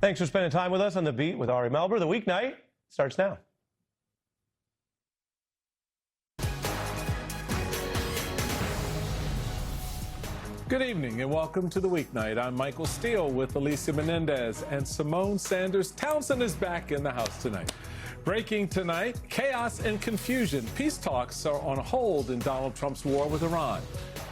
Thanks for spending time with us on The Beat with Ari Melber. The weeknight starts now. Good evening and welcome to The Weeknight. I'm Michael Steele with Alicia Menendez, and Simone Sanders Townsend is back in the house tonight. Breaking tonight, chaos and confusion. Peace talks are on hold in Donald Trump's war with Iran,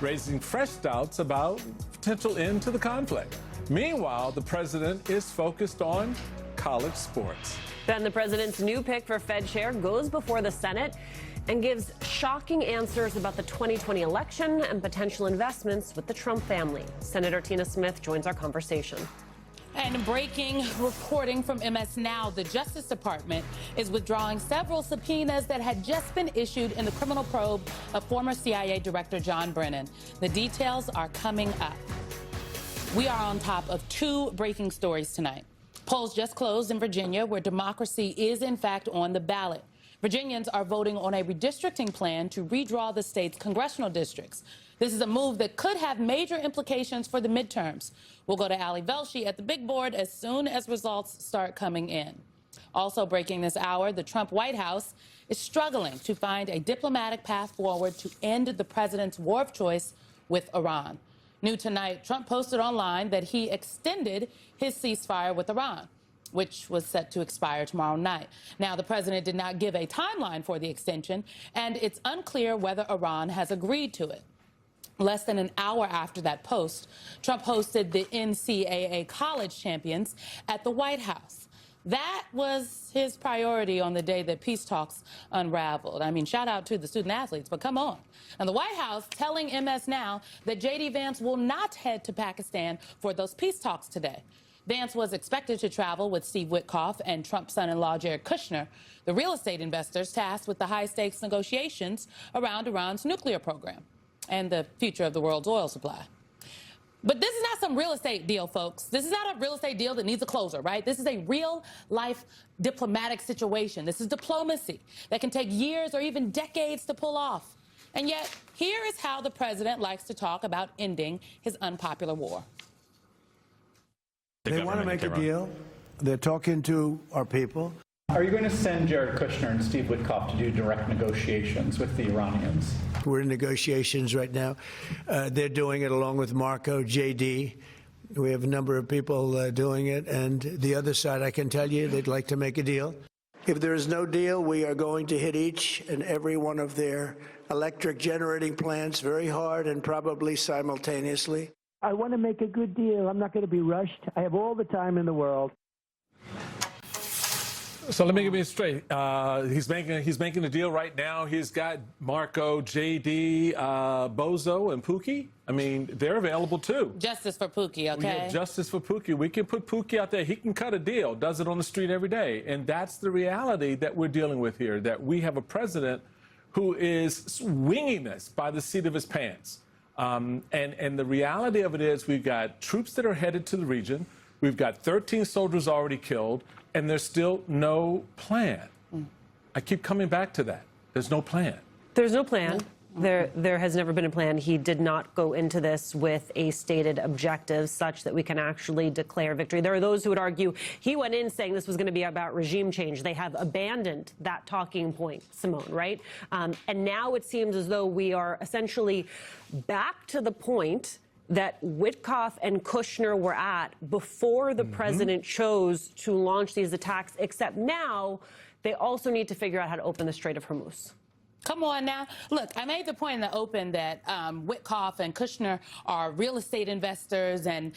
raising fresh doubts about potential end to the conflict. Meanwhile, the president is focused on college sports. Then the president's new pick for Fed chair goes before the Senate and gives shocking answers about the 2020 election and potential investments with the Trump family. Senator Tina Smith joins our conversation. And breaking reporting from MS Now, the Justice Department is withdrawing several subpoenas that had just been issued in the criminal probe of former CIA Director John Brennan. The details are coming up. We are on top of two breaking stories tonight. Polls just closed in Virginia, where democracy is in fact on the ballot. Virginians are voting on a redistricting plan to redraw the state's congressional districts. This is a move that could have major implications for the midterms. We'll go to Ali Velshi at the big board as soon as results start coming in. Also breaking this hour, the Trump White House is struggling to find a diplomatic path forward to end the president's war of choice with Iran. New tonight, Trump posted online that he extended his ceasefire with Iran, which was set to expire tomorrow night. Now, the president did not give a timeline for the extension, and it's unclear whether Iran has agreed to it. Less than an hour after that post, Trump hosted the NCAA college champions at the White House. That was his priority on the day that peace talks unraveled. I mean, shout out to the student athletes, but come on. And the White House telling MS Now that J.D. Vance will not head to Pakistan for those peace talks today. Vance was expected to travel with Steve Witkoff and Trump's son-in-law Jared Kushner, the real estate investors tasked with the high-stakes negotiations around Iran's nuclear program and the future of the world's oil supply. But this is not some real estate deal, folks. This is not a real estate deal that needs a closer, right? This is a real-life diplomatic situation. This is diplomacy that can take years or even decades to pull off. And yet, here is how the president likes to talk about ending his unpopular war. They want to make a deal. They're talking to our people. Are you going to send Jared Kushner and Steve Witkoff to do direct negotiations with the Iranians? We're in negotiations right now. They're doing it along with Marco, JD. We have a number of people doing it. And the other side, I can tell you, they'd like to make a deal. If there is no deal, we are going to hit each and every one of their electric generating plants very hard and probably simultaneously. I want to make a good deal. I'm not going to be rushed. I have all the time in the world. So let me get it straight. He's making a deal right now. He's got Marco, JD, Bozo, and Pookie. I mean, they're available too. Justice for Pookie, okay? Yeah, justice for Pookie. We can put Pookie out there. He can cut a deal. Does it on the street every day. And that's the reality that we're dealing with here, that we have a president who is winging this by the seat of his pants. And the reality of it is we've got troops that are headed to the region. We've got 13 soldiers already killed, and there's still no plan. I keep coming back to that. There's no plan. There's no plan. There has never been a plan. He did not go into this with a stated objective such that we can actually declare victory. There are those who would argue he went in saying this was going to be about regime change. They have abandoned that talking point, Simone, right? And now it seems as though we are essentially back to the point that Witkoff and Kushner were at before the president chose to launch these attacks, except now they also need to figure out how to open the Strait of Hormuz. Come on now. Look, I made the point in the open that Witkoff and Kushner are real estate investors and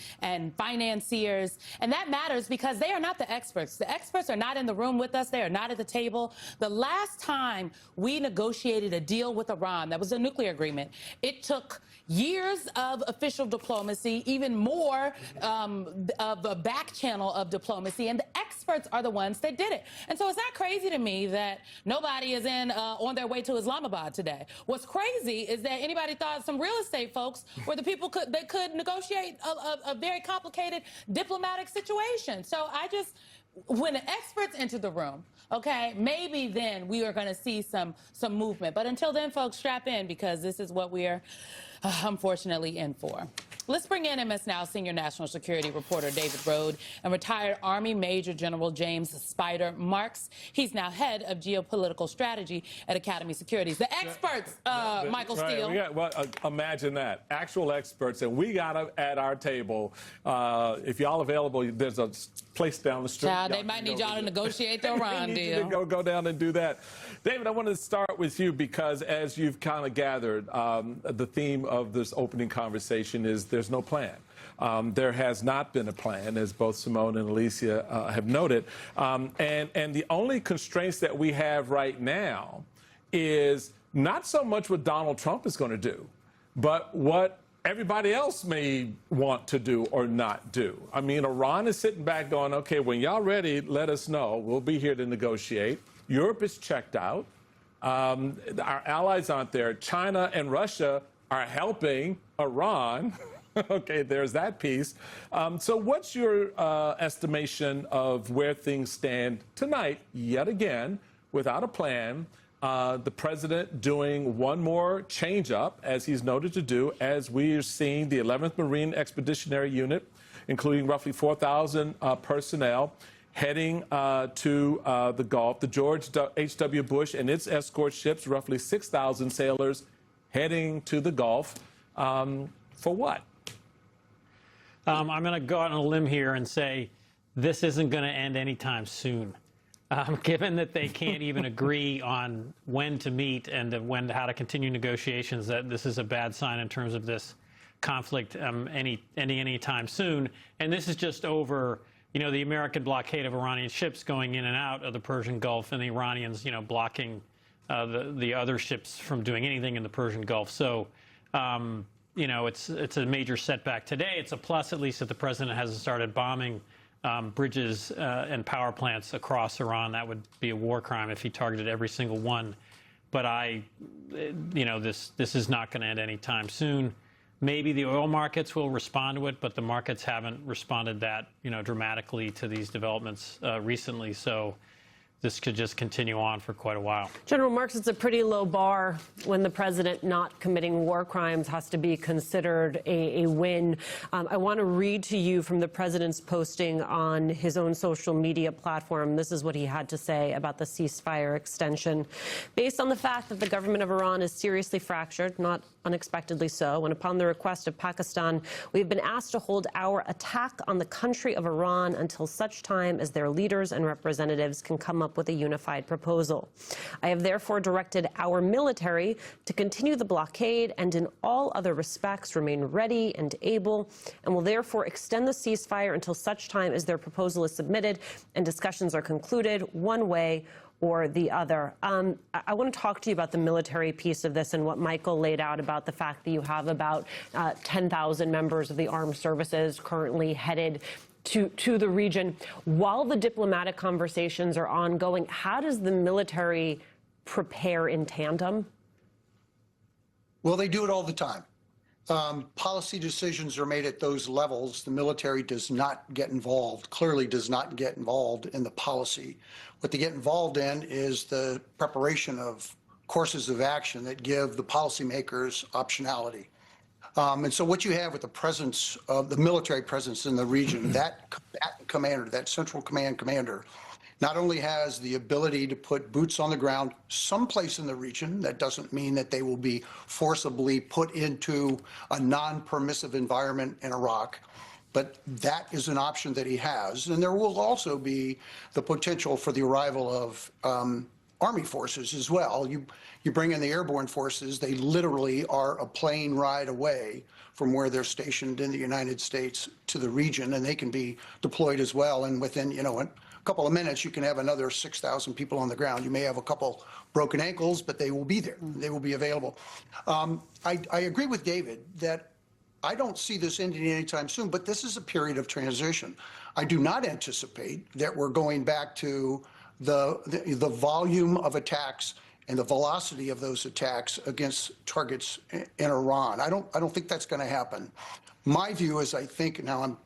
financiers. And that matters because they are not the experts. The experts are not in the room with us. They are not at the table. The last time we negotiated a deal with Iran, that was a nuclear agreement, it took years of official diplomacy, even more of a back channel of diplomacy. And the experts are the ones that did it. And so it's not crazy to me that nobody is on their way to Islamabad today. What's crazy is that anybody thought some real estate folks were the people that could negotiate a very complicated diplomatic situation. So when the experts enter the room, okay, maybe then we are going to see some movement. But until then, folks, strap in because this is what we are unfortunately, in for. Let's bring in MS Now senior national security reporter David Rode and retired Army Major General James Spider Marks. He's now head of geopolitical strategy at Academy Securities. The experts, Michael Steele. Well, imagine that. Actual experts. And we got them at our table. If y'all available, there's a place down the street. Child, they might need y'all to negotiate the Iran deal. Go down and do that. David, I wanted to start with you because as you've kind of gathered, the theme of this opening conversation is there's no plan. There has not been a plan, as both Simone and Alicia have noted. And the only constraints that we have right now is not so much what Donald Trump is going to do, but what everybody else may want to do or not do. I mean, Iran is sitting back going, okay, when y'all ready, let us know. We'll be here to negotiate. Europe is checked out. Our allies aren't there. China and Russia are helping Iran. Okay, there's that piece. So what's your estimation of where things stand tonight, yet again, without a plan? The president doing one more change-up, as he's noted to do, as we are seeing the 11th Marine Expeditionary Unit, including roughly 4,000 personnel, heading to the Gulf. The George H.W. Bush and its escort ships, roughly 6,000 sailors, heading to the Gulf. For what? I'm going to go out on a limb here and say this isn't going to end anytime soon. Given that they can't even agree on when to meet and how to continue negotiations, that this is a bad sign in terms of this conflict ending anytime soon. And this is just over, the American blockade of Iranian ships going in and out of the Persian Gulf, and the Iranians, blocking the other ships from doing anything in the Persian Gulf. So, it's a major setback today. It's a plus, at least, that the president hasn't started bombing bridges and power plants across Iran. That would be a war crime if he targeted every single one. But this is not going to end anytime soon. Maybe the oil markets will respond to it, but the markets haven't responded that, dramatically to these developments recently. So this could just continue on for quite a while. General Marks, it's a pretty low bar when the president not committing war crimes has to be considered a win. I want to read to you from the president's posting on his own social media platform. This is what he had to say about the ceasefire extension. Based on the fact that the government of Iran is seriously fractured, not unexpectedly so, and upon the request of Pakistan, we have been asked to hold our attack on the country of Iran until such time as their leaders and representatives can come up with a unified proposal. I have therefore directed our military to continue the blockade and in all other respects remain ready and able, and will therefore extend the ceasefire until such time as their proposal is submitted and discussions are concluded one way or the other. I want to talk to you about the military piece of this and what Michael laid out about the fact that you have about 10,000 members of the armed services currently headed to the region. While the diplomatic conversations are ongoing, how does the military prepare in tandem? Well, they do it all the time. Policy decisions are made at those levels. The military does not get involved, clearly does not get involved in the policy. What they get involved in is the preparation of courses of action that give the policymakers optionality. And so what you have with the presence of the military presence in the region, that combatant commander, that central command commander, not only has the ability to put boots on the ground someplace in the region. That doesn't mean that they will be forcibly put into a non-permissive environment in Iraq, but that is an option that he has. And there will also be the potential for the arrival of Army forces as well. You bring in the airborne forces, they literally are a plane ride away from where they're stationed in the United States to the region, and they can be deployed as well. And within, a couple of minutes, you can have another 6,000 people on the ground. You may have a couple broken ankles, but they will be there. They will be available. I agree with David that I don't see this ending anytime soon, but this is a period of transition. I do not anticipate that we're going back to the volume of attacks and the velocity of those attacks against targets in Iran. I don't think that's going to happen. My view is, I think, now I'm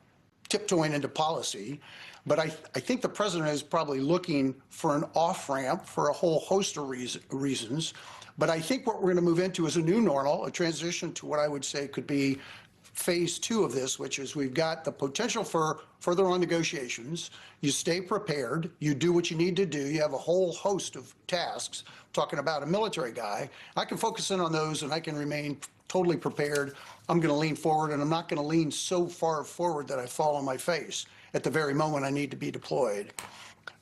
tiptoeing into policy. But I think the president is probably looking for an off-ramp for a whole host of reasons. But I think what we're going to move into is a new normal, a transition to what I would say could be phase 2 of this, which is we've got the potential for further on negotiations. You stay prepared. You do what you need to do. You have a whole host of tasks. Talking about a military guy, I can focus in on those and I can remain totally prepared. I'm going to lean forward, and I'm not going to lean so far forward that I fall on my face at the very moment I need to be deployed.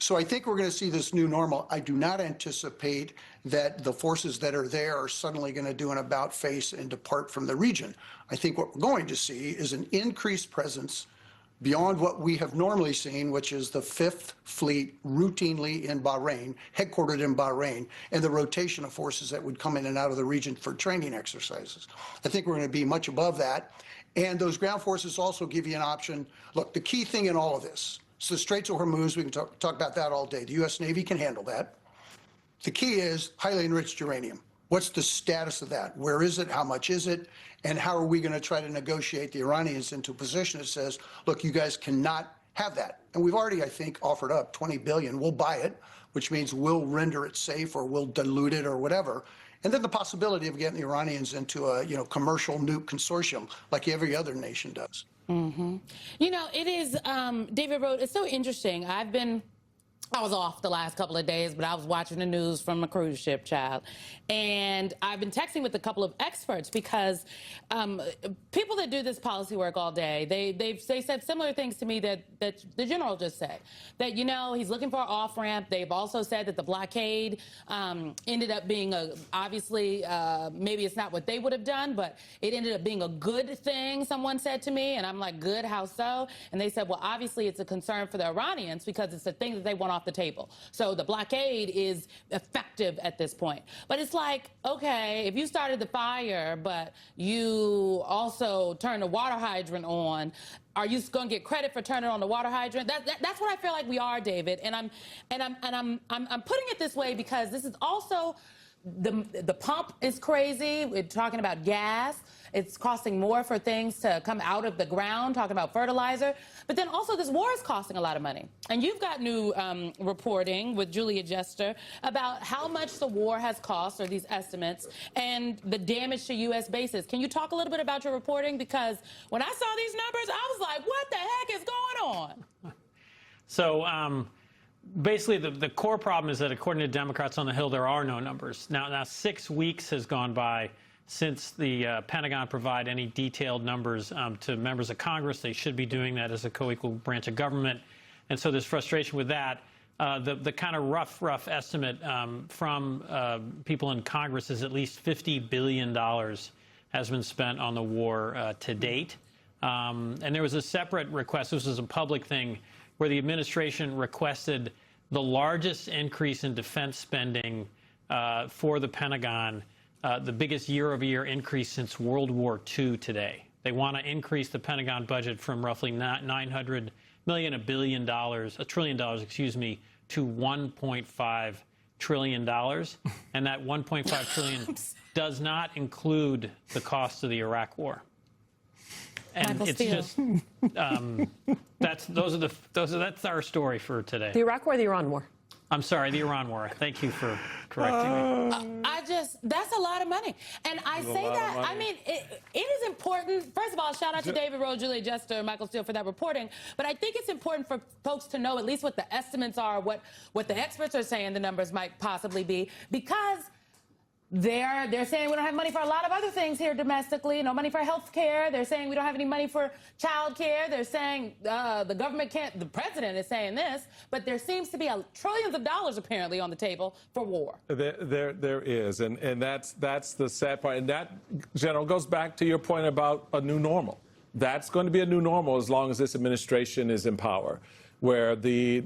So I think we're going to see this new normal. I do not anticipate that the forces that are there are suddenly going to do an about-face and depart from the region. I think what we're going to see is an increased presence beyond what we have normally seen, which is the 5th Fleet routinely in Bahrain, headquartered in Bahrain, and the rotation of forces that would come in and out of the region for training exercises. I think we're going to be much above that. And those ground forces also give you an option. Look, the key thing in all of this, so the Straits of Hormuz, we can talk about that all day. The U.S. Navy can handle that. The key is highly enriched uranium. What's the status of that? Where is it? How much is it? And how are we going to try to negotiate the Iranians into a position that says, look, you guys cannot have that. And we've already, I think, offered up $20 billion. We'll buy it, which means we'll render it safe or we'll dilute it or whatever. And then the possibility of getting the Iranians into a commercial nuke consortium like every other nation does. Mm-hmm. You know, it is, David Rode, it's so interesting. I was off the last couple of days, but I was watching the news from a cruise ship, child. And I've been texting with a couple of experts because people that do this policy work all day, they said similar things to me that the general just said. That, he's looking for an off-ramp. They've also said that the blockade ended up being obviously, maybe it's not what they would have done, but it ended up being a good thing, someone said to me. And I'm like, good, how so? And they said, well, obviously it's a concern for the Iranians because it's a thing that they want off the table. So the blockade is effective at this point. But it's like, okay, if you started the fire, but you also turned the water hydrant on, are you going to get credit for turning on the water hydrant? That's what I feel like we are, David. And I'm putting it this way because this is also the pump is crazy. We're talking about gas. It's costing more for things to come out of the ground, talking about fertilizer. But then also this war is costing a lot of money. And you've got new reporting with Julia Jester about how much the war has cost, or these estimates, and the damage to U.S. bases. Can you talk a little bit about your reporting? Because when I saw these numbers, I was like, what the heck is going on? So basically, the core problem is that according to Democrats on the Hill, there are no numbers. Now 6 weeks has gone by since the Pentagon provide any detailed numbers to members of Congress. They should be doing that as a co-equal branch of government. And so there's frustration with that. The kind of rough estimate from people in Congress is at least $50 billion has been spent on the war to date. And there was a separate request. This was a public thing where the administration requested the largest increase in defense spending for the Pentagon, the biggest year-over-year increase since World War II today. They want to increase the Pentagon budget from roughly $900 million, $1 trillion, to $1.5 trillion. And that $1.5 trillion does not include the cost of the Iraq War. And Michael it's Steele. just that's our story for today. The Iraq War or the Iran War? I'm sorry, the Iran War. Thank you for correcting me. That's a lot of money. And I say that, I mean, it is important. First of all, shout out to David Rode, Julia Jester, and Michael Steele for that reporting. But I think it's important for folks to know at least what the estimates are, what the experts are saying the numbers might possibly be, because they're saying we don't have money for a lot of other things here domestically, no money for health care. They're saying we don't have any money for child care. They're saying the government can't, the president is saying this, but there seems to be trillions of dollars apparently on the table for war. There is, and that's the sad part. And that, General, goes back to your point about a new normal. That's going to be a new normal as long as this administration is in power, where the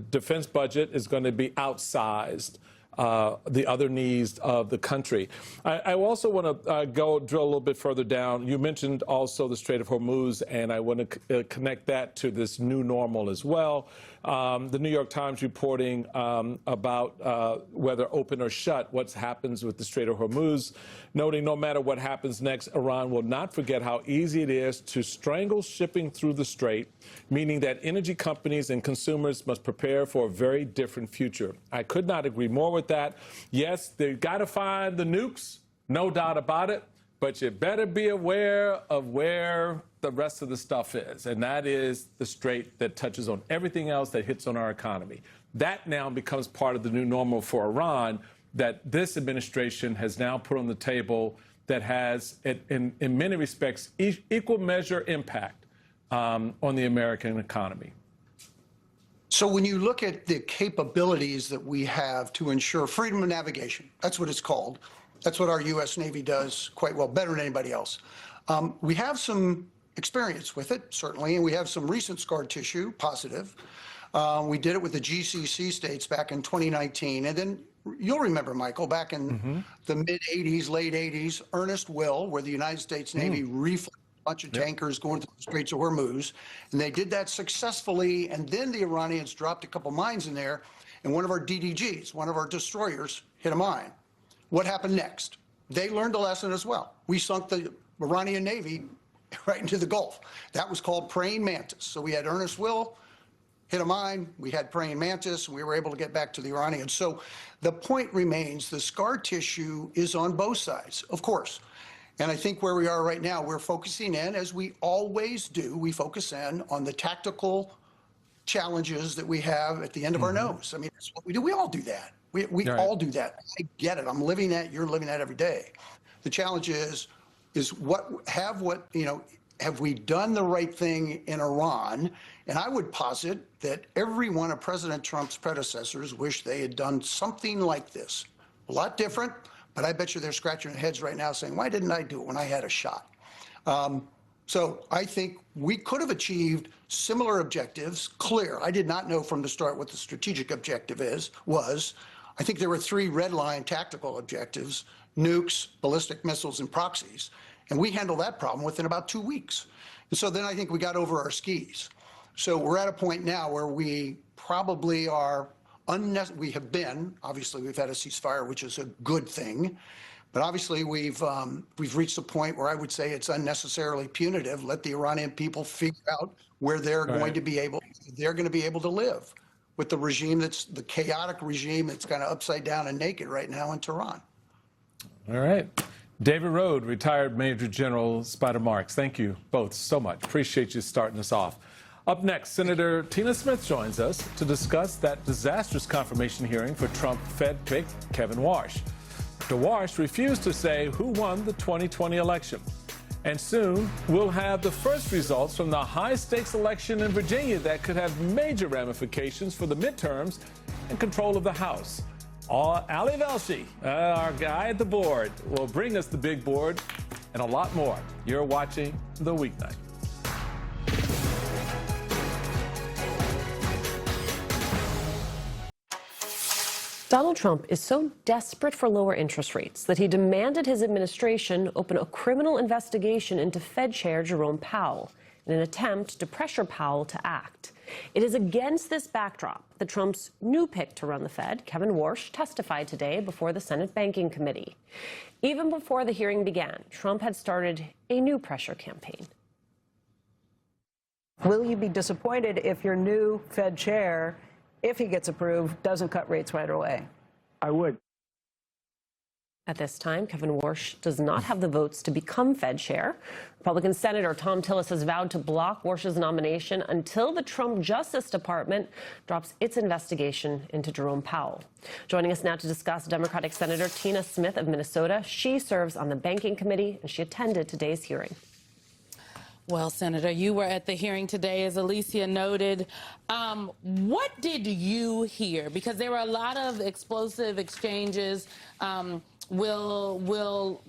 defense budget is going to be outsized. the other needs of the country. I also want to drill a little bit further down. You mentioned also the Strait of Hormuz, and I want to connect that to this new normal as well. The New York Times reporting about whether open or shut, what happens with the Strait of Hormuz, noting no matter what happens next, Iran will not forget how easy it is to strangle shipping through the strait, meaning that energy companies and consumers must prepare for a very different future. I could not agree more with that. Yes, they've got to find the nukes, no doubt about it, but you better be aware of where the rest of the stuff is, and that is the strait that touches on everything else that hits on our economy. That now becomes part of the new normal for Iran that this administration has now put on the table that has, in many respects, equal measure impact on the American economy. So when you look at the capabilities that we have to ensure freedom of navigation, that's what it's called. That's what our U.S. Navy does quite well, better than anybody else. We have some experience with it, certainly, and we have some recent scar tissue, positive. We did it with the GCC states back in 2019. And then you'll remember, Michael, back in the mid-'80s, late '80s, Ernest Will, where the United States Navy reflagged a bunch of tankers going through the Straits of Hormuz. And they did that successfully. And then the Iranians dropped a couple mines in there, and one of our DDGs, one of our destroyers, hit a mine. What happened next? They learned a lesson as well. We sunk the Iranian Navy right into the Gulf. That was called praying mantis. So we had Ernest Will hit a mine, we had praying mantis, and we were able to get back to the Iranians. So the point remains, the scar tissue is on both sides, of course. And I think where we are right now, we're focusing in, as we always do, we focus in on the tactical challenges that we have at the end of our nose. I mean, that's what we do. We all do that. We all do that. I get it. I'm living that. You're living that every day. The challenge is have we done the right thing in Iran? And I would posit that every one of President Trump's predecessors wished they had done something like this. A lot different, but I bet you they're scratching their heads right now saying, why didn't I do it when I had a shot? So I think we could have achieved similar objectives, clear. I did not know from the start what the strategic objective was. I think there were 3 red line tactical objectives: nukes, ballistic missiles, and proxies. And we handled that problem within about 2 weeks. And so then I think we got over our skis. So we're at a point now where we probably are we have been, obviously we've had a ceasefire, which is a good thing. But obviously we've reached a point where I would say it's unnecessarily punitive. Let the Iranian people figure out where they're going to be able to live with the regime that's the chaotic regime that's kind of upside down and naked right now in Tehran. All right. David Rode, retired Major General Spider Marks. Thank you both so much. Appreciate you starting us off. Up next, Senator Tina Smith joins us to discuss that disastrous confirmation hearing for Trump Fed pick Kevin Warsh. Dr. Warsh refused to say who won the 2020 election. And soon, we'll have the first results from the high-stakes election in Virginia that could have major ramifications for the midterms and control of the House. Ali Velshi, our guy at the board, will bring us the big board and a lot more. You're watching The Weeknight. Donald Trump is so desperate for lower interest rates that he demanded his administration open a criminal investigation into Fed Chair Jerome Powell in an attempt to pressure Powell to act. It is against this backdrop that Trump's new pick to run the Fed, Kevin Warsh, testified today before the Senate Banking Committee. Even before the hearing began, Trump had started a new pressure campaign. Will you be disappointed if your new Fed chair, if he gets approved, doesn't cut rates right away? I would. At this time, Kevin Warsh does not have the votes to become Fed chair. Republican Senator Tom Tillis has vowed to block Warsh's nomination until the Trump Justice Department drops its investigation into Jerome Powell. Joining us now to discuss, Democratic Senator Tina Smith of Minnesota. She serves on the Banking Committee, and she attended today's hearing. Well, Senator, you were at the hearing today, as Alicia noted. What did you hear? Because there were a lot of explosive exchanges. We'll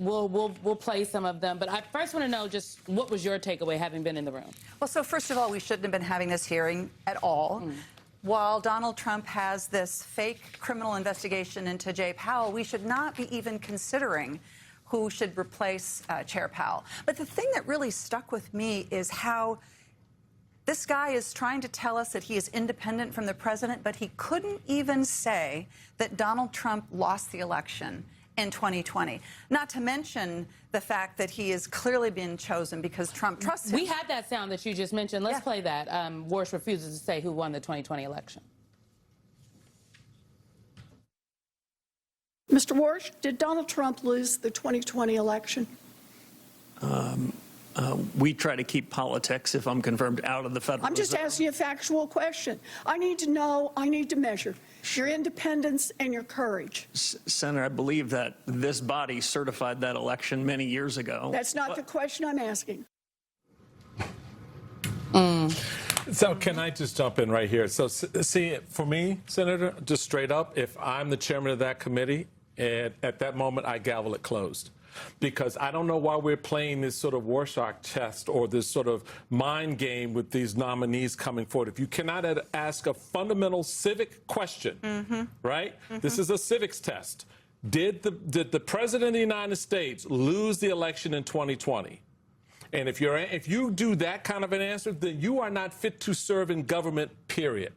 play some of them. But I first want to know just what was your takeaway, having been in the room? Well, so first of all, we shouldn't have been having this hearing at all. while Donald Trump has this fake criminal investigation into Jay Powell, we should not be even considering who should replace Chair Powell. But the thing that really stuck with me is how this guy is trying to tell us that he is independent from the president, but he couldn't even say that Donald Trump lost the election in 2020. Not to mention the fact that he has clearly been chosen because Trump trusts him. We had that sound that you just mentioned. Let's play that. Warsh refuses to say who won the 2020 election. Mr. Warsh, did Donald Trump lose the 2020 election? We try to keep politics, if I'm confirmed, out of the Federal I'm just Reserve. asking a factual question. I need to know, I need to measure your independence and your courage. Senator, I believe that this body certified that election many years ago. That's not the question I'm asking. So can I just jump in right here? So see, for me, Senator, just straight up, if I'm the chairman of that committee, and at that moment I gavel it closed. Because I don't know why we're playing this sort of Rorschach test or this sort of mind game with these nominees coming forward. If you cannot ask a fundamental civic question, right? This is a civics test. Did the President of the United States lose the election in 2020? And if you do that kind of an answer, then you are not fit to serve in government, period.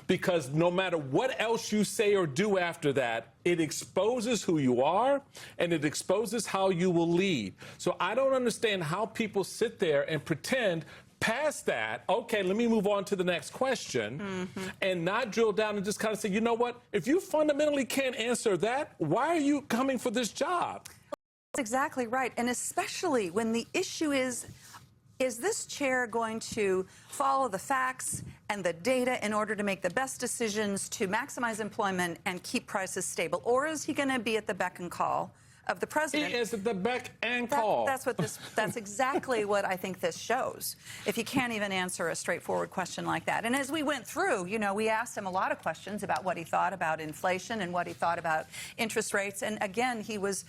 Because no matter what else you say or do after that, it exposes who you are and it exposes how you will lead. So I don't understand how people sit there and pretend past that, okay, let me move on to the next question, and not drill down and just kind of say, you know what, if you fundamentally can't answer that, why are you coming for this job? That's exactly right. And especially when the issue is this chair going to follow the facts and the data in order to make the best decisions to maximize employment and keep prices stable? Or is he going to be at the beck and call of the president? He is at the beck and call. That's exactly what I think this shows. If you can't even answer a straightforward question like that. And as we went through, you know, we asked him a lot of questions about what he thought about inflation and what he thought about interest rates. And again, he was,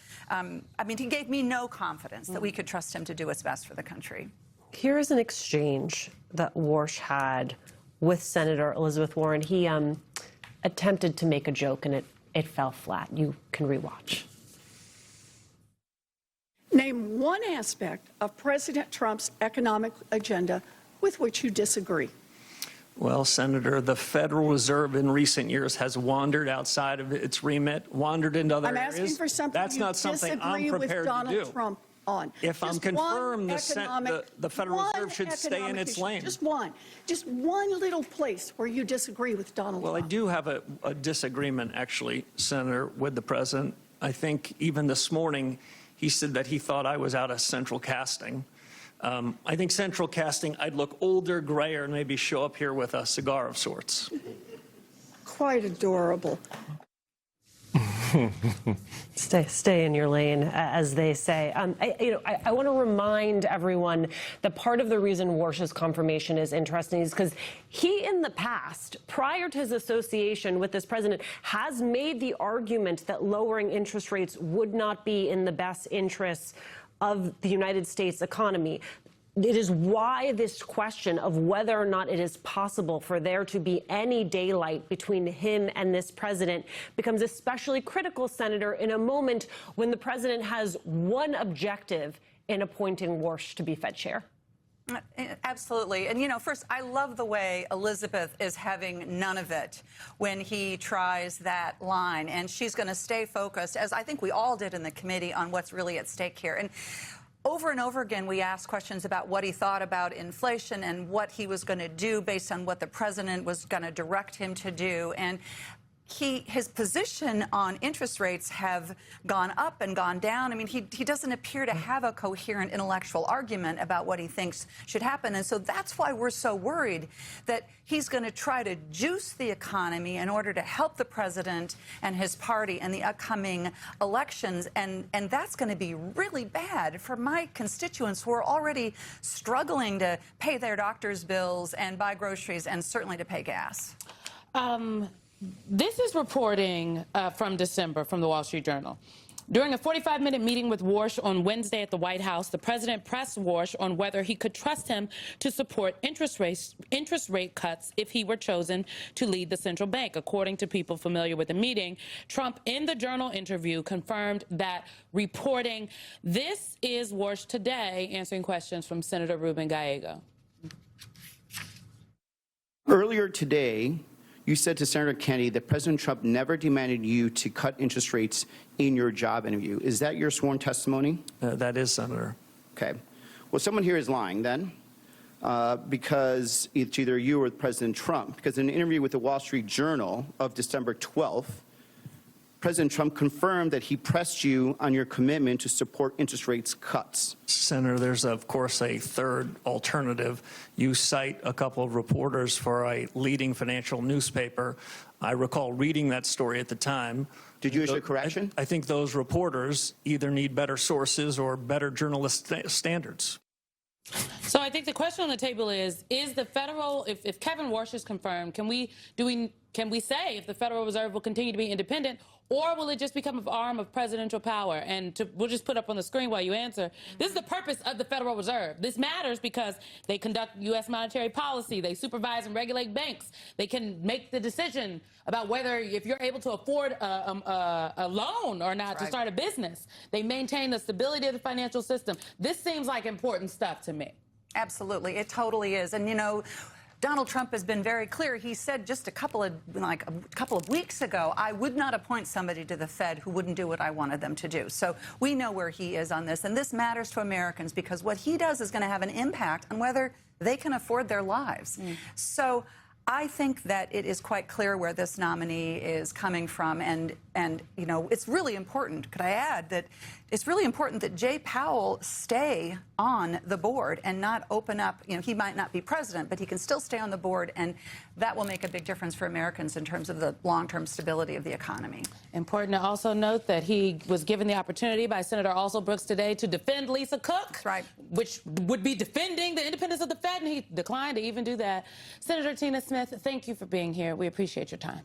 he gave me no confidence that we could trust him to do what's best for the country. Here is an exchange that Warsh had with Senator Elizabeth Warren. He attempted to make a joke, and it fell flat. You can rewatch. Name one aspect of President Trump's economic agenda with which you disagree. Well, Senator, the Federal Reserve in recent years has wandered outside of its remit, wandered into other areas. I'm asking for something That's not something I'm prepared to do. Trump on. If I'm confirmed, the Federal Reserve should stay in its lane. Just one little place where you disagree with Donald Trump. Well, I do have a disagreement, actually, Senator, with the president. I think even this morning, he said that he thought I was out of central casting. I think central casting, I'd look older, grayer, and maybe show up here with a cigar of sorts. Quite adorable. Stay in your lane, as they say. I want to remind everyone that part of the reason Warsh's confirmation is interesting is because he, in the past, prior to his association with this president, has made the argument that lowering interest rates would not be in the best interests of the United States economy. It is why this question of whether or not it is possible for there to be any daylight between him and this president becomes especially critical, Senator, in a moment when the president has one objective in appointing Warsh to be Fed chair. Absolutely. And, you know, first, I love the way Elizabeth is having none of it when he tries that line. And she's going to stay focused, as I think we all did in the committee, on what's really at stake here. And over and over again, we asked questions about what he thought about inflation and what he was going to do based on what the president was going to direct him to do. And his position on interest rates have gone up and gone down. I mean, he doesn't appear to have a coherent intellectual argument about what he thinks should happen. And so that's why we're so worried that he's going to try to juice the economy in order to help the president and his party in the upcoming elections. And that's going to be really bad for my constituents who are already struggling to pay their doctor's bills and buy groceries and certainly to pay gas. This is reporting from December from the Wall Street Journal. During a 45-minute meeting with Warsh on Wednesday at the White House, the president pressed Warsh on whether he could trust him to support interest rate cuts if he were chosen to lead the central bank. According to people familiar with the meeting, Trump, in the Journal interview, confirmed that reporting. This is Warsh today answering questions from Senator Ruben Gallego. Earlier today, you said to Senator Kennedy that President Trump never demanded you to cut interest rates in your job interview. Is that your sworn testimony? That is, Senator. Okay. Well, someone here is lying then, because it's either you or President Trump. Because in an interview with the Wall Street Journal of December 12th, President Trump confirmed that he pressed you on your commitment to support interest rates cuts. Senator, there's, of course, a third alternative. You cite a couple of reporters for a leading financial newspaper. I recall reading that story at the time. Did you issue a correction? I think those reporters either need better sources or better journalist standards. So I think the question on the table is the federal, if Kevin Warsh is confirmed, can we say if the Federal Reserve will continue to be independent, or will it just become an arm of presidential power? And we'll just put up on the screen while you answer. This is the purpose of the Federal Reserve. This matters because they conduct U.S. monetary policy. They supervise and regulate banks. They can make the decision about whether, if you're able to afford a loan or not to start a business. They maintain the stability of the financial system. This seems like important stuff to me. Absolutely. It totally is. And, you know, Donald Trump has been very clear. He said just a couple of weeks ago, I would not appoint somebody to the Fed who wouldn't do what I wanted them to do. So we know where he is on this. And this matters to Americans because what he does is going to have an impact on whether they can afford their lives. So I think that it is quite clear where this nominee is coming from. And you know, it's really important, could I add, that it's really important that Jay Powell stay on the board and not open up. You know, he might not be president, but he can still stay on the board, and that will make a big difference for Americans in terms of the long-term stability of the economy. Important to also note that he was given the opportunity by Senator Alsel Brooks today to defend Lisa Cook, That's right, which would be defending the independence of the Fed, and he declined to even do that. Senator Tina Smith, thank you for being here. We appreciate your time.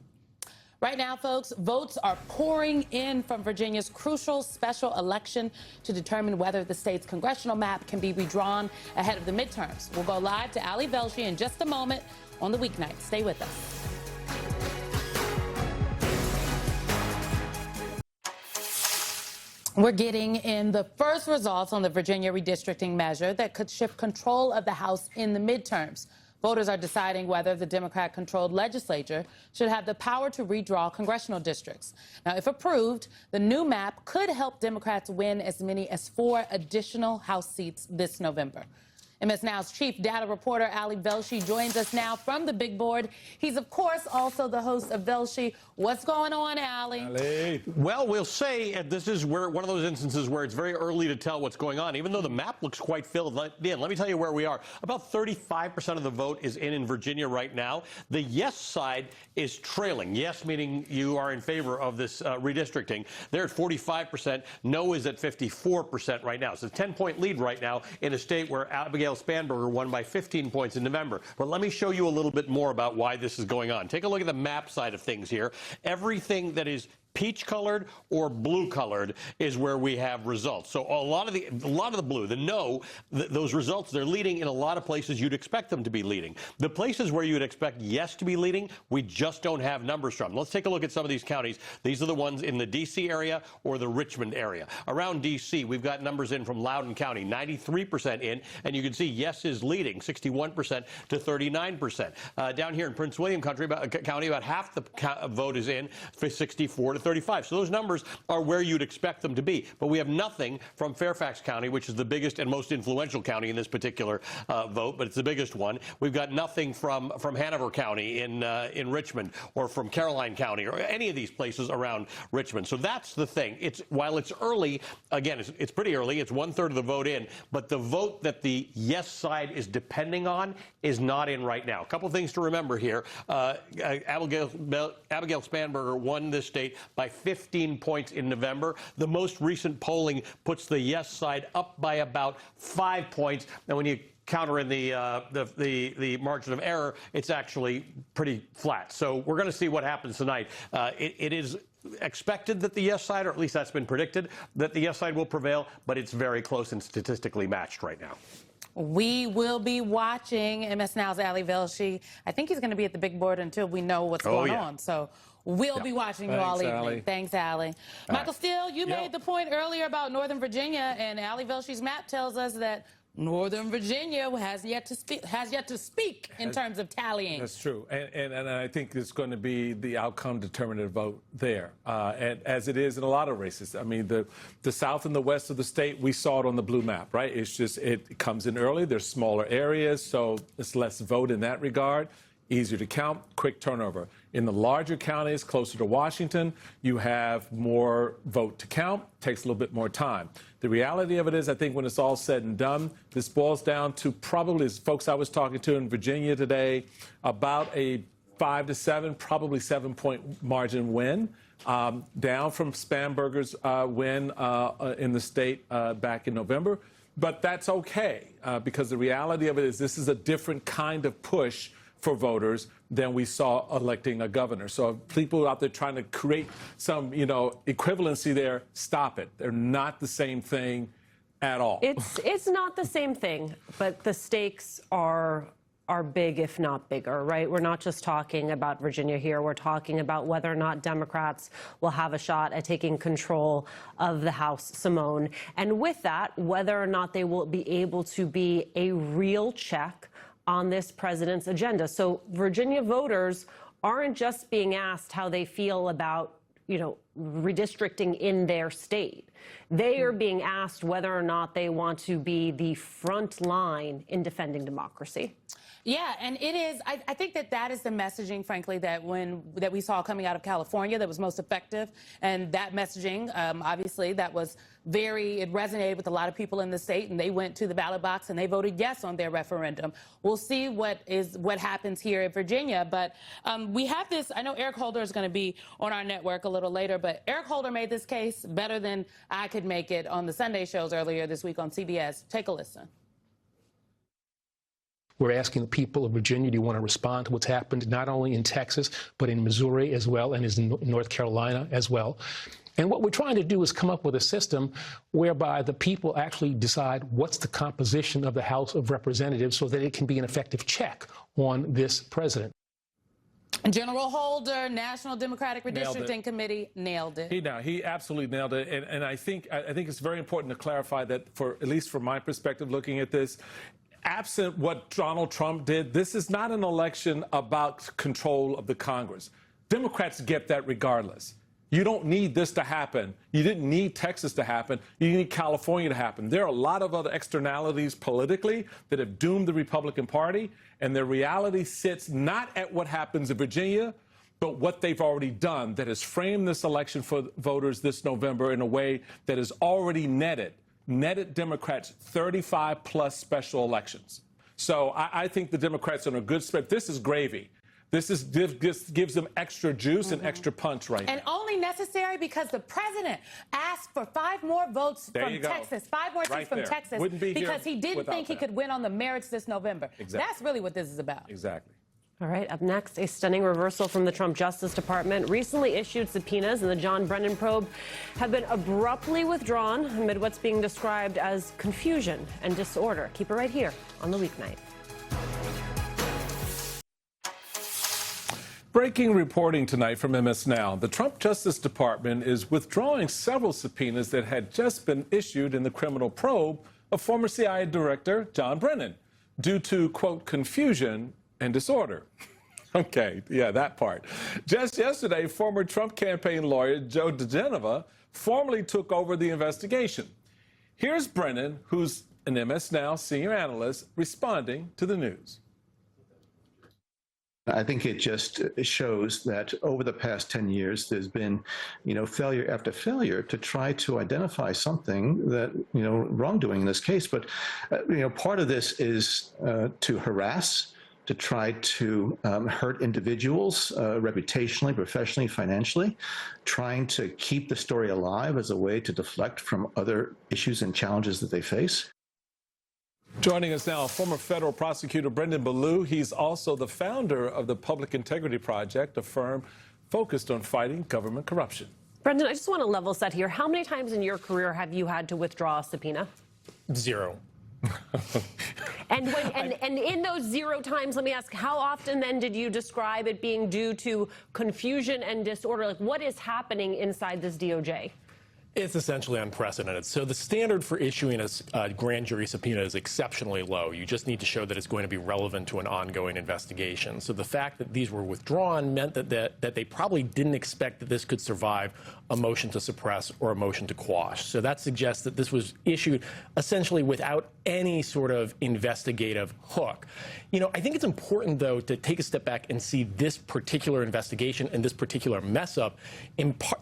Right now, folks, votes are pouring in from Virginia's crucial special election to determine whether the state's congressional map can be redrawn ahead of the midterms. We'll go live to Ali Velshi in just a moment on the weeknight. Stay with us. We're getting in the first results on the Virginia redistricting measure that could shift control of the House in the midterms. Voters are deciding whether the Democrat-controlled legislature should have the power to redraw congressional districts. Now, if approved, the new map could help Democrats win as many as 4 additional House seats this November. MS Now's chief data reporter Ali Velshi joins us now from the big board. He's, of course, also the host of Velshi. What's going on, Ali? Well, we'll say this is one of those instances where it's very early to tell what's going on, even though the map looks quite filled in. Let me tell you where we are. About 35% of the vote is in Virginia right now. The yes side is trailing. Yes, meaning you are in favor of this redistricting. They're at 45%. No is at 54% right now. So a 10-point lead right now in a state where Abigail Spanberger won by 15 points in November. But let me show you a little bit more about why this is going on. Take a look at the map side of things here. Everything that is peach-colored or blue-colored is where we have results. So a lot of the blue, the no, those results, they're leading in a lot of places you'd expect them to be leading. The places where you'd expect yes to be leading, we just don't have numbers from. Let's take a look at some of these counties. These are the ones in the D.C. area or the Richmond area. Around D.C., we've got numbers in from Loudoun County, 93% in, and you can see yes is leading, 61% to 39%. Down here in Prince William County, about half the vote is in, 64 to 35. So those numbers are where you'd expect them to be. But we have nothing from Fairfax County, which is the biggest and most influential county in this particular vote, but it's the biggest one. We've got nothing from Hanover County in Richmond, or from Caroline County, or any of these places around Richmond. So that's the thing. While it's early, again, it's pretty early. It's 1/3 of the vote in, but the vote that the yes side is depending on is not in right now. A couple things to remember here. Abigail Spanberger won this state by 15 points in November. The most recent polling puts the yes side up by about 5 points. Now, when you counter in the margin of error, it's actually pretty flat. So we're going to see what happens tonight. It is expected that the yes side, or at least that's been predicted, that the yes side will prevail, but it's very close and statistically matched right now. We will be watching MS Now's Ali Velshi. I think he's going to be at the big board until we know what's going on. So we'll be watching you all evening. Ali. Thanks, Ali. Michael Steele, you made the point earlier about Northern Virginia, and Ali Velshi's map tells us that Northern Virginia has yet to speak in terms of tallying. That's true, and I think it's going to be the outcome determinative vote there, and as it is in a lot of races. I mean, the south and the west of the state, we saw it on the blue map, right? It's just it comes in early. There's smaller areas, so it's less vote in that regard. Easier to count, quick turnover. In the larger counties, closer to Washington, you have more vote to count, takes a little bit more time. The reality of it is, I think when it's all said and done, this boils down to probably, as folks I was talking to in Virginia today, about a 5 to 7, probably 7-point margin win, down from Spanberger's win in the state back in November. But that's okay, because the reality of it is this is a different kind of push for voters than we saw electing a governor. So people out there trying to create some, equivalency there, stop it. They're not the same thing at all. It's not the same thing, but the stakes are big, if not bigger, right? We're not just talking about Virginia here. We're talking about whether or not Democrats will have a shot at taking control of the House, Simone. And with that, whether or not they will be able to be a real check on this president's agenda. So Virginia voters aren't just being asked how they feel about, redistricting in their state. They are being asked whether or not they want to be the front line in defending democracy. Yeah, and it is. I think that is the messaging, frankly, that we saw coming out of California that was most effective, and that messaging, obviously, it resonated with a lot of people in the state, and they went to the ballot box and they voted yes on their referendum. We'll see what happens here in Virginia, but we have this. I know Eric Holder is going to be on our network a little later, but Eric Holder made this case better than I could make it on the Sunday shows earlier this week on CBS. Take a listen. We're asking the people of Virginia, do you want to respond to what's happened not only in Texas, but in Missouri as well, and in North Carolina as well? And what we're trying to do is come up with a system whereby the people actually decide what's the composition of the House of Representatives so that it can be an effective check on this president. General Holder, National Democratic Redistricting Committee, nailed it. He absolutely nailed it. And I think it's very important to clarify that, at least from my perspective looking at this, absent what Donald Trump did, this is not an election about control of the Congress. Democrats get that regardless. You don't need this to happen. You didn't need Texas to happen. You need California to happen. There are a lot of other externalities politically that have doomed the Republican Party, and the reality sits not at what happens in Virginia, but what they've already done that has framed this election for voters this November in a way that has already netted Democrats 35-plus special elections. So I think the Democrats are in a good spot. This is gravy. This gives them extra juice and extra punch right now. And only necessary because the president asked for 5 more votes from Texas, 5 more seats from Texas, because he didn't think he could win on the merits this November. Exactly. That's really what this is about. Exactly. All right, up next, a stunning reversal from the Trump Justice Department. Recently issued subpoenas in the John Brennan probe have been abruptly withdrawn amid what's being described as confusion and disorder. Keep it right here on The Weeknight. Breaking reporting tonight from MS Now. The Trump Justice Department is withdrawing several subpoenas that had just been issued in the criminal probe of former CIA Director John Brennan due to, quote, confusion and disorder. Okay, yeah, that part. Just yesterday, former Trump campaign lawyer Joe DeGeneva formally took over the investigation. Here's Brennan, who's an MS Now senior analyst, responding to the news. I think it just shows that over the past 10 years, there's been, failure after failure to try to identify something that, wrongdoing in this case. But, part of this is to harass, to try to hurt individuals reputationally, professionally, financially, trying to keep the story alive as a way to deflect from other issues and challenges that they face. Joining us now, former federal prosecutor Brendan Ballou. He's also the founder of the Public Integrity Project, a firm focused on fighting government corruption. Brendan, I just want to level set here. How many times in your career have you had to withdraw a subpoena? 0. And in those 0 times, let me ask, how often then did you describe it being due to confusion and disorder? Like, what is happening inside this DOJ? It's essentially unprecedented. So the standard for issuing a grand jury subpoena is exceptionally low. You just need to show that it's going to be relevant to an ongoing investigation. So the fact that these were withdrawn meant that they probably didn't expect that this could survive a motion to suppress or a motion to quash. So that suggests that this was issued essentially without any sort of investigative hook. You know, I think it's important, though, to take a step back and see this particular investigation and this particular mess up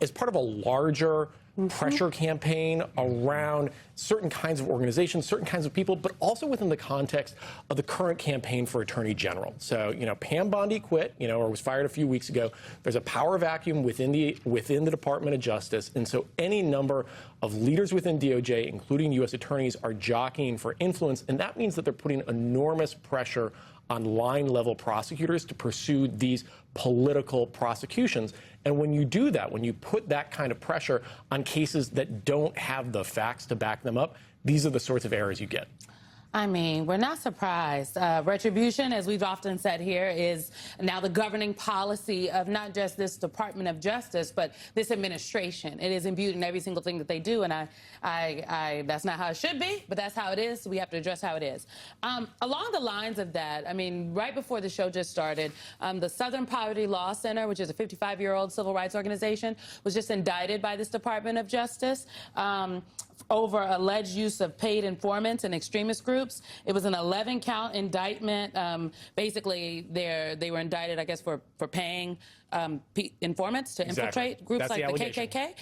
as part of a larger pressure campaign around certain kinds of organizations, certain kinds of people, but also within the context of the current campaign for Attorney General. So, you know, Pam Bondi quit, or was fired a few weeks ago. There's a power vacuum within the Department of Justice, and so any number of leaders within DOJ, including U.S. attorneys, are jockeying for influence, and that means that they're putting enormous pressure on line-level prosecutors to pursue these political prosecutions. And when you do that, when you put that kind of pressure on cases that don't have the facts to back them up, these are the sorts of errors you get. I mean, we're not surprised. Retribution, as we've often said here, is now the governing policy of not just this Department of Justice, but this administration. It is imbued in every single thing that they do, and that's not how it should be, but that's how it is. So we have to address how it is. Along the lines of that, I mean, right before the show just started, the Southern Poverty Law Center, which is a 55-year-old civil rights organization, was just indicted by this Department of Justice over alleged use of paid informants and extremist groups. It was an 11-count indictment. Basically, they were indicted, I guess, for paying informants to infiltrate groups like the KKK.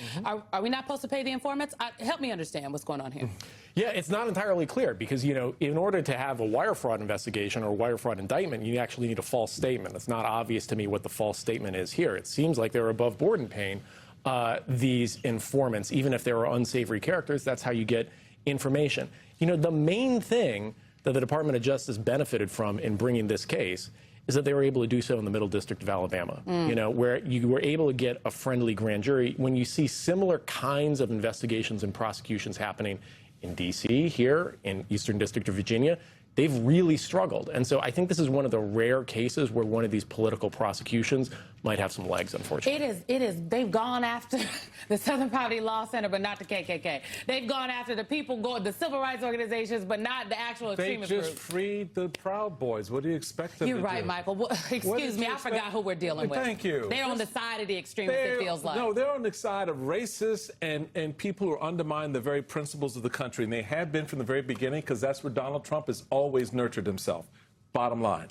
Are we not supposed to pay the informants? Help me understand what's going on here. Yeah, it's not entirely clear because, in order to have a wire fraud investigation or wire fraud indictment, you actually need a false statement. It's not obvious to me what the false statement is here. It seems like they're above board in paying these informants, even if they were unsavory characters. That's how you get information. The main thing that the Department of Justice benefited from in bringing this case is that they were able to do so in the Middle District of Alabama, where you were able to get a friendly grand jury. When you see similar kinds of investigations and prosecutions happening in D.C., here, in Eastern District of Virginia, they've really struggled. And so I think this is one of the rare cases where one of these political prosecutions might have some legs, unfortunately. It is. They've gone after the Southern Poverty Law Center, but not the KKK. They've gone after the people, the civil rights organizations, but not the actual extremist groups. They just freed the Proud Boys. What do you expect them to do? You're right, Michael. Well, excuse me, I forgot who we're dealing with. Thank you. They're on the side of the extremists, it feels like. No, they're on the side of racists and people who undermine the very principles of the country. And they have been from the very beginning, because that's where Donald Trump has always nurtured himself. Bottom line.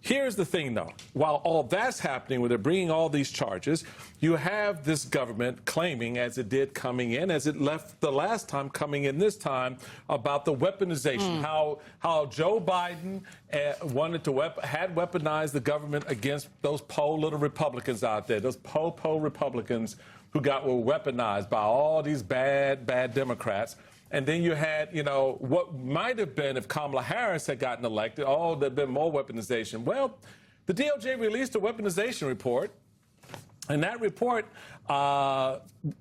Here's the thing, though. While all that's happening, where they're bringing all these charges, you have this government claiming, as it did coming in, as it left the last time coming in this time, about the weaponization, how Joe Biden had weaponized the government against those little Republicans out there, those Republicans who were weaponized by all these bad Democrats. And then you had, what might have been if Kamala Harris had gotten elected, there'd been more weaponization. Well, the DOJ released a weaponization report, and that report,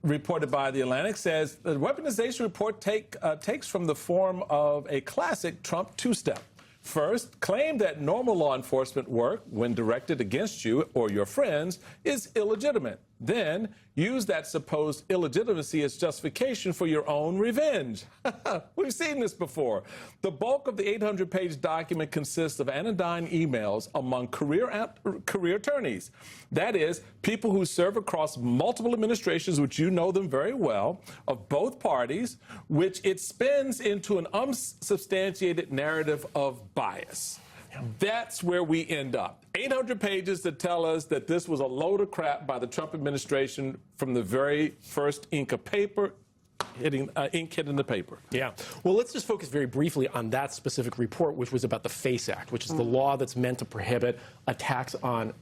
reported by The Atlantic, says the weaponization report takes from the form of a classic Trump two-step. First, claim that normal law enforcement work, when directed against you or your friends, is illegitimate. Then, use that supposed illegitimacy as justification for your own revenge. We've seen this before. The bulk of the 800-page document consists of anodyne emails among career attorneys. That is, people who serve across multiple administrations, which you know them very well, of both parties, which it spins into an unsubstantiated narrative of bias. That's where we end up. 800 pages that tell us that this was a load of crap by the Trump administration from the very first ink of paper, ink hitting the paper. Yeah. Well, let's just focus very briefly on that specific report, which was about the FACE Act, which is the law that's meant to prohibit attacks on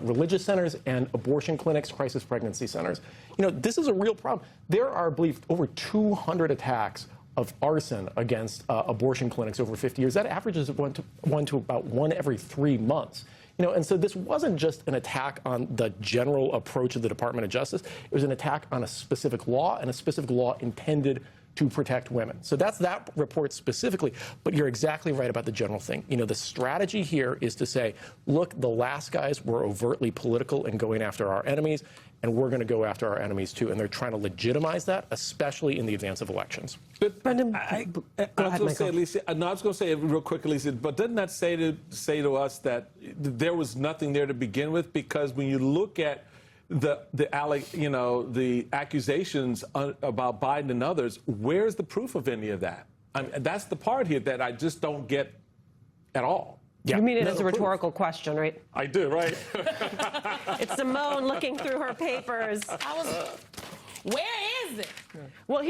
religious centers and abortion clinics, crisis pregnancy centers. This is a real problem. There are, I believe, over 200 attacks of arson against abortion clinics over 50 years. That averages one to about 1 every 3 months. You know, and so this wasn't just an attack on the general approach of the Department of Justice. It was an attack on a specific law, and a specific law intended to protect women. So that's that report specifically, but you're exactly right about the general thing. You know, the strategy here is to say, look, the last guys were overtly political and going after our enemies, and we're going to go after our enemies too. And they're trying to legitimize that, especially in the advance of elections. Brendan, I was going to say it real quick, Lisa, but doesn't that say to us that there was nothing there to begin with? Because when you look at the accusations about Biden and others, where's the proof of any of that? I mean, that's the part here that I just don't get at all. Yeah. You mean it as a rhetorical question, right? I do, right? It's Simone looking through her papers. Where is it? Well,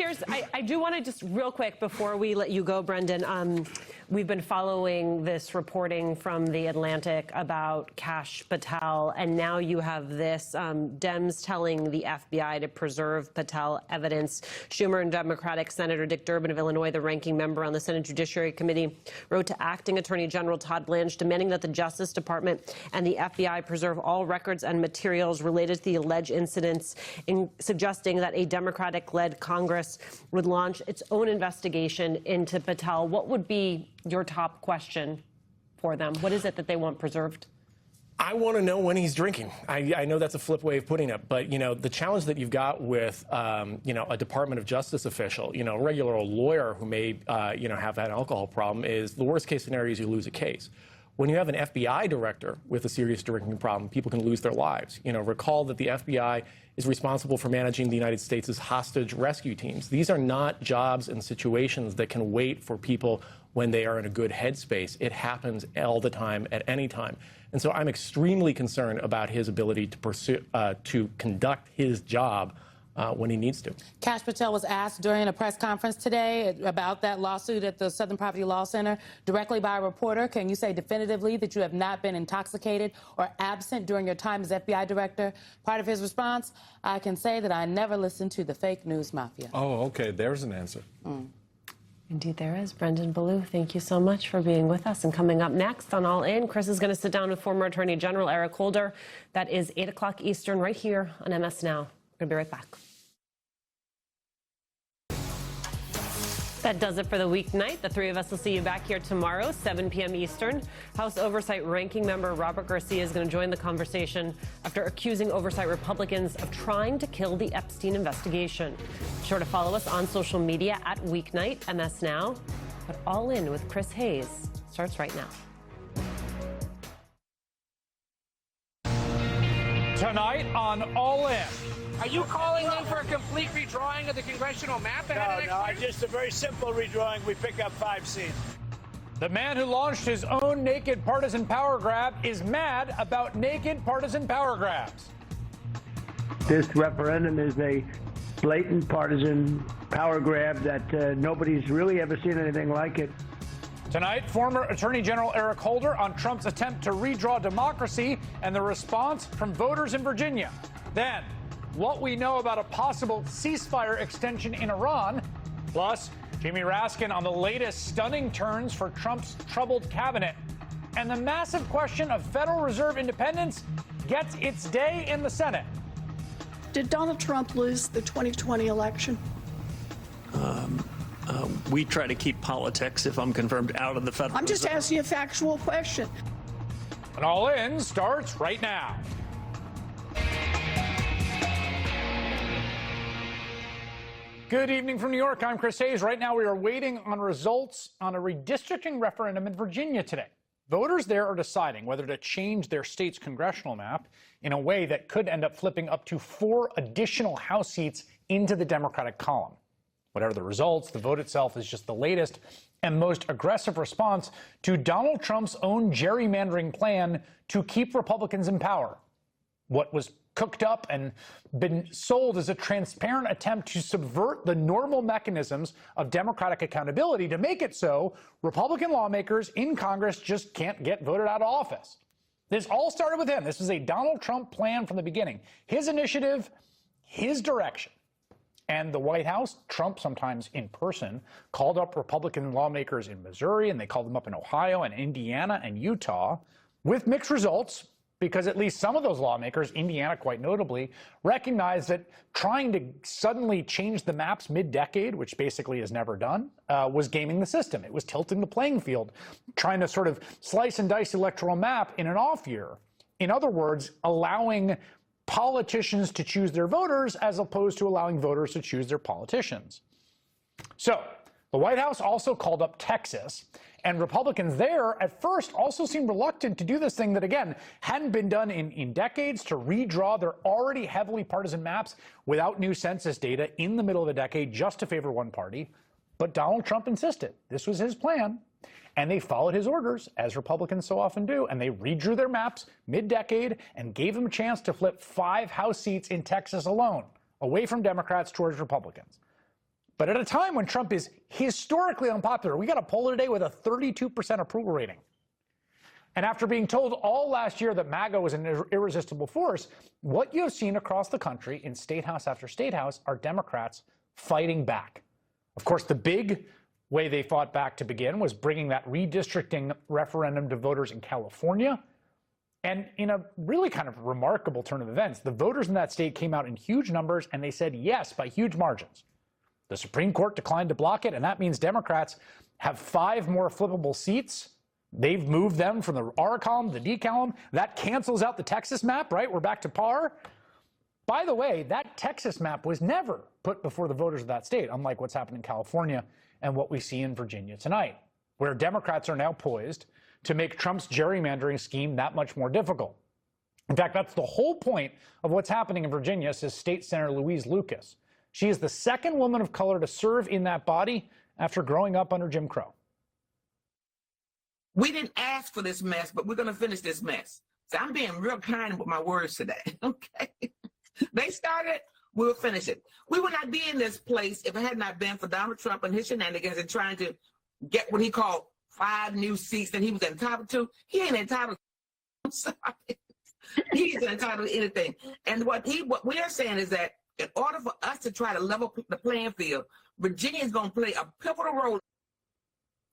I do want to just real quick before we let you go, Brendan. We've been following this reporting from The Atlantic about Kash Patel, and now you have this, Dems telling the FBI to preserve Patel evidence. Schumer and Democratic Senator Dick Durbin of Illinois, the ranking member on the Senate Judiciary Committee, wrote to Acting Attorney General Todd Blanche demanding that the Justice Department and the FBI preserve all records and materials related to the alleged incidents, suggesting that a Democratic-led Congress would launch its own investigation into Patel. What would be your top question for them? What is it that they want preserved? I want to know when he's drinking. I know that's a flip way of putting it, but, you know, the challenge that you've got with, you know, a Department of Justice official, you know, a regular old lawyer who may, you know, have an alcohol problem, is the worst case scenario is you lose a case. When you have an FBI director with a serious drinking problem, people can lose their lives. You know, recall that the FBI is responsible for managing the United States' hostage rescue teams. These are not jobs and situations that can wait for people when they are in a good headspace. It happens all the time, at any time. And so I'm extremely concerned about his ability to pursue, to conduct his job when he needs to. Kash Patel was asked during a press conference today about that lawsuit at the Southern Poverty Law Center directly by a reporter. Can you say definitively that you have not been intoxicated or absent during your time as FBI director? Part of his response, I can say that I never listened to the fake news mafia. Oh, okay. There's an answer. Indeed there is. Brendan Ballou, thank you so much for being with us. And coming up next on All In, Chris is going to sit down with former Attorney General Eric Holder. That is 8 o'clock Eastern right here on MS Now. We're going to be right back. That does it for the weeknight. The three of us will see you back here tomorrow, 7 p.m. Eastern. House Oversight Ranking Member Robert Garcia is going to join the conversation after accusing Oversight Republicans of trying to kill the Epstein investigation. Be sure to follow us on social media at Weeknight MS Now. But All In with Chris Hayes starts right now. Tonight on All In. Are you calling in for a complete redrawing of the congressional map ahead of next year? Just a very simple redrawing. We pick up 5 seats. The man who launched his own naked partisan power grab is mad about naked partisan power grabs. This referendum is a blatant partisan power grab that nobody's really ever seen anything like it. Tonight, former Attorney General Eric Holder on Trump's attempt to redraw democracy and the response from voters in Virginia. Then, what we know about a possible ceasefire extension in Iran, plus Jamie Raskin on the latest stunning turns for Trump's troubled cabinet, and the massive question of Federal Reserve independence gets its day in the Senate. Did Donald Trump lose the 2020 election? We try to keep politics, if I'm confirmed, out of the Federal I'm just Reserve. asking a factual question. And All In starts right now. Good evening from New York. I'm Chris Hayes. Right now we are waiting on results on a redistricting referendum in Virginia today. Voters there are deciding whether to change their state's congressional map in a way that could end up flipping up to 4 additional House seats into the Democratic column. Whatever the results, the vote itself is just the latest and most aggressive response to Donald Trump's own gerrymandering plan to keep Republicans in power. What was cooked up and been sold as a transparent attempt to subvert the normal mechanisms of Democratic accountability to make it so Republican lawmakers in Congress just can't get voted out of office. This all started with him. This was a Donald Trump plan from the beginning. His initiative, his direction. And the White House, Trump sometimes in person, called up Republican lawmakers in Missouri, and they called them up in Ohio and Indiana and Utah with mixed results, because at least some of those lawmakers, Indiana quite notably, recognized that trying to suddenly change the maps mid-decade, which basically is never done, was gaming the system. It was tilting the playing field, trying to sort of slice and dice the electoral map in an off year. In other words, allowing politicians to choose their voters as opposed to allowing voters to choose their politicians. So the White House also called up Texas, and Republicans there at first also seemed reluctant to do this thing that, again, hadn't been done in decades, to redraw their already heavily partisan maps without new census data in the middle of the decade just to favor one party. But Donald Trump insisted this was his plan. And they followed his orders, as Republicans so often do, and they redrew their maps mid-decade and gave him a chance to flip 5 House seats in Texas alone, away from Democrats towards Republicans. But at a time when Trump is historically unpopular, we got a poll today with a 32% approval rating. And after being told all last year that MAGA was an irresistible force, what you have seen across the country in state house after state house are Democrats fighting back. Of course, the big way they fought back to begin was bringing that redistricting referendum to voters in California. And in a really kind of remarkable turn of events, the voters in that state came out in huge numbers and they said yes by huge margins. The Supreme Court declined to block it, and that means Democrats have 5 more flippable seats. They've moved them from the R column to the D column. That cancels out the Texas map, right? We're back to par. By the way, that Texas map was never put before the voters of that state, unlike what's happened in California and what we see in Virginia tonight, where Democrats are now poised to make Trump's gerrymandering scheme that much more difficult. In fact, that's the whole point of what's happening in Virginia, says State Senator Louise Lucas. She is the second woman of color to serve in that body after growing up under Jim Crow. We didn't ask for this mess, but we're going to finish this mess. So I'm being real kind with my words today, okay? They started, we'll finish it. We would not be in this place if it had not been for Donald Trump and his shenanigans and trying to get what he called 5 new seats that he was entitled to. He ain't entitled. I'm sorry. He's entitled to anything. And what we are saying is that in order for us to try to level the playing field, Virginia is going to play a pivotal role.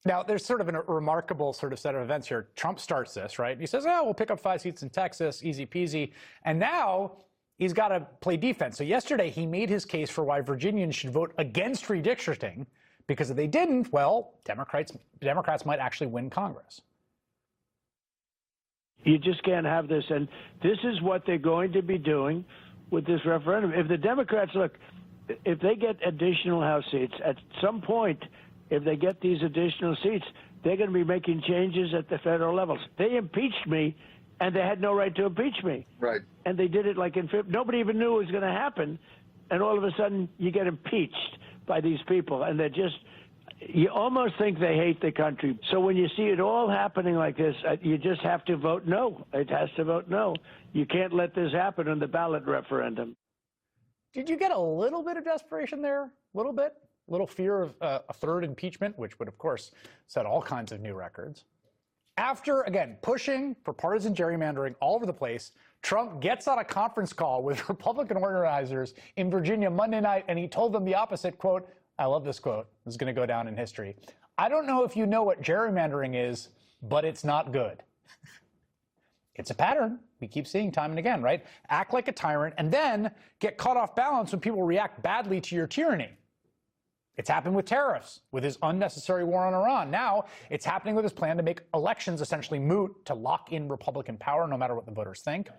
Now, there's sort of a remarkable sort of set of events here. Trump starts this, right? He says, oh, we'll pick up 5 seats in Texas, easy peasy. And now he's got to play defense. So yesterday he made his case for why Virginians should vote against redistricting, because if they didn't, well, Democrats might actually win Congress. You just can't have this. And this is what they're going to be doing with this referendum. If the Democrats, look, if they get additional House seats, at some point, if they get these additional seats, they're going to be making changes at the federal levels. They impeached me, and they had no right to impeach me. Right. And they did it like in nobody even knew it was going to happen, and all of a sudden you get impeached by these people, and they're just, you almost think they hate the country. So when you see it all happening like this, you just have to vote no. It has to vote no. You can't let this happen in the ballot referendum. Did you get a little bit of desperation there? A little bit? A little fear of a third impeachment, which would, of course, set all kinds of new records. After, again, pushing for partisan gerrymandering all over the place, Trump gets on a conference call with Republican organizers in Virginia Monday night, and he told them the opposite, quote, I love this quote. This is going to go down in history. I don't know if you know what gerrymandering is, but it's not good. It's a pattern we keep seeing time and again, right? Act like a tyrant and then get caught off balance when people react badly to your tyranny. It's happened with tariffs, with his unnecessary war on Iran. Now it's happening with his plan to make elections essentially moot, to lock in Republican power no matter what the voters think.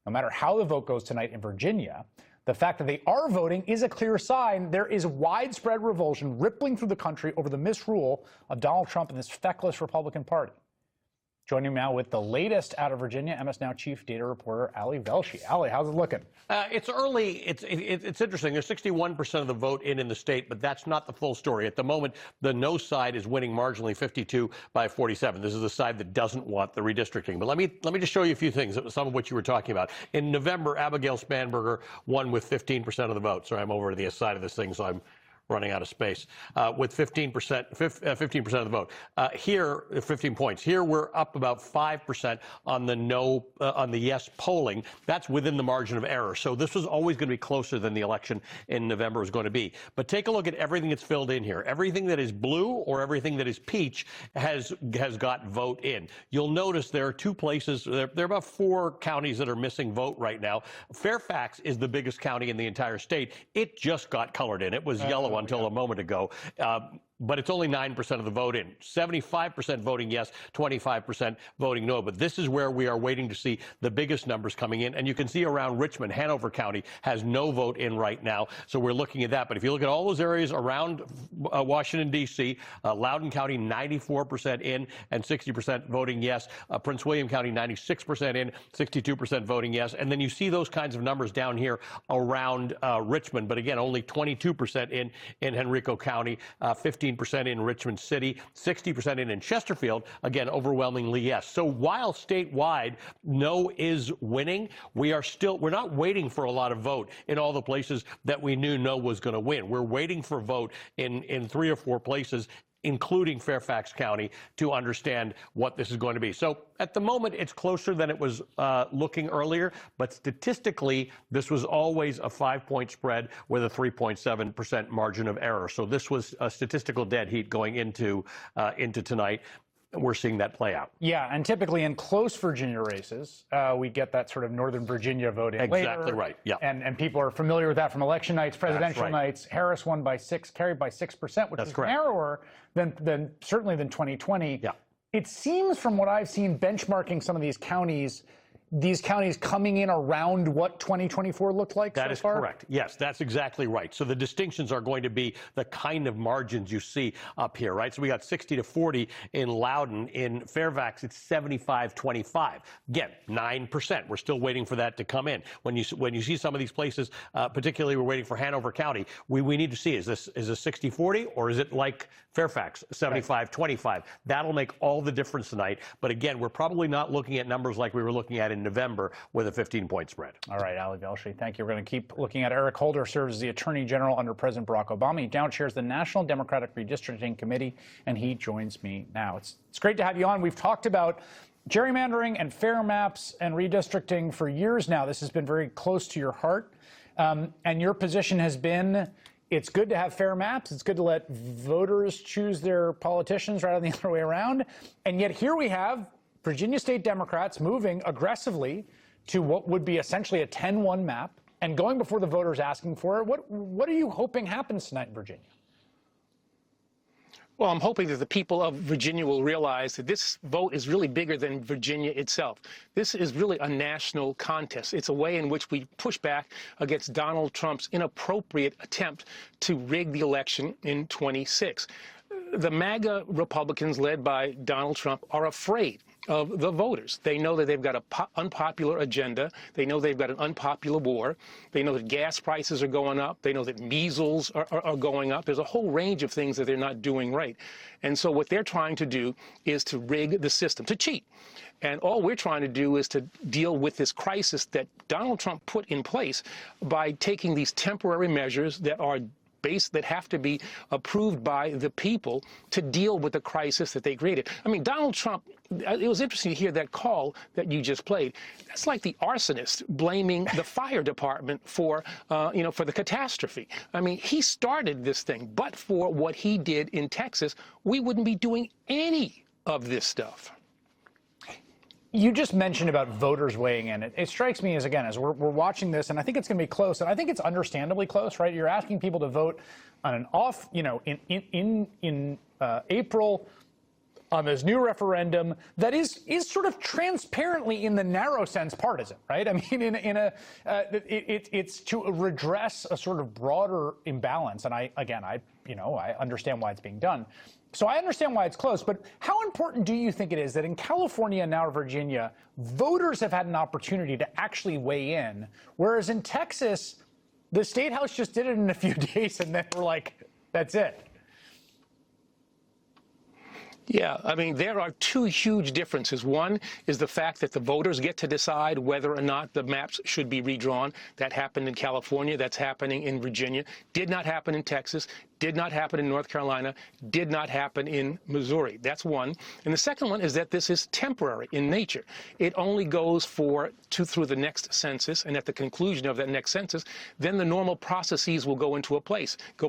No matter how the vote goes tonight in Virginia, the fact that they are voting is a clear sign there is widespread revulsion rippling through the country over the misrule of Donald Trump and this feckless Republican Party. Joining me now with the latest out of Virginia, MS Now Chief Data Reporter Ali Velshi. Ali, how's it looking? It's early. It's interesting. There's 61% of the vote in the state, but that's not the full story. At the moment, the no side is winning marginally, 52 by 47. This is the side that doesn't want the redistricting. But let me just show you a few things, some of what you were talking about. In November, Abigail Spanberger won with 15% of the vote. Sorry, I'm over to the side of this thing, so I'm running out of space, with 15% of the vote. Here, 15 points. Here we're up about 5% on the on the yes polling. That's within the margin of error. So this was always going to be closer than the election in November was going to be. But take a look at everything that's filled in here. Everything that is blue or everything that is peach has got vote in. You'll notice there are two places, there are about 4 counties that are missing vote right now. Fairfax is the biggest county in the entire state. It just got colored in. It was yellow until a moment ago. But it's only 9% of the vote in. 75% voting yes, 25% voting no. But this is where we are waiting to see the biggest numbers coming in. And you can see around Richmond, Hanover County has no vote in right now. So we're looking at that. But if you look at all those areas around Washington, D.C., Loudoun County, 94% in and 60% voting yes. Prince William County, 96% in, 62% voting yes. And then you see those kinds of numbers down here around Richmond. But again, only 22% in Henrico County, 15% in Richmond City, 60% in Chesterfield, again, overwhelmingly yes. So while statewide no is winning, we're not waiting for a lot of vote in all the places that we knew no was going to win. We're waiting for vote in 3 or 4 places, including Fairfax County, to understand what this is going to be. So at the moment, it's closer than it was looking earlier, but statistically, this was always a 5-point spread with a 3.7% margin of error. So this was a statistical dead heat going into tonight. We're seeing that play out. Yeah, and typically in close Virginia races, we get that sort of Northern Virginia vote in later. Exactly right, yeah. And people are familiar with that from election nights, presidential nights. Harris won by 6, carried by 6%, which is narrower than certainly than 2020. Yeah. It seems from what I've seen benchmarking some of these counties coming in around what 2024 looked like so far? That is correct. Yes, that's exactly right. So the distinctions are going to be the kind of margins you see up here, right? So we got 60-40 in Loudoun. In Fairfax, it's 75-25. Again, 9%. We're still waiting for that to come in. When you see some of these places, particularly we're waiting for Hanover County, we need to see, is this 60-40 or is it like Fairfax, 75-25? That'll make all the difference tonight. But again, we're probably not looking at numbers like we were looking at in November with a 15-point spread. All right, Ali Velshi, thank you. We're going to keep looking at Eric Holder, serves as the Attorney General under President Barack Obama. He now chairs the National Democratic Redistricting Committee, and he joins me now. It's great to have you on. We've talked about gerrymandering and fair maps and redistricting for years now. This has been very close to your heart, and your position has been it's good to have fair maps. It's good to let voters choose their politicians rather than the other way around. And yet here we have Virginia State Democrats moving aggressively to what would be essentially a 10-1 map and going before the voters asking for it. What are you hoping happens tonight in Virginia? Well, I'm hoping that the people of Virginia will realize that this vote is really bigger than Virginia itself. This is really a national contest. It's a way in which we push back against Donald Trump's inappropriate attempt to rig the election in 26. The MAGA Republicans led by Donald Trump are afraid of the voters. They know that they've got an unpopular agenda. They know they've got an unpopular war. They know that gas prices are going up. They know that measles are going up. There's a whole range of things that they're not doing right. And so what they're trying to do is to rig the system, to cheat. And all we're trying to do is to deal with this crisis that Donald Trump put in place by taking these temporary measures that are that have to be approved by the people to deal with the crisis that they created. I mean, Donald Trump, it was interesting to hear that call that you just played. That's like the arsonist blaming the fire department for, for the catastrophe. I mean, he started this thing, but for what he did in Texas, we wouldn't be doing any of this stuff. You just mentioned about voters weighing in. It strikes me as, again, as we're watching this, and I think it's going to be close, and I think it's understandably close, right? You're asking people to vote on an off, in April on this new referendum that is sort of transparently, in the narrow sense, partisan, right? I mean, it's to redress a sort of broader imbalance, and I understand why it's being done. So I understand why it's close, but how important do you think it is that in California and now Virginia, voters have had an opportunity to actually weigh in, whereas in Texas, the State House just did it in a few days and then we're like, that's it? Yeah, I mean, there are two huge differences. One is the fact that the voters get to decide whether or not the maps should be redrawn. That happened in California. That's happening in Virginia. Did not happen in Texas. Did not happen in North Carolina, did not happen in Missouri. That's one. And the second one is that this is temporary in nature. It only goes through the next census, and at the conclusion of that next census, then the normal processes will go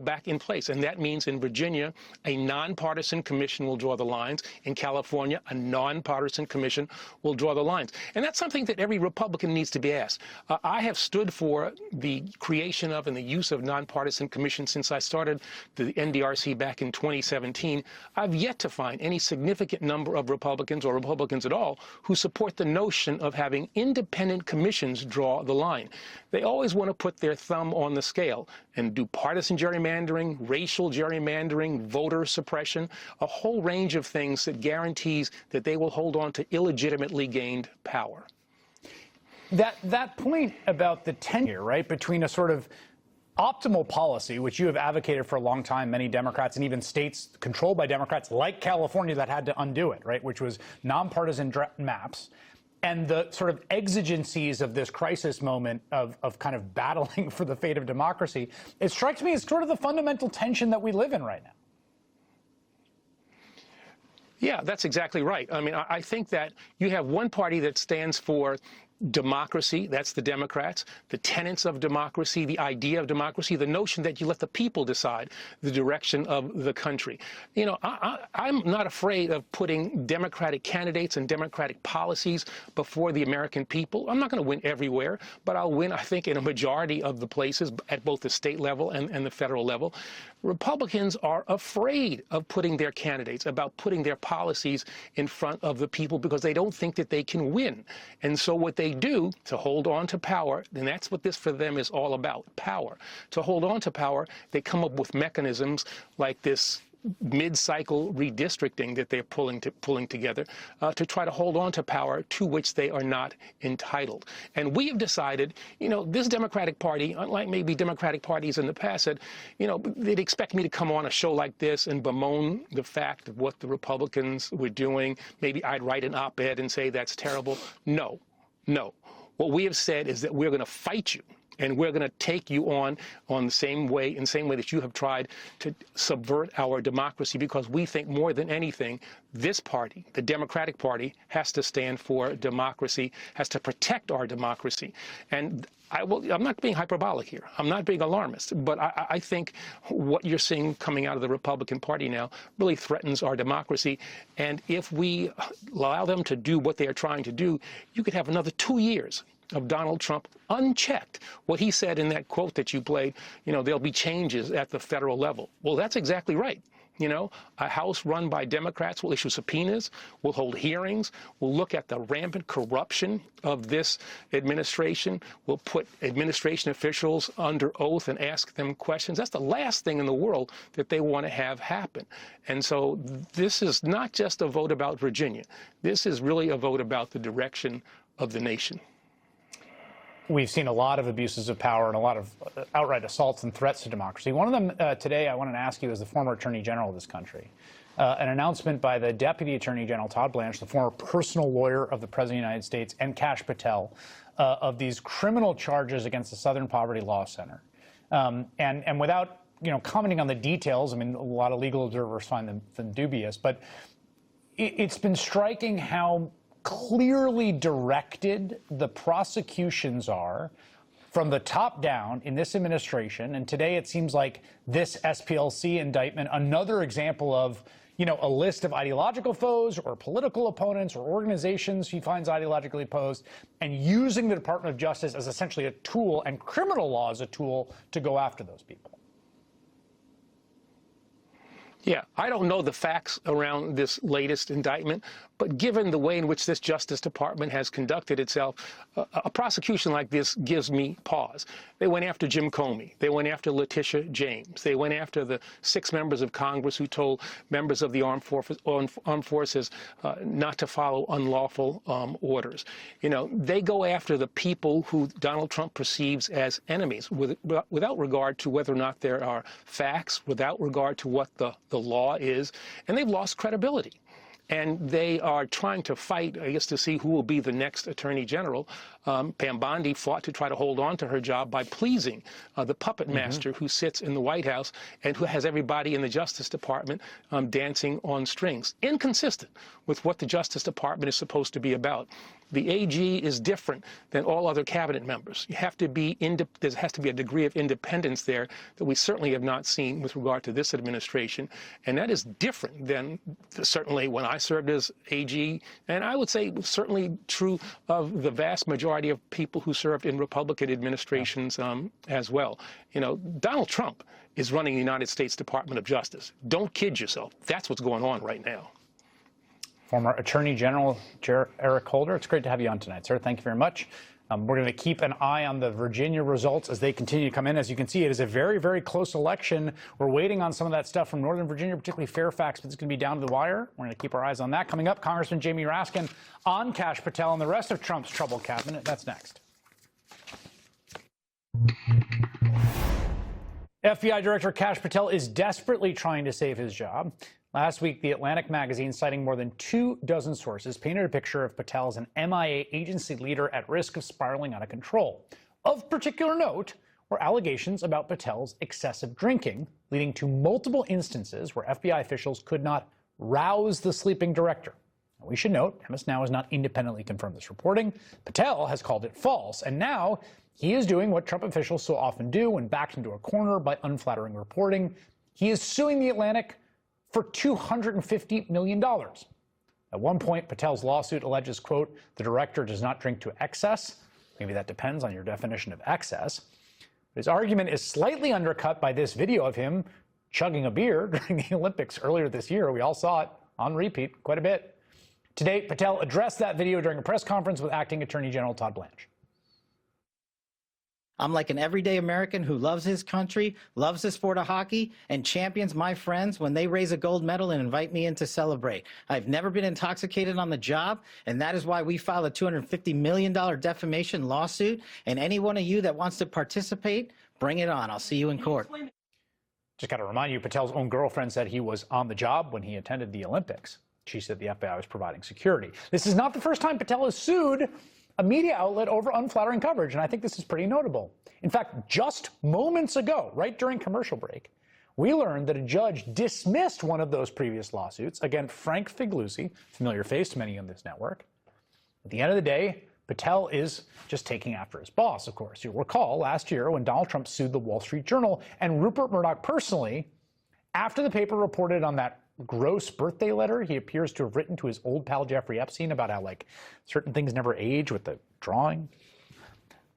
back in place. And that means in Virginia, a nonpartisan commission will draw the lines. In California, a nonpartisan commission will draw the lines. And that's something that every Republican needs to be asked. I have stood for the creation of and the use of nonpartisan commissions since I started the NDRC back in 2017. I've yet to find any significant number of Republicans or Republicans at all who support the notion of having independent commissions draw the line. They always want to put their thumb on the scale and do partisan gerrymandering, racial gerrymandering, voter suppression, a whole range of things that guarantees that they will hold on to illegitimately gained power. That point about the tenure, right, between a sort of optimal policy, which you have advocated for a long time, many Democrats and even states controlled by Democrats like California that had to undo it, right, which was nonpartisan maps, and the sort of exigencies of this crisis moment of kind of battling for the fate of democracy, it strikes me as sort of the fundamental tension that we live in right now. Yeah, that's exactly right. I mean, I think that you have one party that stands for democracy, that's the Democrats, the tenets of democracy, the idea of democracy, the notion that you let the people decide the direction of the country. You know, I'm not afraid of putting Democratic candidates and Democratic policies before the American people. I'm not going to win everywhere, but I'll win, I think, in a majority of the places at both the state level and the federal level. Republicans are afraid of putting their candidates, about putting their policies in front of the people because they don't think that they can win. And so what they do to hold on to power, and that's what this for them is all about, power. To hold on to power, they come up with mechanisms like this mid-cycle redistricting that they're pulling together to try to hold on to power to which they are not entitled. And we have decided, you know, this Democratic Party, unlike maybe Democratic parties in the past, said, you know, they'd expect me to come on a show like this and bemoan the fact of what the Republicans were doing. Way I'd write an op-ed and say that's terrible. No, no. What we have said is that we're going to fight you. And we're going to take you on the same way, in the same way that you have tried to subvert our democracy, because we think more than anything, this party, the Democratic Party, has to stand for democracy, has to protect our democracy. And I'm not being hyperbolic here. I'm not being alarmist. But I think what you're seeing coming out of the Republican Party now really threatens our democracy. And if we allow them to do what they are trying to do, you could have another 2 years of Donald Trump unchecked. What he said in that quote that you played, you know, there'll be changes at the federal level. Well, that's exactly right. You know, a House run by Democrats will issue subpoenas, will hold hearings, will look at the rampant corruption of this administration, will put administration officials under oath and ask them questions. That's the last thing in the world that they want to have happen. And so this is not just a vote about Virginia. This is really a vote about the direction of the nation. We've seen a lot of abuses of power and a lot of outright assaults and threats to democracy. One of them today I wanted to ask you as the former Attorney General of this country. An announcement by the Deputy Attorney General, Todd Blanche, the former personal lawyer of the President of the United States, and Kash Patel, of these criminal charges against the Southern Poverty Law Center. And without, you know, commenting on the details, I mean, a lot of legal observers find them dubious, but it's been striking how clearly directed the prosecutions are from the top down in this administration. And today it seems like this SPLC indictment, another example of, you know, a list of ideological foes or political opponents or organizations he finds ideologically opposed, and using the Department of Justice as essentially a tool and criminal law as a tool to go after those people. Yeah, I don't know the facts around this latest indictment, but given the way in which this Justice Department has conducted itself, a prosecution like this gives me pause. They went after Jim Comey. They went after Letitia James. They went after the 6 members of Congress who told members of the armed forces not to follow unlawful orders. You know, they go after the people who Donald Trump perceives as enemies without regard to whether or not there are facts, without regard to what the law is, and they've lost credibility. and they are trying to fight, I guess, to see who will be the next attorney general. Pam Bondi fought to try to hold on to her job by pleasing the puppet master who sits in the White House and who has everybody in the Justice Department dancing on strings, inconsistent with what the Justice Department is supposed to be about. The AG is different than all other cabinet members. You have to be there has to be a degree of independence there that we certainly have not seen with regard to this administration, and that is different than certainly when I served as AG, and I would say certainly true of the vast majority of people who served in Republican administrations as well. You know, Donald Trump is running the United States Department of Justice. Don't kid yourself. That's what's going on right now. Former Attorney General Eric Holder, it's great to have you on tonight, sir. Thank you very much. We're going to keep an eye on the Virginia results as they continue to come in. As you can see, it is a very, very close election. We're waiting on some of that stuff from Northern Virginia, particularly Fairfax, but it's going to be down to the wire. We're going to keep our eyes on that. Coming up, Congressman Jamie Raskin on Kash Patel and the rest of Trump's troubled cabinet. That's next. FBI Director Kash Patel is desperately trying to save his job. Last week, The Atlantic magazine, citing more than 24 sources, painted a picture of Patel as an MIA agency leader at risk of spiraling out of control. Of particular note were allegations about Patel's excessive drinking, leading to multiple instances where FBI officials could not rouse the sleeping director. We should note, MS Now has not independently confirmed this reporting. Patel has called it false, and now he is doing what Trump officials so often do when backed into a corner by unflattering reporting. He is suing The Atlantic for $250 million. At one point, Patel's lawsuit alleges, quote, the director does not drink to excess. Maybe that depends on your definition of excess. His argument is slightly undercut by this video of him chugging a beer during the Olympics earlier this year. We all saw it on repeat quite a bit. Today, Patel addressed that video during a press conference with Acting Attorney General Todd Blanche. I'm like an everyday American who loves his country, loves the sport of hockey, and champions my friends when they raise a gold medal and invite me in to celebrate. I've never been intoxicated on the job, and that is why we filed a $250 million defamation lawsuit. And any one of you that wants to participate, bring it on. I'll see you in court. Just got to remind you, Patel's own girlfriend said he was on the job when he attended the Olympics. She said the FBI was providing security. This is not the first time Patel has sued a media outlet over unflattering coverage, and I think this is pretty notable. In fact, just moments ago, right during commercial break, we learned that a judge dismissed one of those previous lawsuits against Frank Figliuzzi, familiar face to many on this network. At the end of the day, Patel is just taking after his boss, of course. You'll recall last year when Donald Trump sued the Wall Street Journal and Rupert Murdoch personally, after the paper reported on that gross birthday letter he appears to have written to his old pal Jeffrey Epstein about how, like, certain things never age with the drawing.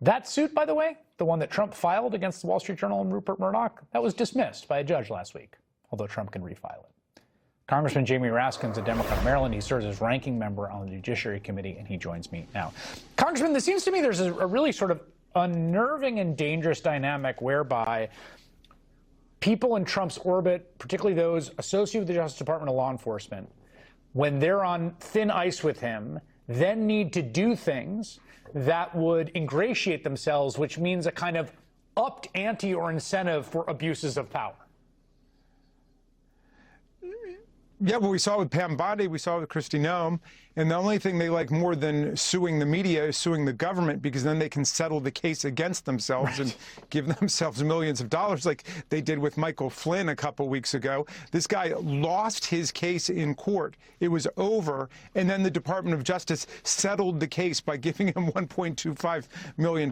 That suit, by the way, the one that Trump filed against the Wall Street Journal and Rupert Murdoch, that was dismissed by a judge last week, although Trump can refile it. Congressman Jamie Raskin's a Democrat of Maryland. He serves as ranking member on the Judiciary Committee, and he joins me now. Congressman, it seems to me there's a really sort of unnerving and dangerous dynamic whereby people in Trump's orbit, particularly those associated with the Justice Department of law enforcement, when they're on thin ice with him, then need to do things that would ingratiate themselves, which means a kind of upped ante or incentive for abuses of power. Yeah, well, we saw it with Pam Bondi, we saw it with Kristi Noem, and the only thing they like more than suing the media is suing the government, because then they can settle the case against themselves and give themselves millions of dollars like they did with Michael Flynn a couple weeks ago. This guy lost his case in court. It was over, and then the Department of Justice settled the case by giving him $1.25 million.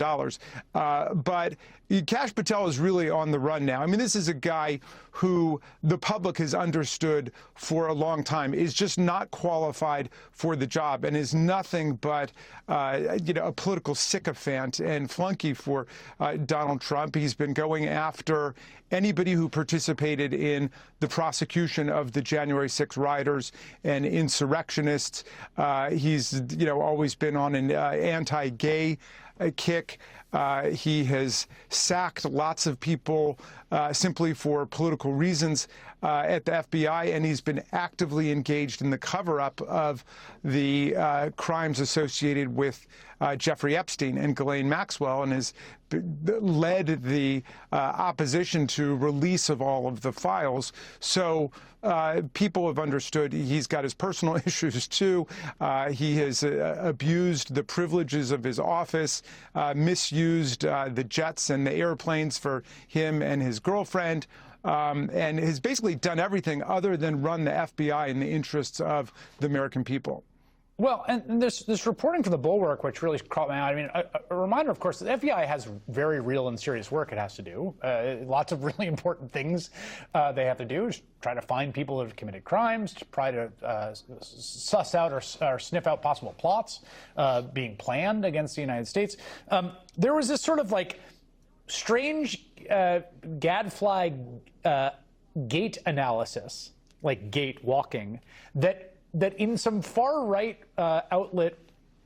But Kash Patel is really on the run now. I mean, this is a guy who the public has understood for a long time is just not qualified for the job and is nothing but, a political sycophant and flunky for Donald Trump. He's been going after anybody who participated in the prosecution of the January 6 rioters and insurrectionists. He's, always been on an anti-gay kick. He has sacked lots of people simply for political reasons at the FBI, and he's been actively engaged in the cover-up of the crimes associated with Jeffrey Epstein and Ghislaine Maxwell, and has led the opposition to release of all of the files. So people have understood he's got his personal issues too. He has abused the privileges of his office, misused the jets and the airplanes for him and his girlfriend, and has basically done everything other than run the FBI in the interests of the American people. Well, and this reporting for the Bulwark, which really caught my eye. I mean, a reminder, of course, that the FBI has very real and serious work it has to do. Lots of really important things they have to do. Try to find people who have committed crimes, to try to suss out or sniff out possible plots being planned against the United States. There was this sort of like strange gadfly gait analysis, like gait walking, that in some far-right outlet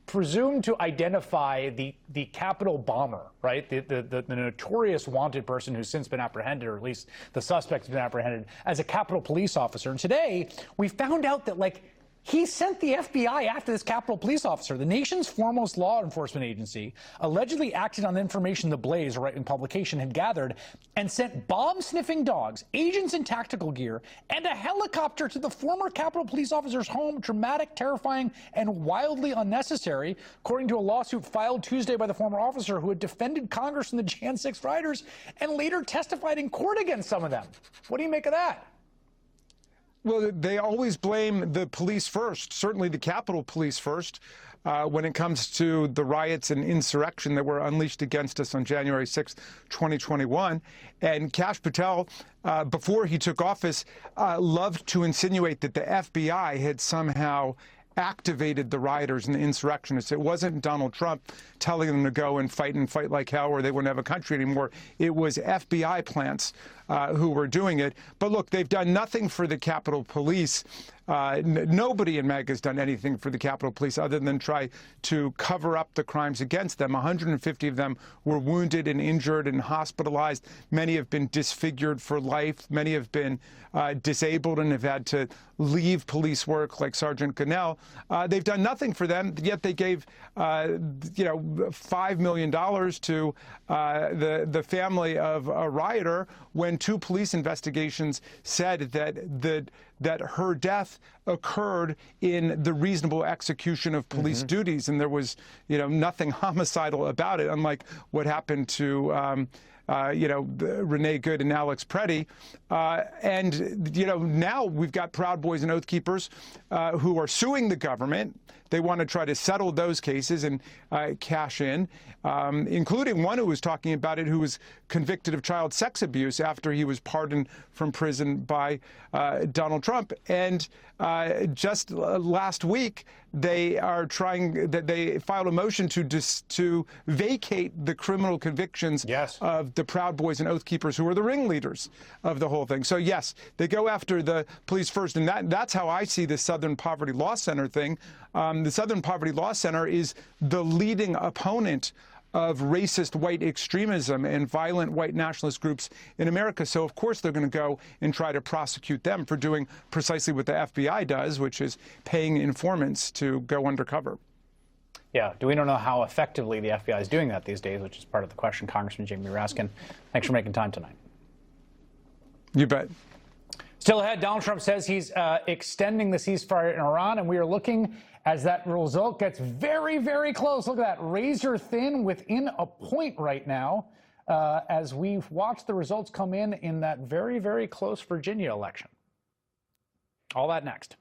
presumed to identify the Capitol bomber, right? The notorious wanted person who's since been apprehended, or at least the suspect has been apprehended, as a Capitol police officer. And today, we found out that, like, he sent the FBI after this Capitol police officer. The nation's foremost law enforcement agency allegedly acted on information the Blaze, a right-wing publication, had gathered and sent bomb-sniffing dogs, agents in tactical gear, and a helicopter to the former Capitol police officer's home. Dramatic, terrifying, and wildly unnecessary, according to a lawsuit filed Tuesday by the former officer who had defended Congress from the Jan 6 rioters and later testified in court against some of them. What do you make of that? Well, they always blame the police first, certainly the Capitol Police first, when it comes to the riots and insurrection that were unleashed against us on January 6, 2021. And Kash Patel, before he took office, loved to insinuate that the FBI had somehow activated the rioters and the insurrectionists. It wasn't Donald Trump telling them to go and fight like hell or they wouldn't have a country anymore. It was FBI plants who were doing it. But look, they've done nothing for the Capitol Police. Nobody in MAGA has done anything for the Capitol Police other than try to cover up the crimes against them. 150 of them were wounded and injured and hospitalized. Many have been disfigured for life. Many have been disabled and have had to leave police work, like Sergeant Gunnell. They've done nothing for them, yet they gave, $5 million to the family of a rioter when two police investigations said that her death occurred in the reasonable execution of police duties, and there was, nothing homicidal about it, unlike what happened to Renee Good and Alex Preddy. Now we've got Proud Boys and Oath Keepers who are suing the government. They want to try to settle those cases and cash in, including one who was talking about it who was convicted of child sex abuse after he was pardoned from prison by Donald Trump. And just last week, they filed a motion to vacate the criminal convictions of the Proud Boys and Oath Keepers, who are the ringleaders of the whole thing. So yes, they go after the police first, and that's how I see the Southern Poverty Law Center thing. The Southern Poverty Law Center is the leading opponent of racist white extremism and violent white nationalist groups in America. So, of course, they're going to go and try to prosecute them for doing precisely what the FBI does, which is paying informants to go undercover. Yeah, we don't know how effectively the FBI is doing that these days, which is part of the question. Congressman Jamie Raskin, thanks for making time tonight. You bet. Still ahead, Donald Trump says he's extending the ceasefire in Iran, and we are looking as that result gets very, very close. Look at that, razor thin within a point right now as we watch the results come in that very, very close Virginia election. All that next.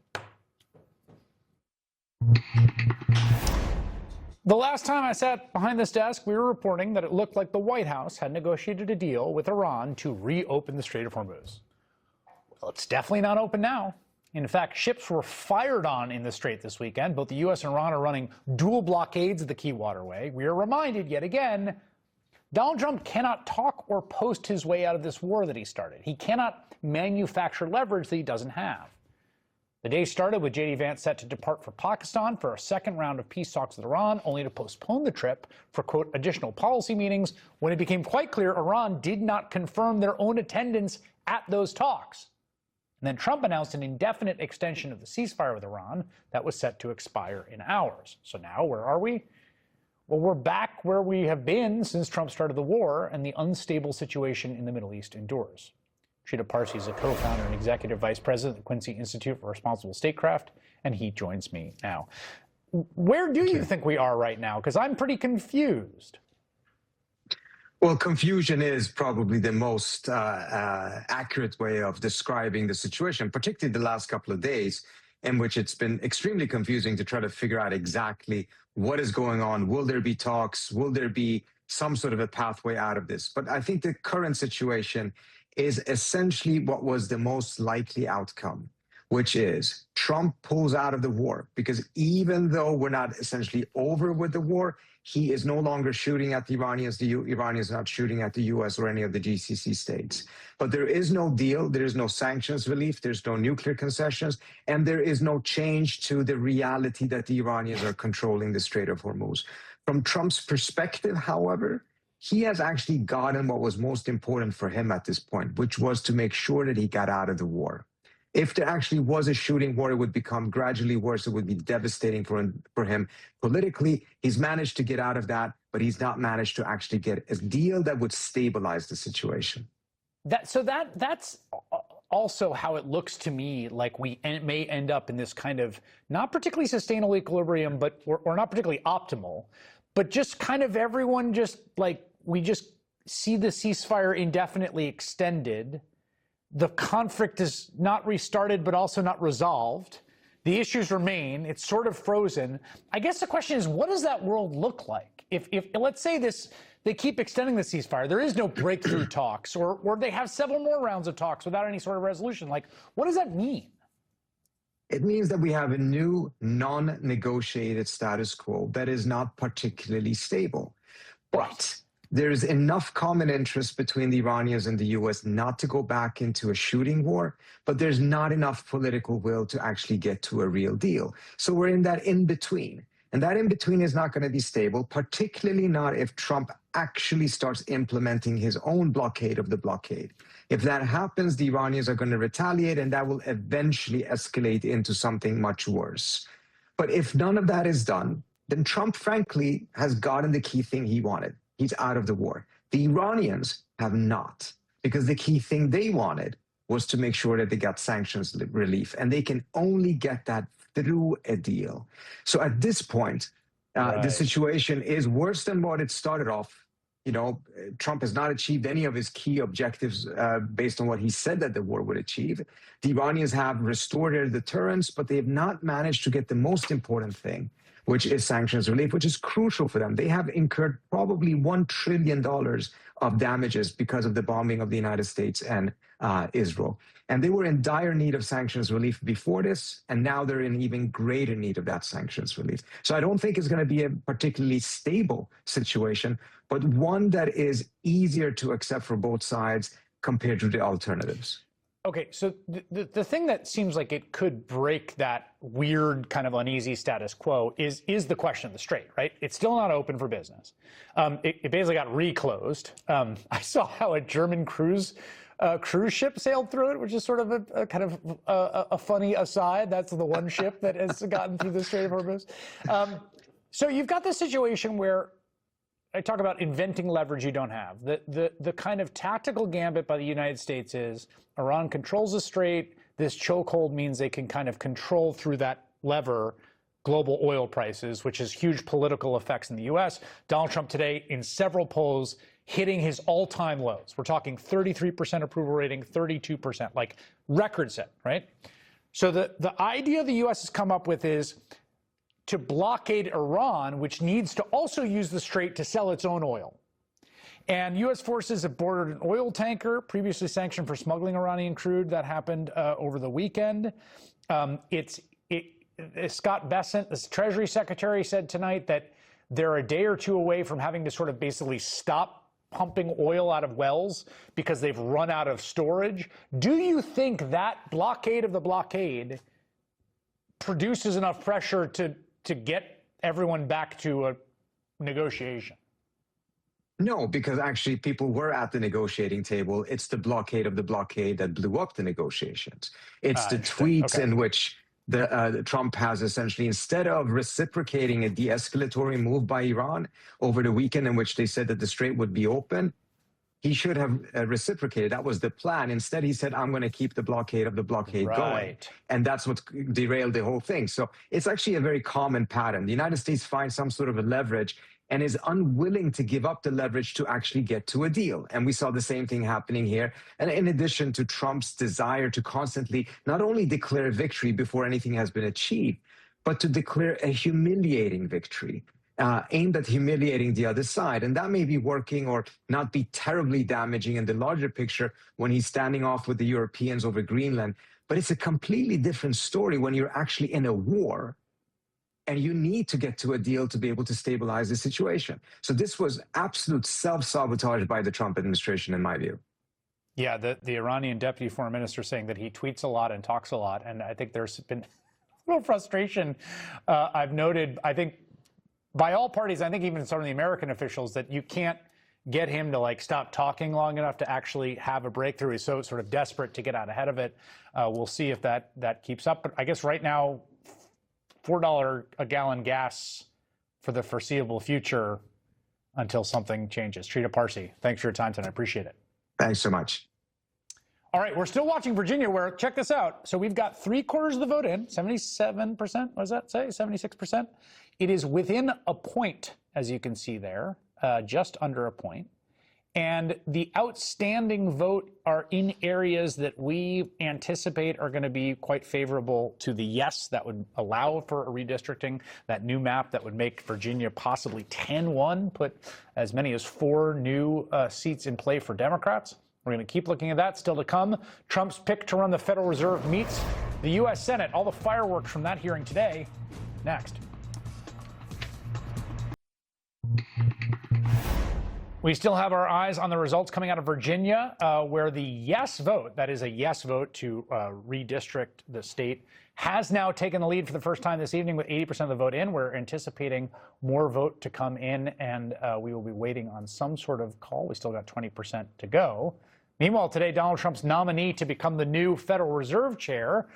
The last time I sat behind this desk, we were reporting that it looked like the White House had negotiated a deal with Iran to reopen the Strait of Hormuz. Well, it's definitely not open now. In fact, ships were fired on in the Strait this weekend. Both the U.S. and Iran are running dual blockades of the key waterway. We are reminded yet again, Donald Trump cannot talk or post his way out of this war that he started. He cannot manufacture leverage that he doesn't have. The day started with J.D. Vance set to depart for Pakistan for a second round of peace talks with Iran, only to postpone the trip for, quote, additional policy meetings when it became quite clear Iran did not confirm their own attendance at those talks. And then Trump announced an indefinite extension of the ceasefire with Iran that was set to expire in hours. So now, where are we? Well, we're back where we have been since Trump started the war, and the unstable situation in the Middle East endures. Sridhar Parsi is a co-founder and executive vice president at the Quincy Institute for Responsible Statecraft, and he joins me now. Where do you think we are right now? Because I'm pretty confused. Well, confusion is probably the most accurate way of describing the situation, particularly the last couple of days, in which it's been extremely confusing to try to figure out exactly what is going on. Will there be talks? Will there be some sort of a pathway out of this? But I think the current situation is essentially what was the most likely outcome, which is Trump pulls out of the war, because even though we're not essentially over with the war, he is no longer shooting at the Iranians. The Iranians are not shooting at the U.S. or any of the GCC states. But there is no deal. There is no sanctions relief. There's no nuclear concessions. And there is no change to the reality that the Iranians are controlling the Strait of Hormuz. From Trump's perspective, however, he has actually gotten what was most important for him at this point, which was to make sure that he got out of the war. If there actually was a shooting war, it would become gradually worse. It would be devastating for him politically. He's managed to get out of that, but he's not managed to actually get a deal that would stabilize the situation. That's also how it looks to me like we may end up in this kind of not particularly sustainable equilibrium, but or not particularly optimal, but just kind of everyone just like we just see the ceasefire indefinitely extended. The conflict is not restarted, but also not resolved. The issues remain. It's sort of frozen. I guess the question is, what does that world look like? If let's say they keep extending the ceasefire, there is no breakthrough talks, or they have several more rounds of talks without any sort of resolution. Like, what does that mean? It means that we have a new non-negotiated status quo that is not particularly stable. But there's enough common interest between the Iranians and the U.S. not to go back into a shooting war, but there's not enough political will to actually get to a real deal. So we're in that in-between. And that in-between is not going to be stable, particularly not if Trump actually starts implementing his own blockade of the blockade. If that happens, the Iranians are going to retaliate, and that will eventually escalate into something much worse. But if none of that is done, then Trump, frankly, has gotten the key thing he wanted. He's out of the war. The Iranians have not, because the key thing they wanted was to make sure that they got sanctions relief, and they can only get that through a deal. So at this point, the situation is worse than what it started off. You know, Trump has not achieved any of his key objectives based on what he said that the war would achieve. The Iranians have restored their deterrence, but they have not managed to get the most important thing, which is sanctions relief, which is crucial for them. They have incurred probably $1 trillion of damages because of the bombing of the United States and Israel. And they were in dire need of sanctions relief before this, and now they're in even greater need of that sanctions relief. So I don't think it's going to be a particularly stable situation, but one that is easier to accept for both sides compared to the alternatives. Okay, so the thing that seems like it could break that weird kind of uneasy status quo is the question of the Strait, right? It's still not open for business. It basically got reclosed. I saw how a German cruise ship sailed through it, which is sort of a kind of a funny aside. That's the one ship that has gotten through the Strait of Hormuz. So you've got this situation where I talk about inventing leverage you don't have. The kind of tactical gambit by the United States is Iran controls the Strait. This chokehold means they can kind of control through that lever global oil prices, which has huge political effects in the U.S. Donald Trump today in several polls hitting his all-time lows. We're talking 33% approval rating, 32%, like record set, right? So the idea the U.S. has come up with is to blockade Iran, which needs to also use the Strait to sell its own oil. And U.S. forces have boarded an oil tanker previously sanctioned for smuggling Iranian crude. That happened over the weekend. Scott Bessent, the Treasury Secretary, said tonight that they're a day or two away from having to sort of basically stop pumping oil out of wells because they've run out of storage. Do you think that blockade of the blockade produces enough pressure to get everyone back to a negotiation? No, because actually people were at the negotiating table. It's the blockade of the blockade that blew up the negotiations. It's the tweets in which Trump has essentially, instead of reciprocating a de-escalatory move by Iran over the weekend in which they said that the Strait would be open, he should have reciprocated. That was the plan. Instead, he said, I'm going to keep the blockade going. And that's what derailed the whole thing. So it's actually a very common pattern. The United States finds some sort of a leverage and is unwilling to give up the leverage to actually get to a deal. And we saw the same thing happening here. And in addition to Trump's desire to constantly not only declare victory before anything has been achieved, but to declare a humiliating victory, aimed at humiliating the other side. And that may be working or not be terribly damaging in the larger picture when he's standing off with the Europeans over Greenland. But it's a completely different story when you're actually in a war and you need to get to a deal to be able to stabilize the situation. So this was absolute self-sabotage by the Trump administration, in my view. Yeah, the Iranian deputy foreign minister saying that he tweets a lot and talks a lot. And I think there's been a little frustration. I've noted, I think, by all parties, I think even some of the American officials, that you can't get him to like stop talking long enough to actually have a breakthrough. He's so sort of desperate to get out ahead of it. We'll see if that keeps up. But I guess right now, $4 a gallon gas for the foreseeable future until something changes. Trita Parsi, thanks for your time tonight. I appreciate it. Thanks so much. All right, we're still watching Virginia, where, check this out. So we've got 3/4 of the vote in, 77%, what does that say, 76%? It is within a point, as you can see there, just under a point. And the outstanding vote are in areas that we anticipate are going to be quite favorable to the yes. That would allow for a redistricting, that new map that would make Virginia possibly 10-1, put as many as 4 new seats in play for Democrats. We're going to keep looking at that. Still to come, Trump's pick to run the Federal Reserve meets the U.S. Senate. All the fireworks from that hearing today. Next. We still have our eyes on the results coming out of Virginia, where the yes vote, that is a yes vote to redistrict the state, has now taken the lead for the first time this evening with 80% of the vote in. We're anticipating more vote to come in, and we will be waiting on some sort of call. We still got 20% to go. Meanwhile, today, Donald Trump's nominee to become the new Federal Reserve Chair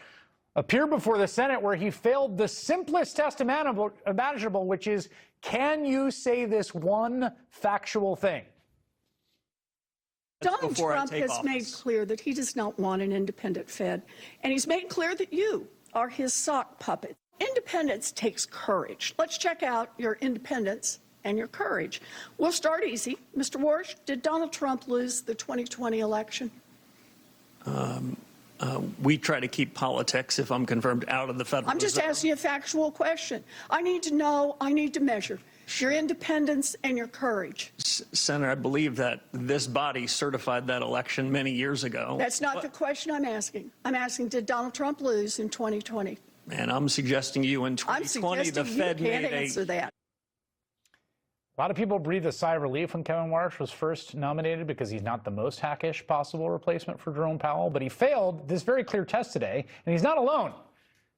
appeared before the Senate, where he failed the simplest test imaginable, which is, can you say this one factual thing? Donald Trump has made clear that he does not want an independent Fed, and he's made clear that you are his sock puppet. Independence takes courage. Let's check out your independence and your courage. We'll start easy. Mr. Warsh, did Donald Trump lose the 2020 election? We try to keep politics, if I'm confirmed, out of the Federal I'm just Reserve. asking you a factual question. I need to know, I need to measure your independence and your courage. Senator, I believe that this body certified that election many years ago. That's not the question I'm asking. I'm asking, did Donald Trump lose in 2020? And I'm suggesting you in 2020, the Fed you can't made answer that. A lot of people breathed a sigh of relief when Kevin Warsh was first nominated, because he's not the most hackish possible replacement for Jerome Powell. But he failed this very clear test today, and he's not alone.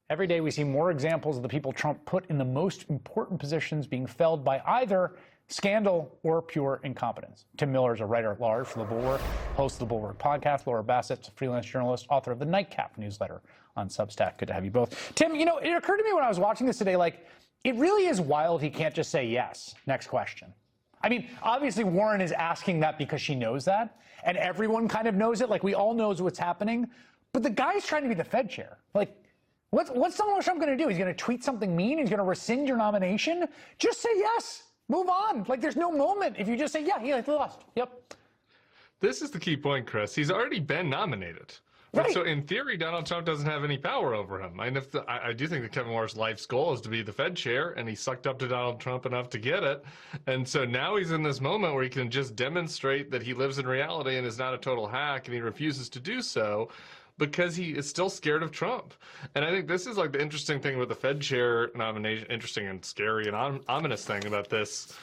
Every day we see more examples of the people Trump put in the most important positions being felled by either scandal or pure incompetence. Tim Miller is a writer at large for The Bulwark, host of The Bulwark podcast. Laura Bassett's a freelance journalist, author of the Nightcap newsletter on Substack. Good to have you both. Tim, you know, it occurred to me when I was watching this today, like, it really is wild he can't just say yes. Next question. I mean, obviously Warren is asking that because she knows that, and everyone kind of knows it. Like, we all knows what's happening. But the guy's trying to be the Fed chair. Like, what's Donald Trump going to do? He's going to tweet something mean? He's going to rescind your nomination? Just say yes. Move on. Like, there's no moment if you just say, yeah, he lost. Yep. This is the key point, Chris. He's already been nominated. Right. So in theory, Donald Trump doesn't have any power over him. And I do think that Kevin Warsh's life's goal is to be the Fed chair, and he sucked up to Donald Trump enough to get it. And so now he's in this moment where he can just demonstrate that he lives in reality and is not a total hack, and he refuses to do so because he is still scared of Trump. And I think this is like the interesting thing with the Fed chair nomination, interesting and scary and ominous thing about this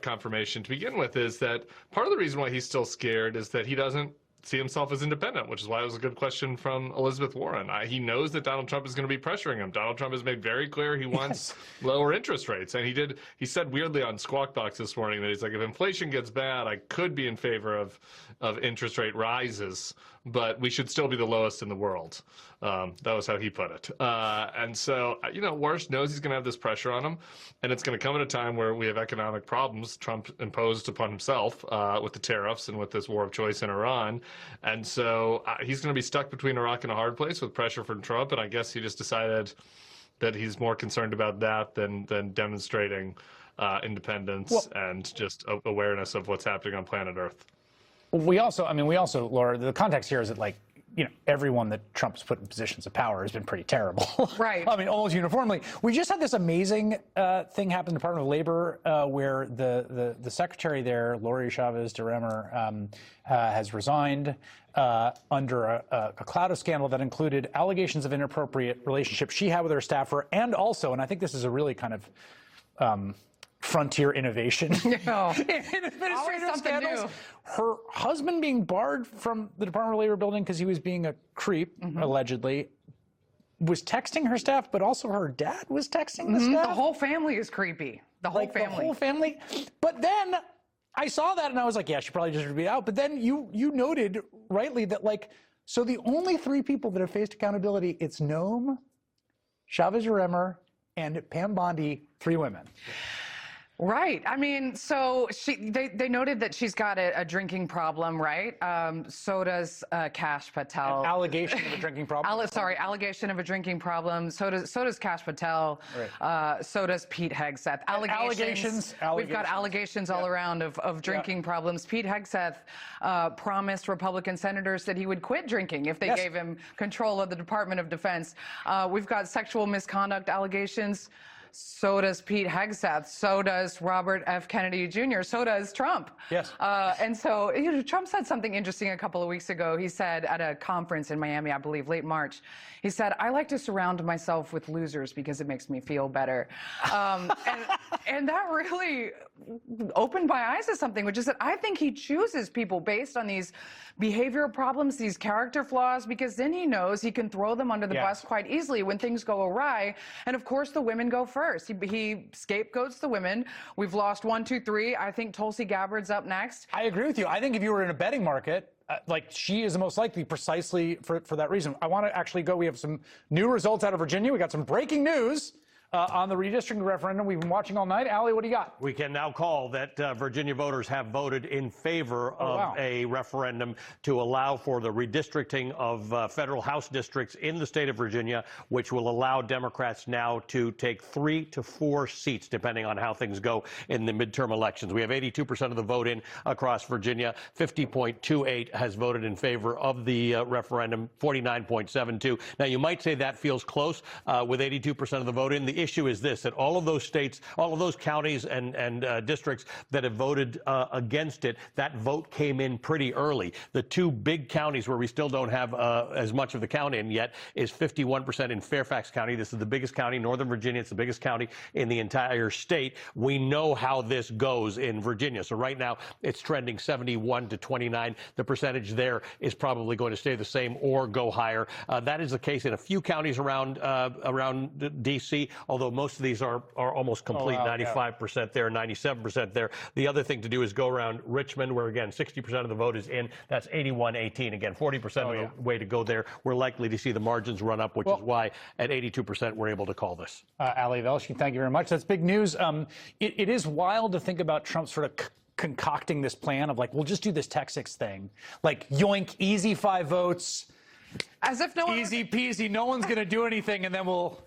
confirmation to begin with, is that part of the reason why he's still scared is that he doesn't see himself as independent, which is why it was a good question from Elizabeth Warren. He knows that Donald Trump is going to be pressuring him. Donald Trump has made very clear he wants lower interest rates. And he said weirdly on Squawk Box this morning that he's like, if inflation gets bad, I could be in favor of interest rate rises, but we should still be the lowest in the world. That was how he put it. And so, Warren knows he's going to have this pressure on him, and it's going to come at a time where we have economic problems Trump imposed upon himself with the tariffs and with this war of choice in Iran. And so he's going to be stuck between a rock and a hard place with pressure from Trump, and I guess he just decided that he's more concerned about that than demonstrating independence and just awareness of what's happening on planet Earth. We also, Laura, the context here is that, everyone that Trump's put in positions of power has been pretty terrible. Right. Almost uniformly. We just had this amazing thing happen in the Department of Labor where the secretary there, Lori Chavez de Remer, has resigned under a cloud of scandal that included allegations of inappropriate relationships she had with her staffer, and also, and I think this is a really kind of frontier innovation. In administrative scandals. New. Her husband being barred from the Department of Labor building because he was being a creep, allegedly, was texting her staff, but also her dad was texting the staff. The whole family is creepy. The whole family. The whole family. But then I saw that and I was like, yeah, she probably just be out. But then you noted rightly that, so the only three people that have faced accountability, it's Noam, Chavez Remer, and Pam Bondi, 3 women. Right. So they noted that she's got a drinking problem, right? So does Kash Patel. An allegation of a drinking problem. Allegation of a drinking problem. So does Kash Patel. Right. So does Pete Hegseth. Allegations. We've got allegations all around of drinking problems. Pete Hegseth promised Republican senators that he would quit drinking if they gave him control of the Department of Defense. We've got sexual misconduct allegations. So does Pete Hegseth. So does Robert F. Kennedy Jr. So does Trump. Yes. And so Trump said something interesting a couple of weeks ago. He said at a conference in Miami, I believe, late March, he said, I like to surround myself with losers because it makes me feel better. And that really opened my eyes to something, which is that I think he chooses people based on these behavioral problems, these character flaws, because then he knows he can throw them under the bus quite easily when things go awry. And of course, the women go first. He scapegoats the women. We've lost 1, 2, 3. I think Tulsi Gabbard's up next. I agree with you. I think if you were in a betting market, she is the most likely precisely for that reason. I want to actually go. We have some new results out of Virginia. We got some breaking news on the redistricting referendum. We've been watching all night. Allie, what do you got? We can now call that Virginia voters have voted in favor of a referendum to allow for the redistricting of federal House districts in the state of Virginia, which will allow Democrats now to take 3 to 4 seats, depending on how things go in the midterm elections. We have 82% of the vote in across Virginia. 50.28 has voted in favor of the referendum, 49.72. Now, you might say that feels close with 82% of the vote in. The issue is this, that all of those states, all of those counties and districts that have voted against it, that vote came in pretty early. The 2 big counties where we still don't have as much of the count in yet is 51% in Fairfax County. This is the biggest county, Northern Virginia. It's the biggest county in the entire state. We know how this goes in Virginia. So right now it's trending 71 to 29. The percentage there is probably going to stay the same or go higher. That is the case in a few counties around D.C., although most of these are almost complete, 95% there, 97% there. The other thing to do is go around Richmond, where, again, 60% of the vote is in. That's 81-18. Again, 40% of the way to go there. We're likely to see the margins run up, which is why at 82% we're able to call this. Allie Velshkin, thank you very much. That's big news. It is wild to think about Trump sort of concocting this plan of, we'll just do this Texas thing. Yoink, easy 5 votes. As if no one... Easy peasy, no one's going to do anything, and then we'll...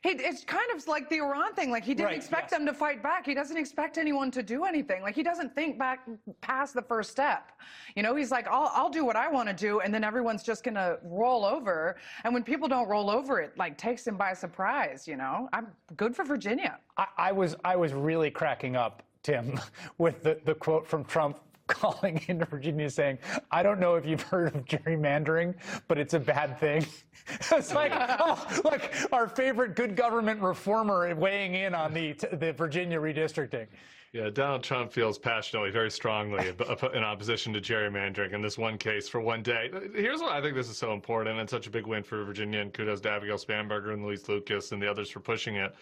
It's kind of like the Iran thing. He didn't expect them to fight back. He doesn't expect anyone to do anything. He doesn't think back past the first step. He's like, I'll do what I want to do, and then everyone's just going to roll over. And when people don't roll over, it takes him by surprise. I'm good for Virginia. I was really cracking up, Tim, with the quote from Trump calling into Virginia saying, I don't know if you've heard of gerrymandering, but it's a bad thing. It's like our favorite good government reformer weighing in on the Virginia redistricting. Yeah, Donald Trump feels passionately, very strongly in opposition to gerrymandering in this one case for one day. Here's why I think this is so important and such a big win for Virginia, and kudos to Abigail Spanberger and Louise Lucas and the others for pushing it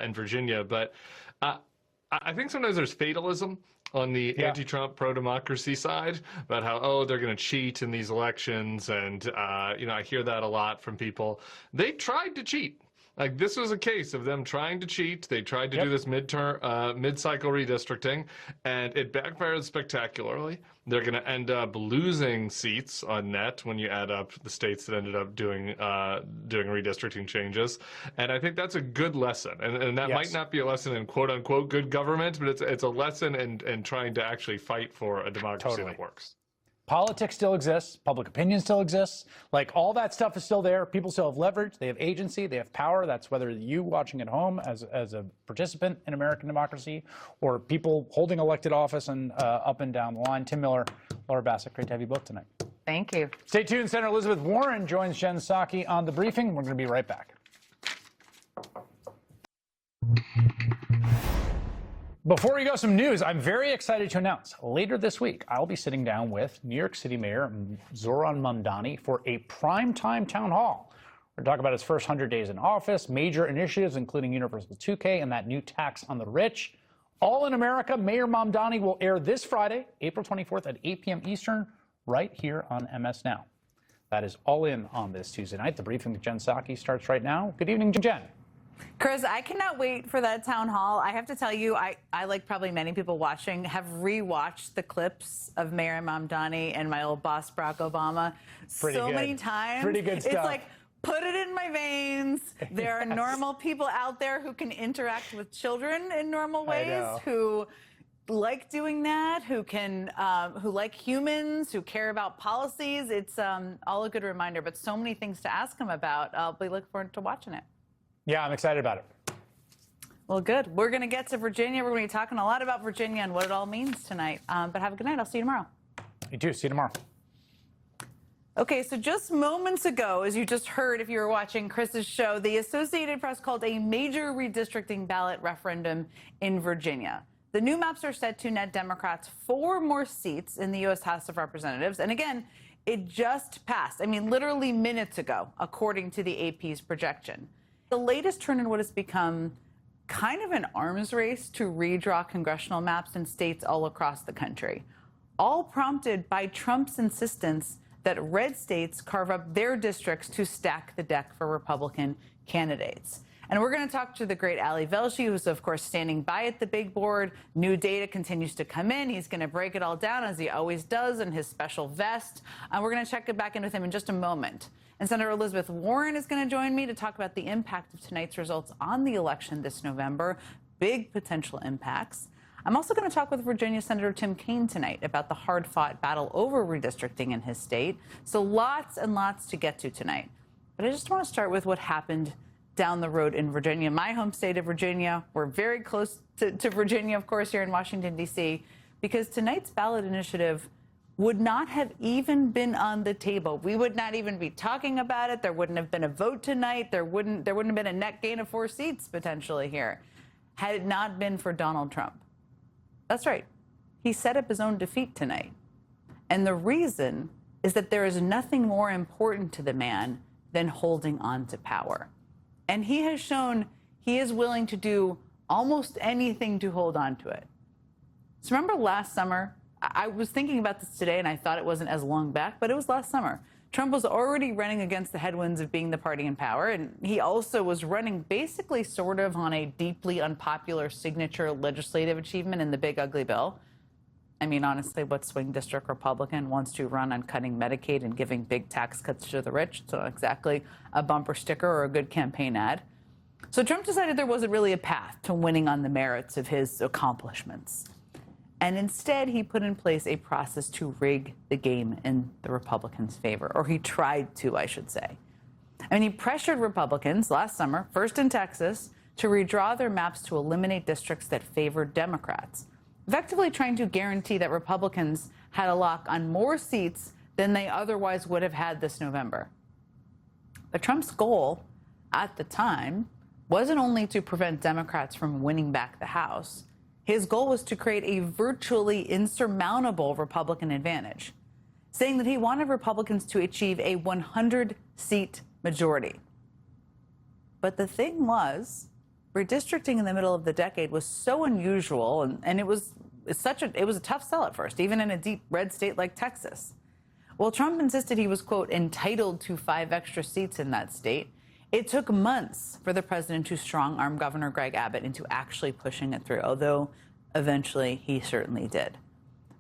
in Virginia. But I think sometimes there's fatalism on the anti-Trump, pro-democracy side about how, oh, they're going to cheat in these elections. And, I hear that a lot from people. They tried to cheat. Like, this was a case of them trying to cheat. They tried to do this mid-cycle redistricting, and it backfired spectacularly. They're going to end up losing seats on net when you add up the states that ended up doing redistricting changes. And I think that's a good lesson. And that might not be a lesson in quote-unquote good government, but it's a lesson in trying to actually fight for a democracy that works. Politics still exists. Public opinion still exists. Like, all that stuff is still there. People still have leverage. They have agency. They have power. That's whether you watching at home as a participant in American democracy or people holding elected office and up and down the line. Tim Miller, Laura Bassett, great to have you both tonight. Thank you. Stay tuned. Senator Elizabeth Warren joins Jen Psaki on The Briefing. We're going to be right back. Before we go, some news. I'm very excited to announce later this week, I'll be sitting down with New York City Mayor Zohran Mamdani for a primetime town hall. We're talking about his first 100 days in office, major initiatives, including universal 2K and that new tax on the rich. All in America, Mayor Mamdani will air this Friday, April 24th at 8 p.m. Eastern, right here on MS Now. That is all in on this Tuesday night. The Briefing with Jen Psaki starts right now. Good evening, Jen. Chris, I cannot wait for that town hall. I have to tell you, I like probably many people watching, have rewatched the clips of Mayor Mamdani and my old boss, Barack Obama, many times. Pretty good stuff. It's like, put it in my veins. There are normal people out there who can interact with children in normal ways, who like doing that, who like humans, who care about policies. It's all a good reminder, but so many things to ask him about. I'll be looking forward to watching it. Yeah, I'm excited about it. Well, good. We're going to get to Virginia. We're going to be talking a lot about Virginia and what it all means tonight. But have a good night. I'll see you tomorrow. You too. See you tomorrow. Okay, so just moments ago, as you just heard if you were watching Chris's show, the Associated Press called a major redistricting ballot referendum in Virginia. The new maps are set to net Democrats 4 more seats in the U.S. House of Representatives. And again, it just passed. I mean, literally minutes ago, according to the AP's projection. The latest turn in what has become kind of an arms race to redraw congressional maps in states all across the country, all prompted by Trump's insistence that red states carve up their districts to stack the deck for Republican candidates. And we're going to talk to the great Ali Velshi, who's, of course, standing by at the big board. New data continues to come in. He's going to break it all down, as he always does, in his special vest. We're going to check it back in with him in just a moment. And Senator Elizabeth Warren is going to join me to talk about the impact of tonight's results on the election this November, big potential impacts. I'm also going to talk with Virginia Senator Tim Kaine tonight about the hard-fought battle over redistricting in his state. So lots and lots to get to tonight. But I just want to start with what happened down the road in Virginia, my home state of Virginia. We're very close to Virginia, of course, here in Washington, D.C., because tonight's ballot initiative would not have even been on the table. We would not even be talking about it. There wouldn't have been a vote tonight. There wouldn't have been a net gain of 4 seats potentially here had it not been for Donald Trump. That's right. He set up his own defeat tonight. And the reason is that there is nothing more important to the man than holding on to power. And he has shown he is willing to do almost anything to hold on to it. So remember last summer, I was thinking about this today, and I thought it wasn't as long back, but it was last summer. Trump was already running against the headwinds of being the party in power, and he also was running basically sort of on a deeply unpopular signature legislative achievement in the big ugly bill. I mean, honestly, what swing district Republican wants to run on cutting Medicaid and giving big tax cuts to the rich? It's not exactly a bumper sticker or a good campaign ad. So Trump decided there wasn't really a path to winning on the merits of his accomplishments. And instead, he put in place a process to rig the game in the Republicans' favor, or he tried to, I should say. I mean, he pressured Republicans last summer, first in Texas, to redraw their maps to eliminate districts that favored Democrats, effectively trying to guarantee that Republicans had a lock on more seats than they otherwise would have had this November. But Trump's goal at the time wasn't only to prevent Democrats from winning back the House. His goal was to create a virtually insurmountable Republican advantage, saying that he wanted Republicans to achieve a 100-seat majority. But the thing was, redistricting in the middle of the decade was so unusual, and it was a tough sell at first, even in a deep red state like Texas. Well, Trump insisted he was, quote, entitled to 5 extra seats in that state. It took months for the president to strong-arm Governor Greg Abbott into actually pushing it through, although eventually he certainly did.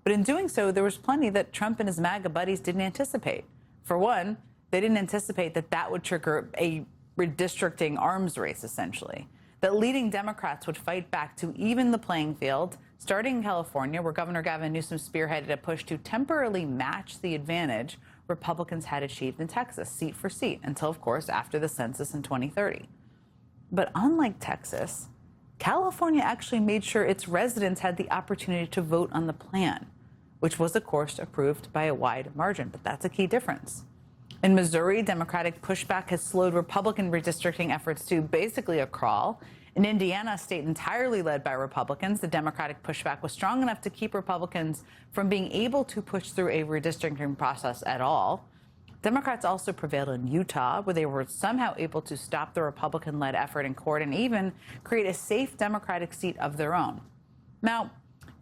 But in doing so, there was plenty that Trump and his MAGA buddies didn't anticipate. For one, they didn't anticipate that that would trigger a redistricting arms race, essentially, that leading Democrats would fight back to even the playing field, starting in California, where Governor Gavin Newsom spearheaded a push to temporarily match the advantage Republicans had achieved in Texas, seat for seat, until, of course, after the census in 2030. But unlike Texas, California actually made sure its residents had the opportunity to vote on the plan, which was, of course, approved by a wide margin. But that's a key difference. In Missouri, Democratic pushback has slowed Republican redistricting efforts to basically a crawl. In Indiana, a state entirely led by Republicans, the Democratic pushback was strong enough to keep Republicans from being able to push through a redistricting process at all. Democrats also prevailed in Utah, where they were somehow able to stop the Republican-led effort in court and even create a safe Democratic seat of their own. Now,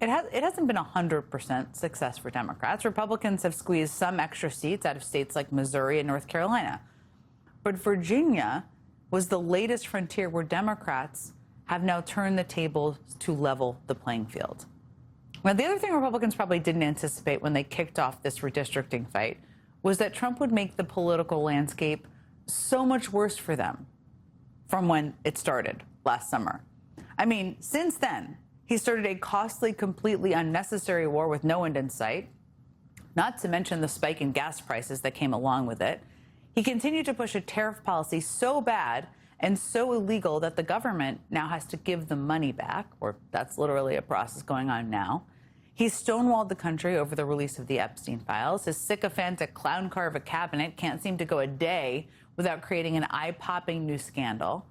it hasn't been 100% success for Democrats. Republicans have squeezed some extra seats out of states like Missouri and North Carolina. But Virginia was the latest frontier where Democrats have now turned the tables to level the playing field. Now, the other thing Republicans probably didn't anticipate when they kicked off this redistricting fight was that Trump would make the political landscape so much worse for them from when it started last summer. I mean, since then, he started a costly, completely unnecessary war with no end in sight, not to mention the spike in gas prices that came along with it. He continued to push a tariff policy so bad and so illegal that the government now has to give the money back, or that's literally a process going on now. He stonewalled the country over the release of the Epstein files. His sycophantic clown car of a cabinet can't seem to go a day without creating an eye-popping new scandal.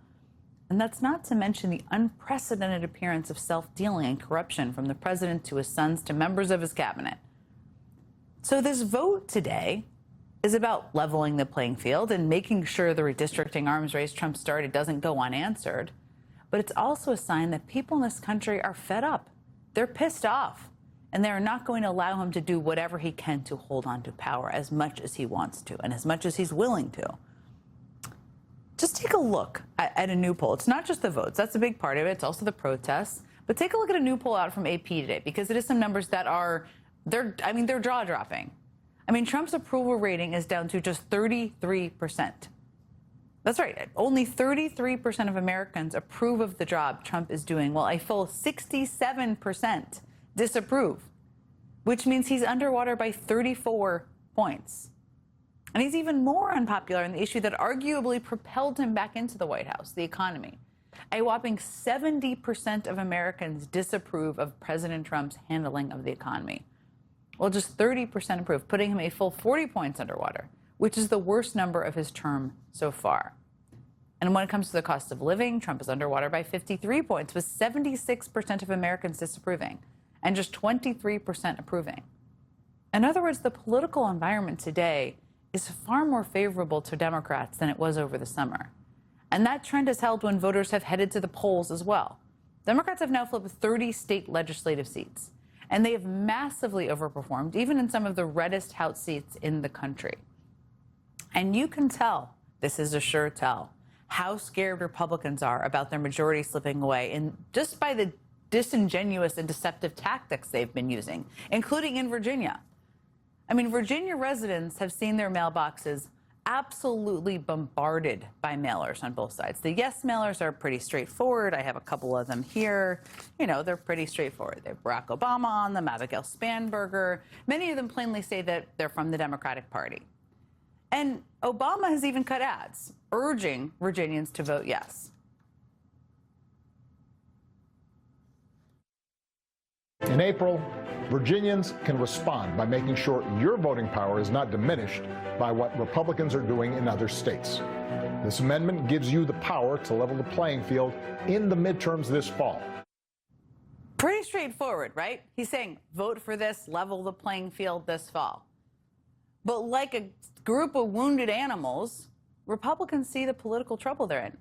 And that's not to mention the unprecedented appearance of self-dealing and corruption from the president to his sons to members of his cabinet. So this vote today is about leveling the playing field and making sure the redistricting arms race Trump started doesn't go unanswered. But it's also a sign that people in this country are fed up. They're pissed off, and they're not going to allow him to do whatever he can to hold on to power as much as he wants to and as much as he's willing to. Just take a look at a new poll. It's not just the votes. That's a big part of it. It's also the protests. But take a look at a new poll out from AP today, because it is some numbers that are, they're jaw-dropping. I mean, Trump's approval rating is down to just 33%. That's right. Only 33% of Americans approve of the job Trump is doing, while a full 67% disapprove, which means he's underwater by 34 points. And he's even more unpopular on the issue that arguably propelled him back into the White House, the economy. A whopping 70% of Americans disapprove of President Trump's handling of the economy. Well, just 30% approve, putting him a full 40 points underwater, which is the worst number of his term so far. And when it comes to the cost of living, Trump is underwater by 53 points, with 76% of Americans disapproving and just 23% approving. In other words, the political environment today is far more favorable to Democrats than it was over the summer. And that trend has held when voters have headed to the polls as well. Democrats have now flipped 30 state legislative seats, and they have massively overperformed, even in some of the reddest House seats in the country. And you can tell, this is a sure tell, how scared Republicans are about their majority slipping away, and just by the disingenuous and deceptive tactics they've been using, including in Virginia. I mean, Virginia residents have seen their mailboxes absolutely bombarded by mailers on both sides. The yes mailers are pretty straightforward. I have a couple of them here. You know, they're pretty straightforward. They have Barack Obama on them, Abigail Spanberger. Many of them plainly say that they're from the Democratic Party. And Obama has even cut ads urging Virginians to vote yes. In April, Virginians can respond by making sure your voting power is not diminished by what Republicans are doing in other states. This amendment gives you the power to level the playing field in the midterms this fall. Pretty straightforward, right? He's saying, vote for this, level the playing field this fall. But like a group of wounded animals, Republicans see the political trouble they're in.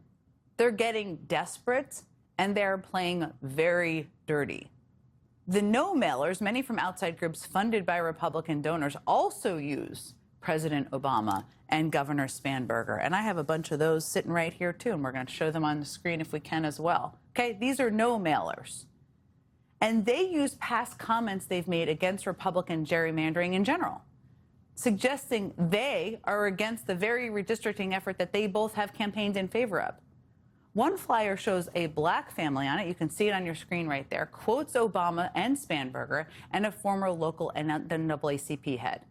They're getting desperate, and they're playing very dirty. The no-mailers, many from outside groups funded by Republican donors, also use President Obama and Governor Spanberger. And I have a bunch of those sitting right here, too, and we're going to show them on the screen if we can as well. Okay, these are no-mailers. And they use past comments they've made against Republican gerrymandering in general, suggesting they are against the very redistricting effort that they both have campaigned in favor of. One flyer shows a black family on it. You can see it on your screen right there. Quotes Obama and Spanberger and a former local NAACP head.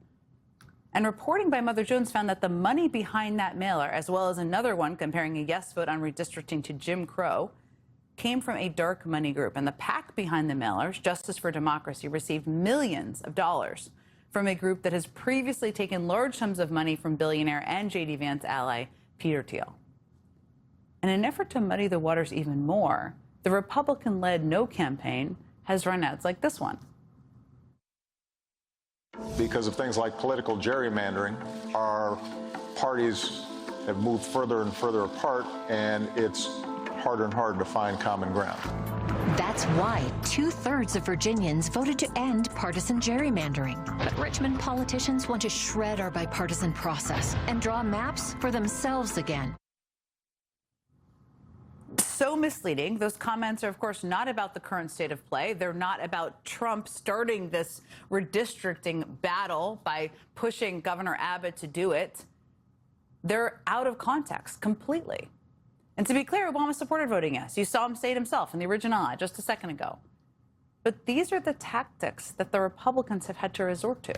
And reporting by Mother Jones found that the money behind that mailer, as well as another one comparing a yes vote on redistricting to Jim Crow, came from a dark money group. And the PAC behind the mailers, Justice for Democracy, received millions of dollars from a group that has previously taken large sums of money from billionaire and J.D. Vance ally Peter Thiel. In an effort to muddy the waters even more, the Republican-led No campaign has run ads like this one. Because of things like political gerrymandering, our parties have moved further and further apart, and it's harder and harder to find common ground. That's why 2/3 of Virginians voted to end partisan gerrymandering. But Richmond politicians want to shred our bipartisan process and draw maps for themselves again. So misleading. Those comments are, of course, not about the current state of play. They're not about Trump starting this redistricting battle by pushing Governor Abbott to do it. They're out of context completely. And to be clear, Obama supported voting yes. You saw him say it himself in the original ad just a second ago. But these are the tactics that the Republicans have had to resort to.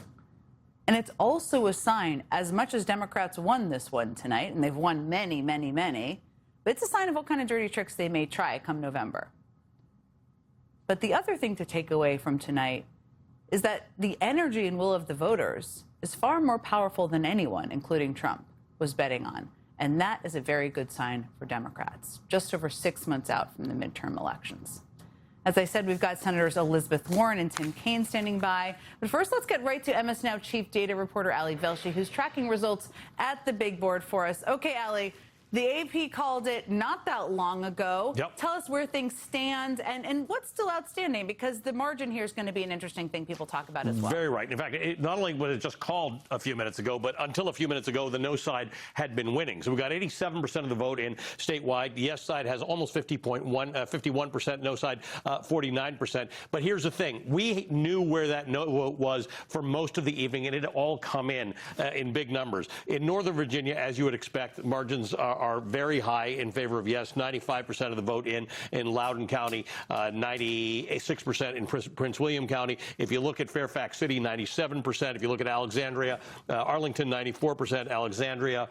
And it's also a sign, as much as Democrats won this one tonight, and they've won many, many, many, but it's a sign of what kind of dirty tricks they may try come November. But the other thing to take away from tonight is that the energy and will of the voters is far more powerful than anyone, including Trump, was betting on. And that is a very good sign for Democrats, just over 6 months out from the midterm elections. As I said, we've got Senators Elizabeth Warren and Tim Kaine standing by. But first, let's get right to MS Now chief data reporter Ali Velshi, who's tracking results at the big board for us. Okay, Ali. The AP called it not that long ago. Yep. Tell us where things stand and what's still outstanding, because the margin here is going to be an interesting thing people talk about as well. Very right. In fact, not only was it just called a few minutes ago, but until a few minutes ago, the no side had been winning. So we got 87% of the vote in statewide. The yes side has almost 51%, no side 49%. But here's the thing. We knew where that no vote was for most of the evening, and it had all come in big numbers. In Northern Virginia, as you would expect, margins are very high in favor of yes. 95% of the vote in Loudoun County, 96% in Prince William County. If you look at Fairfax City, 97%. If you look at Alexandria, Arlington, 94%. Alexandria,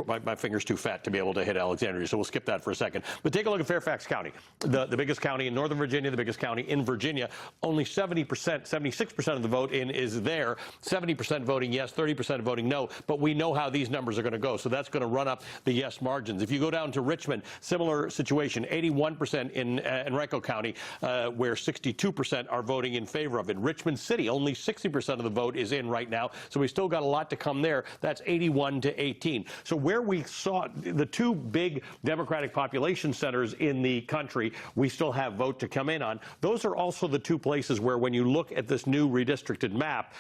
my finger's too fat to be able to hit Alexandria, so we'll skip that for a second. But take a look at Fairfax County, the biggest county in Northern Virginia, the biggest county in Virginia. Only 76% of the vote in is there. 70% voting yes, 30% voting no. But we know how these numbers are going to go, so that's going to run up the yes margins. If you go down to Richmond, similar situation, 81% in Henrico County, where 62% are voting in favor of it. Richmond City, only 60% of the vote is in right now, so we still got a lot to come there. That's 81 to 18. So where we saw the two big Democratic population centers in the country, we still have vote to come in on. Those are also the two places where, when you look at this new redistricted map,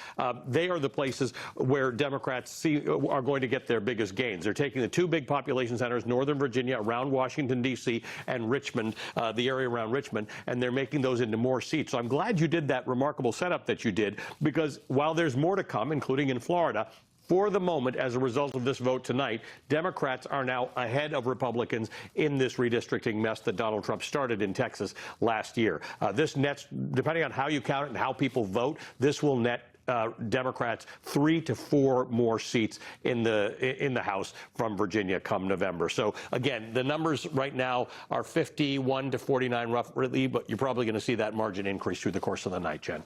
they are the places where Democrats are going to get their biggest gains. They're taking the two big population centers, Northern Virginia, around Washington, D.C., and Richmond, the area around Richmond, and they're making those into more seats. So I'm glad you did that remarkable setup that you did, because while there's more to come, including in Florida, for the moment, as a result of this vote tonight, Democrats are now ahead of Republicans in this redistricting mess that Donald Trump started in Texas last year. This nets, depending on how you count it and how people vote, this will net Democrats 3 to 4 more seats in the House from Virginia come November. So again, the numbers right now are 51 to 49 roughly, but you're probably going to see that margin increase through the course of the night, Jen.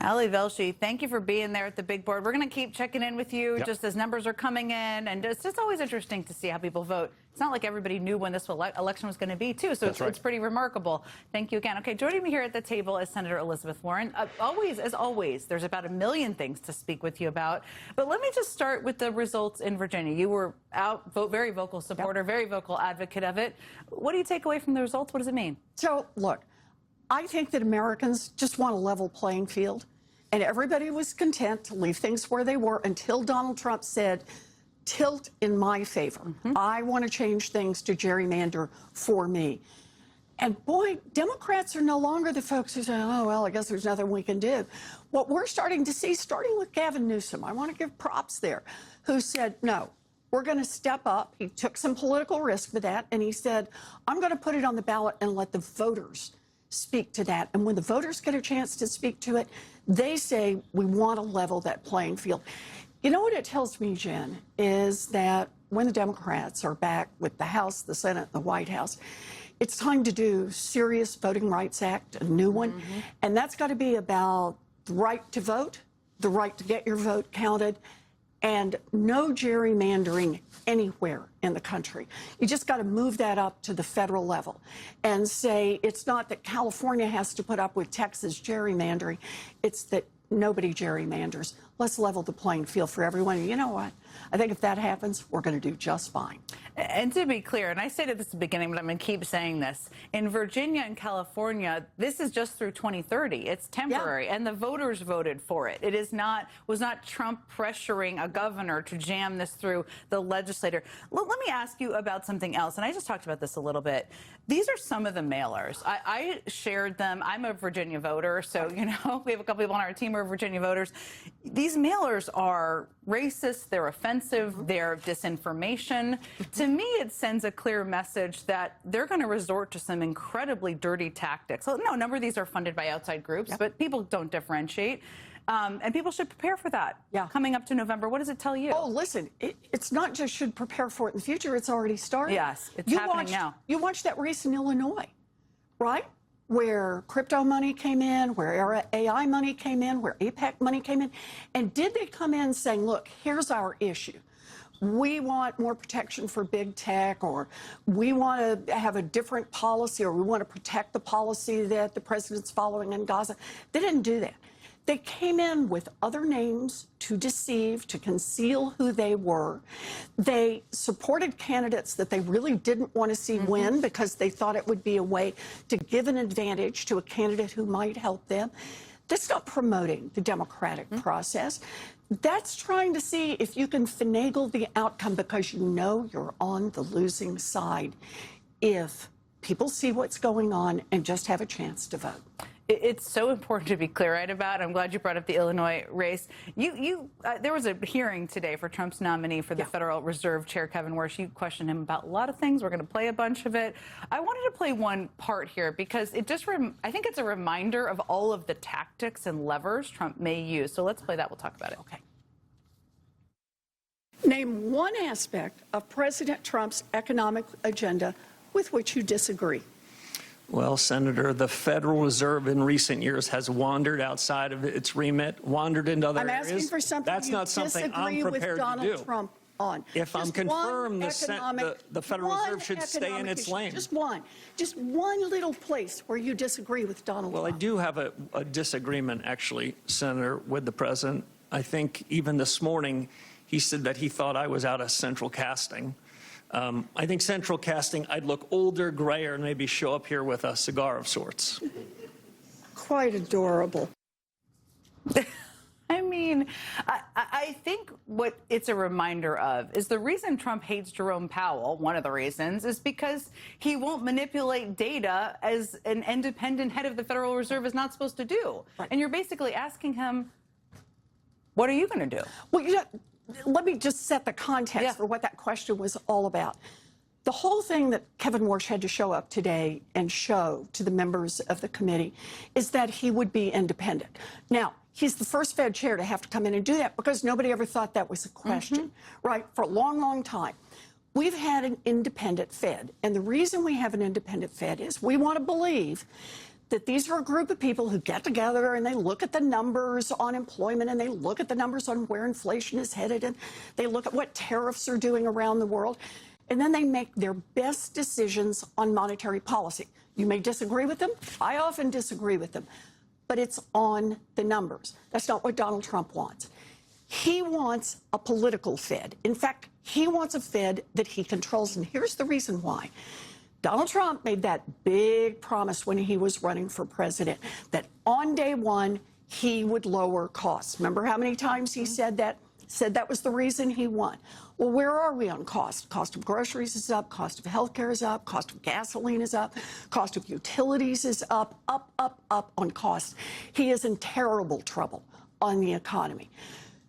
Ali Velshi, thank you for being there at the big board. We're going to keep checking in with you just as numbers are coming in. And it's just always interesting to see how people vote. It's not like everybody knew when this election was going to be, too. So it's pretty remarkable. Thank you again. Okay, joining me here at the table is Senator Elizabeth Warren. As always, there's about a million things to speak with you about. But let me just start with the results in Virginia. You were out, very vocal supporter, very vocal advocate of it. What do you take away from the results? What does it mean? So, look, I think that Americans just want a level playing field, and everybody was content to leave things where they were until Donald Trump said, tilt in my favor. I want to change things to gerrymander for me. And boy, Democrats are no longer the folks who say, oh, well, I guess there's nothing we can do. What we're starting to see, starting with Gavin Newsom, I want to give props there, who said, no, we're going to step up. He took some political risk with that, and he said, I'm going to put it on the ballot and let the voters speak to that. And when the voters get a chance to speak to it, they say, we want to level that playing field. You know what it tells me, Jen, is that when the Democrats are back with the House, the Senate, the White House, it's time to do serious Voting Rights Act, a new one. And that's got to be about the right to vote, the right to get your vote counted, and no gerrymandering anywhere in the country. You just got to move that up to the federal level and say it's not that California has to put up with Texas gerrymandering, it's that nobody gerrymanders. Let's level the playing field for everyone. And you know what? I think if that happens, we're going to do just fine. And to be clear, and I stated this at the beginning, but I'm going to keep saying this, in Virginia and California, this is just through 2030. It's temporary, and the voters voted for it. It was not Trump pressuring a governor to jam this through the legislature. Let me ask you about something else, and I just talked about this a little bit. These are some of the mailers. I shared them. I'm a Virginia voter, so, you know, we have a couple people on our team who are Virginia voters. These mailers are racist, they're offensive, they're disinformation. To me, it sends a clear message that they're going to resort to some incredibly dirty tactics. So, no, a number of these are funded by outside groups, but people don't differentiate. And people should prepare for that. Coming up to November, what does it tell you? Oh, listen, it's not just should prepare for it in the future, it's already started. Yes, it's happening now. You watched that race in Illinois, right? Where crypto money came in, where AI money came in, where APEC money came in. And did they come in saying, look, here's our issue. We want more protection for big tech, or we want to have a different policy, or we want to protect the policy that the president's following in Gaza? They didn't do that. They came in with other names to deceive, to conceal who they were. They supported candidates that they really didn't want to see win because they thought it would be a way to give an advantage to a candidate who might help them. That's not promoting the democratic process. That's trying to see if you can finagle the outcome because you know you're on the losing side if people see what's going on and just have a chance to vote. It's so important to be clear-eyed about. I'm glad you brought up the Illinois race. There was a hearing today for Trump's nominee for the Federal Reserve Chair, Kevin Warsh. You questioned him about a lot of things. We're going to play a bunch of it. I wanted to play one part here because it just, I think it's a reminder of all of the tactics and levers Trump may use. So let's play that. We'll talk about it. Okay. Name one aspect of President Trump's economic agenda with which you disagree. Well, Senator, the Federal Reserve in recent years has wandered outside of its remit, wandered into other areas. I'm asking for something That's not something I'm prepared with Donald to do. Trump on. If I'm confirmed, the Federal Reserve should stay in its lane. Just one little place where you disagree with Donald Trump. Well, I do have a disagreement, actually, Senator, with the president. I think even this morning, he said that he thought I was out of central casting. I think central casting, I'd look older, grayer, and maybe show up here with a cigar of sorts. Quite adorable. I mean, I think what it's a reminder of is the reason Trump hates Jerome Powell, one of the reasons, is because he won't manipulate data as an independent head of the Federal Reserve is not supposed to do. Right. And you're basically asking him, what are you going to do? Well, let me just set the context for what that question was all about. The whole thing that Kevin Warsh had to show up today and show to the members of the committee is that he would be independent. Now, he's the first Fed chair to have to come in and do that because nobody ever thought that was a question, right? For a long, long time. We've had an independent Fed. And the reason we have an independent Fed is we want to believe that these are a group of people who get together and they look at the numbers on employment and they look at the numbers on where inflation is headed and they look at what tariffs are doing around the world, and then they make their best decisions on monetary policy. You may disagree with them. I often disagree with them, but it's on the numbers. That's not what Donald Trump wants. He wants a political Fed. In fact, he wants a Fed that he controls, and here's the reason why. Donald Trump made that big promise when he was running for president that on day one, he would lower costs. Remember how many times he said that? Said that was the reason he won. Well, where are we on cost? Cost of groceries is up, cost of healthcare is up, cost of gasoline is up, cost of utilities is up on costs. He is in terrible trouble on the economy.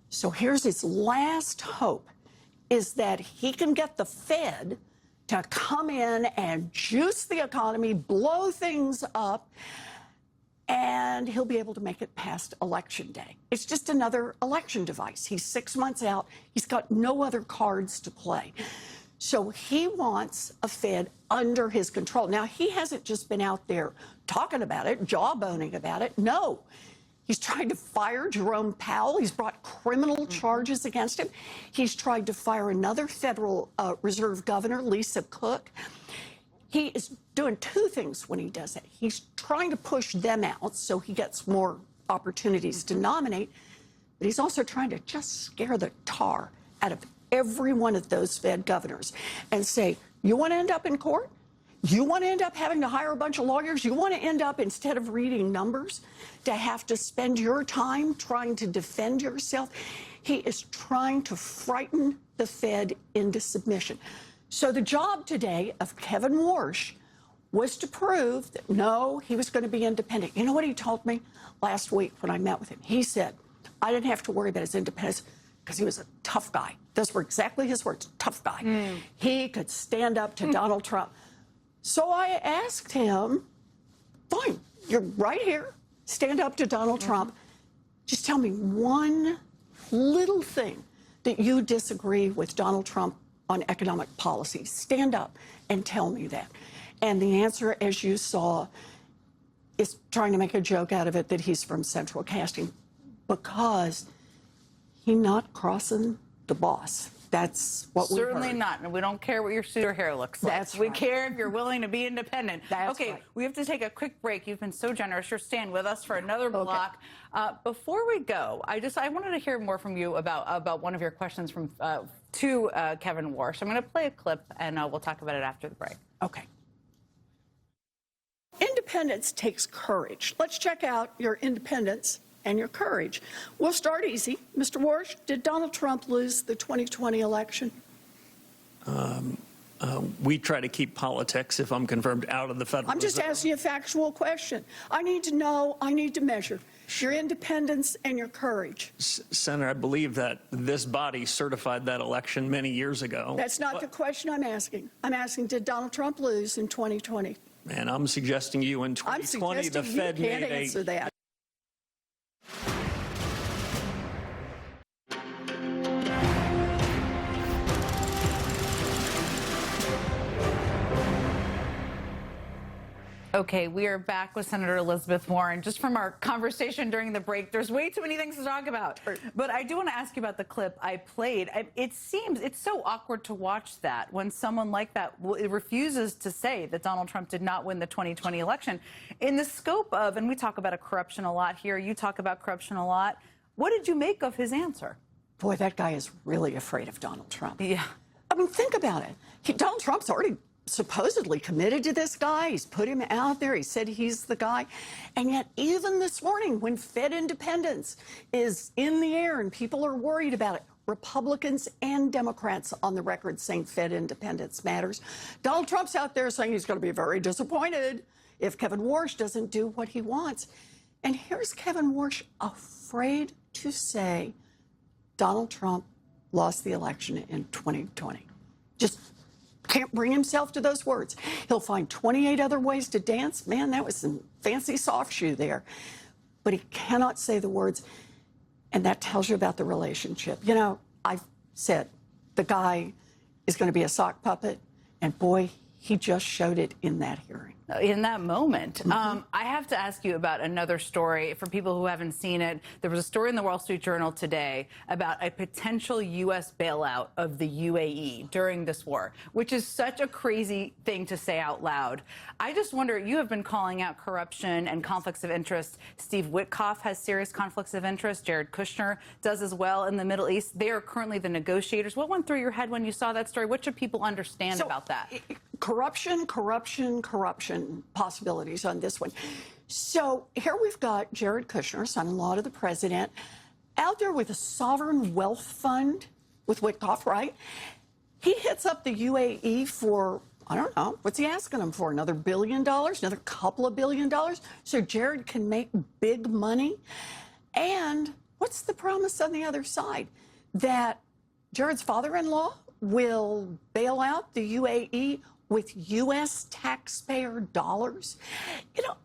So here's his last hope, is that he can get the Fed to come in and juice the economy, blow things up, and he'll be able to make it past Election Day. It's just another election device. He's 6 months out. He's got no other cards to play. So he wants a Fed under his control. Now, he hasn't just been out there talking about it, jawboning about it. No. He's tried to fire Jerome Powell. He's brought criminal charges against him. He's tried to fire another Federal Reserve Governor, Lisa Cook. He is doing two things when he does it. He's trying to push them out so he gets more opportunities to nominate, but he's also trying to just scare the tar out of every one of those Fed governors and say, you want to end up in court? You want to end up having to hire a bunch of lawyers? You want to end up, instead of reading numbers, to have to spend your time trying to defend yourself? He is trying to frighten the Fed into submission. So the job today of Kevin Warsh was to prove that, no, he was going to be independent. You know what he told me last week when I met with him? He said, I didn't have to worry about his independence because he was a tough guy. Those were exactly his words, tough guy. He could stand up to Donald Trump. So I asked him, fine, you're right here, stand up to Donald Trump. Just tell me one little thing that you disagree with Donald Trump on economic policy. Stand up and tell me that. And the answer, as you saw, is trying to make a joke out of it that he's from Central Casting, because he's not crossing the boss. That's what we Certainly not. And we don't care what your suit or hair looks like. That's We right. care if you're willing to be independent. That's okay, right. we have to take a quick break. You've been so generous. You're staying with us for another block. Before we go, I wanted to hear more from you about one of your questions from to Kevin Warsh. I'm going to play a clip, and we'll talk about it after the break. Okay. Independence takes courage. Let's check out your independence and your courage. We'll start easy. Mr. Warsh, did Donald Trump lose the 2020 election? We try to keep politics, if I'm confirmed, out of the federal I'm just Reserve. asking you a factual question. I need to know, I need to measure your independence and your courage. Senator, I believe that this body certified that election many years ago. That's not the question I'm asking. I'm asking, did Donald Trump lose in 2020? And I'm suggesting you in 2020, I'm the suggesting Fed you can't made answer that. Okay, we are back with Senator Elizabeth Warren. Just from our conversation during the break, there's way too many things to talk about. But I do want to ask you about the clip I played. It seems it's so awkward to watch that when someone like that refuses to say that Donald Trump did not win the 2020 election. In the scope of, and we talk about corruption a lot here, you talk about corruption a lot. What did you make of his answer? Boy, that guy is really afraid of Donald Trump. Yeah. I mean, think about it. Donald Trump's already supposedly committed to this guy. He's put him out there. He said he's the guy. And yet, even this morning, when Fed independence is in the air and people are worried about it, Republicans and Democrats on the record saying Fed independence matters, Donald Trump's out there saying he's going to be very disappointed if Kevin Warsh doesn't do what he wants. And here's Kevin Warsh afraid to say Donald Trump lost the election in 2020. Just can't bring himself to those words. He'll find 28 other ways to dance. Man, that was some fancy soft shoe there. But he cannot say the words, and that tells you about the relationship. You know, I've said the guy is going to be a sock puppet, and boy, He just showed it in that hearing. In that moment. I have to ask you about another story. For people who haven't seen it, there was a story in the Wall Street Journal today about a potential U.S. bailout of the UAE during this war, which is such a crazy thing to say out loud. I just wonder, you have been calling out corruption and conflicts of interest. Steve Witkoff has serious conflicts of interest. Jared Kushner does as well in the Middle East. They are currently the negotiators. What went through your head when you saw that story? What should people understand about that? Corruption possibilities on this one. So here we've got Jared Kushner, son-in-law to the president, out there with a sovereign wealth fund with Witkoff, right? He hits up the UAE for, I don't know, what's he asking them for? Another $1 billion, another couple of $1 billion? So Jared can make big money. And what's the promise on the other side? That Jared's father-in-law will bail out the UAE with U.S. taxpayer dollars. You know,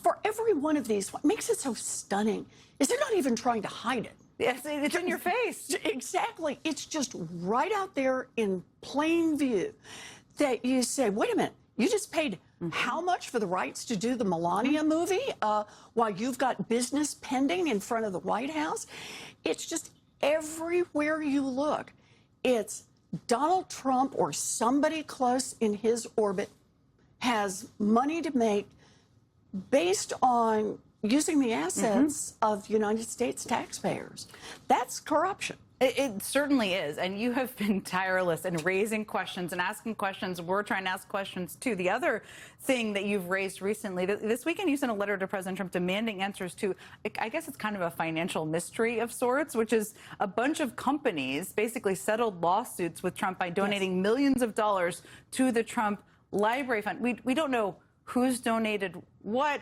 for every one of these, what makes it so stunning is they're not even trying to hide it. Yes, it's in your face. Exactly. It's just right out there in plain view that you say, wait a minute, you just paid how much for the rights to do the Melania movie while you've got business pending in front of the White House? It's just everywhere you look, it's Donald Trump or somebody close in his orbit has money to make based on using the assets of United States taxpayers. That's corruption. It certainly is. And you have been tireless in raising questions and asking questions. We're trying to ask questions, too. The other thing that you've raised recently, this weekend you sent a letter to President Trump demanding answers to, I guess it's kind of a financial mystery of sorts, which is a bunch of companies basically settled lawsuits with Trump by donating millions of dollars to the Trump Library Fund. We don't know who's donated what.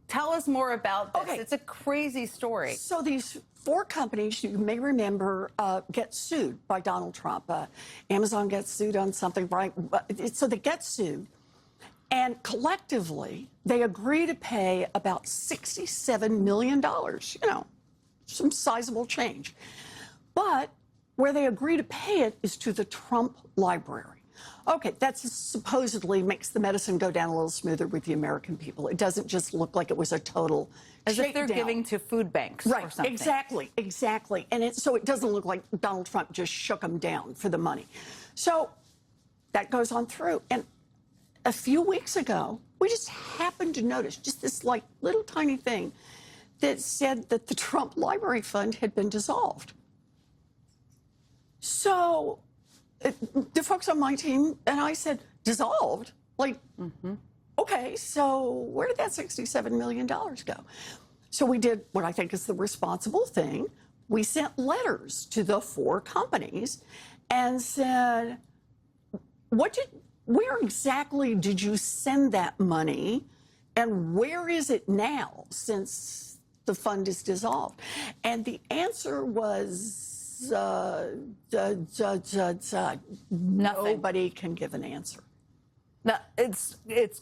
Tell us more about this. Okay. It's a crazy story. So these 4 companies, you may remember, get sued by Donald Trump. Amazon gets sued on something, right? So they get sued. And collectively, they agree to pay about $67 million, you know, some sizable change. But where they agree to pay it is to the Trump Library. Okay, that supposedly makes the medicine go down a little smoother with the American people. It doesn't just look like it was a total as if they're shakedown. giving to food banks or something. Exactly. And so it doesn't look like Donald Trump just shook them down for the money. So that goes on through. And a few weeks ago, we just happened to notice just this like little tiny thing that said that the Trump Library Fund had been dissolved. So the folks on my team and I said, dissolved? Like, okay, so where did that $67 million go? So we did what I think is the responsible thing. We sent letters to the 4 companies and said, where exactly did you send that money and where is it now since the fund is dissolved? And the answer was, nobody can give an answer. No, it's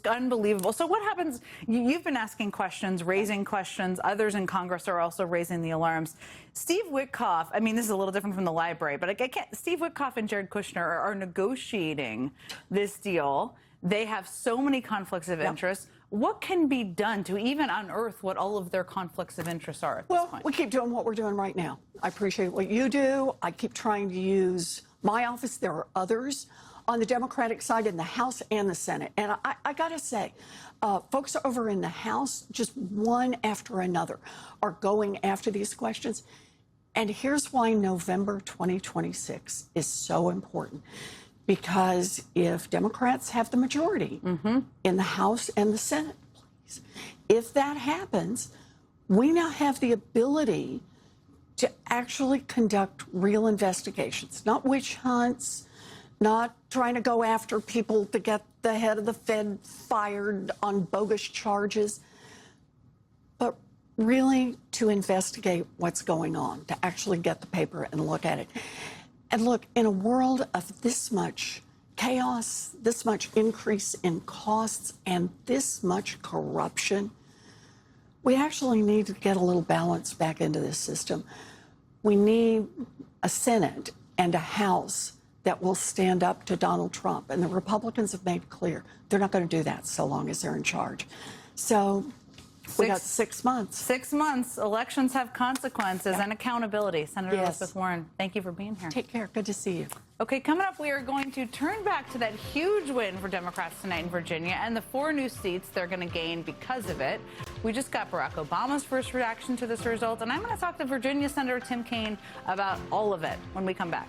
unbelievable. So what happens? You've been asking questions, raising questions. Others in Congress are also raising the alarms. Steve Witkoff, I mean, this is a little different from the library, but Steve Witkoff and Jared Kushner are negotiating this deal. They have so many conflicts of interest. What can be done to even unearth what all of their conflicts of interest are at this point? We keep doing what we're doing right now. I appreciate what you do. I keep trying to use my office. There are others on the Democratic side in the House and the Senate. And I got to say, folks over in the House, just one after another, are going after these questions. And here's why November 2026 is so important. Because if Democrats have the majority in the House and the Senate, please, if that happens, we now have the ability to actually conduct real investigations, not witch hunts, not trying to go after people to get the head of the Fed fired on bogus charges, but really to investigate what's going on, to actually get the paper and look at it. And look, in a world of this much chaos, this much increase in costs, and this much corruption, we actually need to get a little balance back into this system. We need a Senate and a House that will stand up to Donald Trump. And the Republicans have made clear they're not going to do that so long as they're in charge. So we got 6 months. 6 months. Elections have consequences and accountability. Senator Elizabeth Warren, thank you for being here. Take care. Good to see you. Okay, coming up, we are going to turn back to that huge win for Democrats tonight in Virginia and the 4 new seats they're going to gain because of it. We just got Barack Obama's first reaction to this result, and I'm going to talk to Virginia Senator Tim Kaine about all of it when we come back.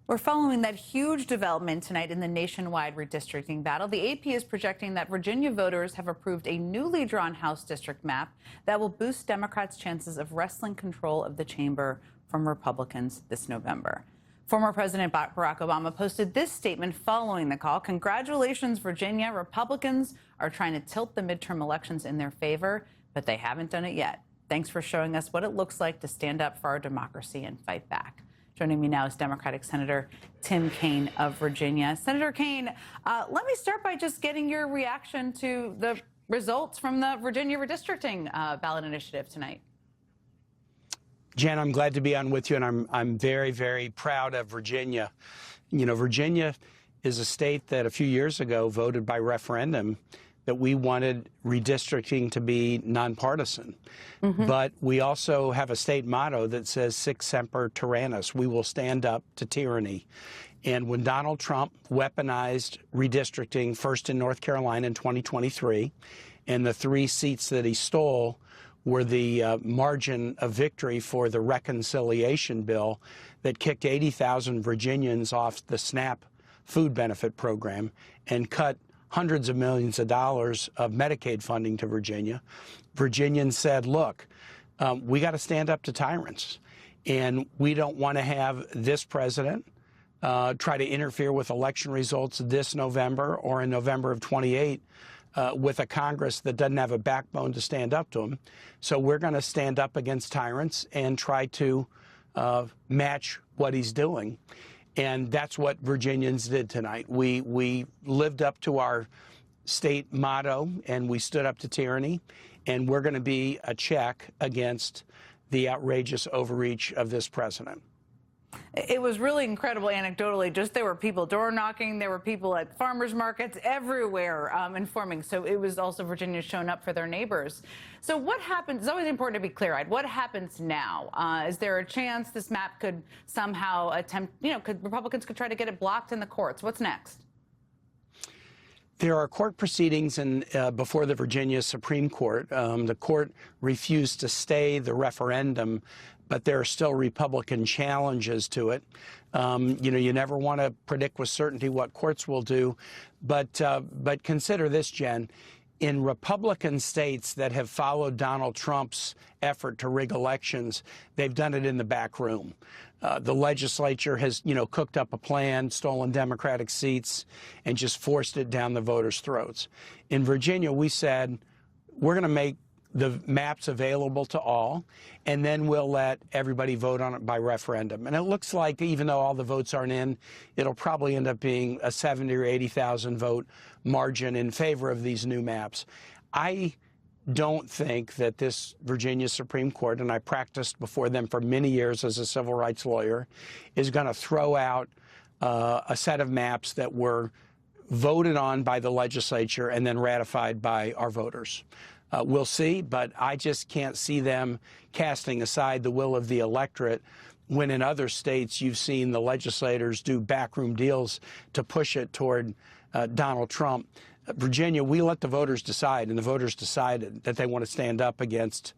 We're following that huge development tonight in the nationwide redistricting battle. The AP is projecting that Virginia voters have approved a newly drawn House district map that will boost Democrats' chances of wresting control of the chamber from Republicans this November. Former President Barack Obama posted this statement following the call. Congratulations, Virginia. Republicans are trying to tilt the midterm elections in their favor, but they haven't done it yet. Thanks for showing us what it looks like to stand up for our democracy and fight back. Joining me now is Democratic Senator Tim Kaine of Virginia. Senator Kaine, let me start by just getting your reaction to the results from the Virginia redistricting ballot initiative tonight. Jen, I'm glad to be on with you, and I'm very, very proud of Virginia. You know, Virginia is a state that a few years ago voted by referendum that we wanted redistricting to be nonpartisan. But we also have a state motto that says sic semper tyrannis. We will stand up to tyranny. And when Donald Trump weaponized redistricting, first in North Carolina in 2023, and the 3 seats that he stole were the margin of victory for the reconciliation bill that kicked 80,000 Virginians off the SNAP food benefit program and cut hundreds of millions of dollars of Medicaid funding to Virginia. Virginians said, look, we got to stand up to tyrants, and we don't want to have this president try to interfere with election results this November or in November of 28 with a Congress that doesn't have a backbone to stand up to him. So we're going to stand up against tyrants and try to match what he's doing. And that's what Virginians did tonight. We lived up to our state motto, and we stood up to tyranny, and we're going to be a check against the outrageous overreach of this president. It was really incredible anecdotally. Just there were people door knocking, there were people at farmers markets everywhere informing. So it was also Virginia showing up for their neighbors. So what happens? It's always important to be clear-eyed. What happens now? Is there a chance this map could somehow attempt, Republicans could try to get it blocked in the courts? What's next? There are court proceedings before the Virginia Supreme Court. The court refused to stay the referendum, but there are still Republican challenges to it. You never want to predict with certainty what courts will do, but consider this, Jen. In Republican states that have followed Donald Trump's effort to rig elections, they've done it in the back room. The legislature has, cooked up a plan, stolen Democratic seats, and just forced it down the voters' throats. In Virginia, we said, we're going to make the maps available to all, and then we'll let everybody vote on it by referendum. And it looks like, even though all the votes aren't in, it'll probably end up being a 70 or 80,000 vote margin in favor of these new maps. I don't think that this Virginia Supreme Court, and I practiced before them for many years as a civil rights lawyer, is going to throw out a set of maps that were voted on by the legislature and then ratified by our voters. We'll see, but I just can't see them casting aside the will of the electorate when in other states you've seen the legislators do backroom deals to push it toward Donald Trump. Virginia, we let the voters decide, and the voters decided that they want to stand up against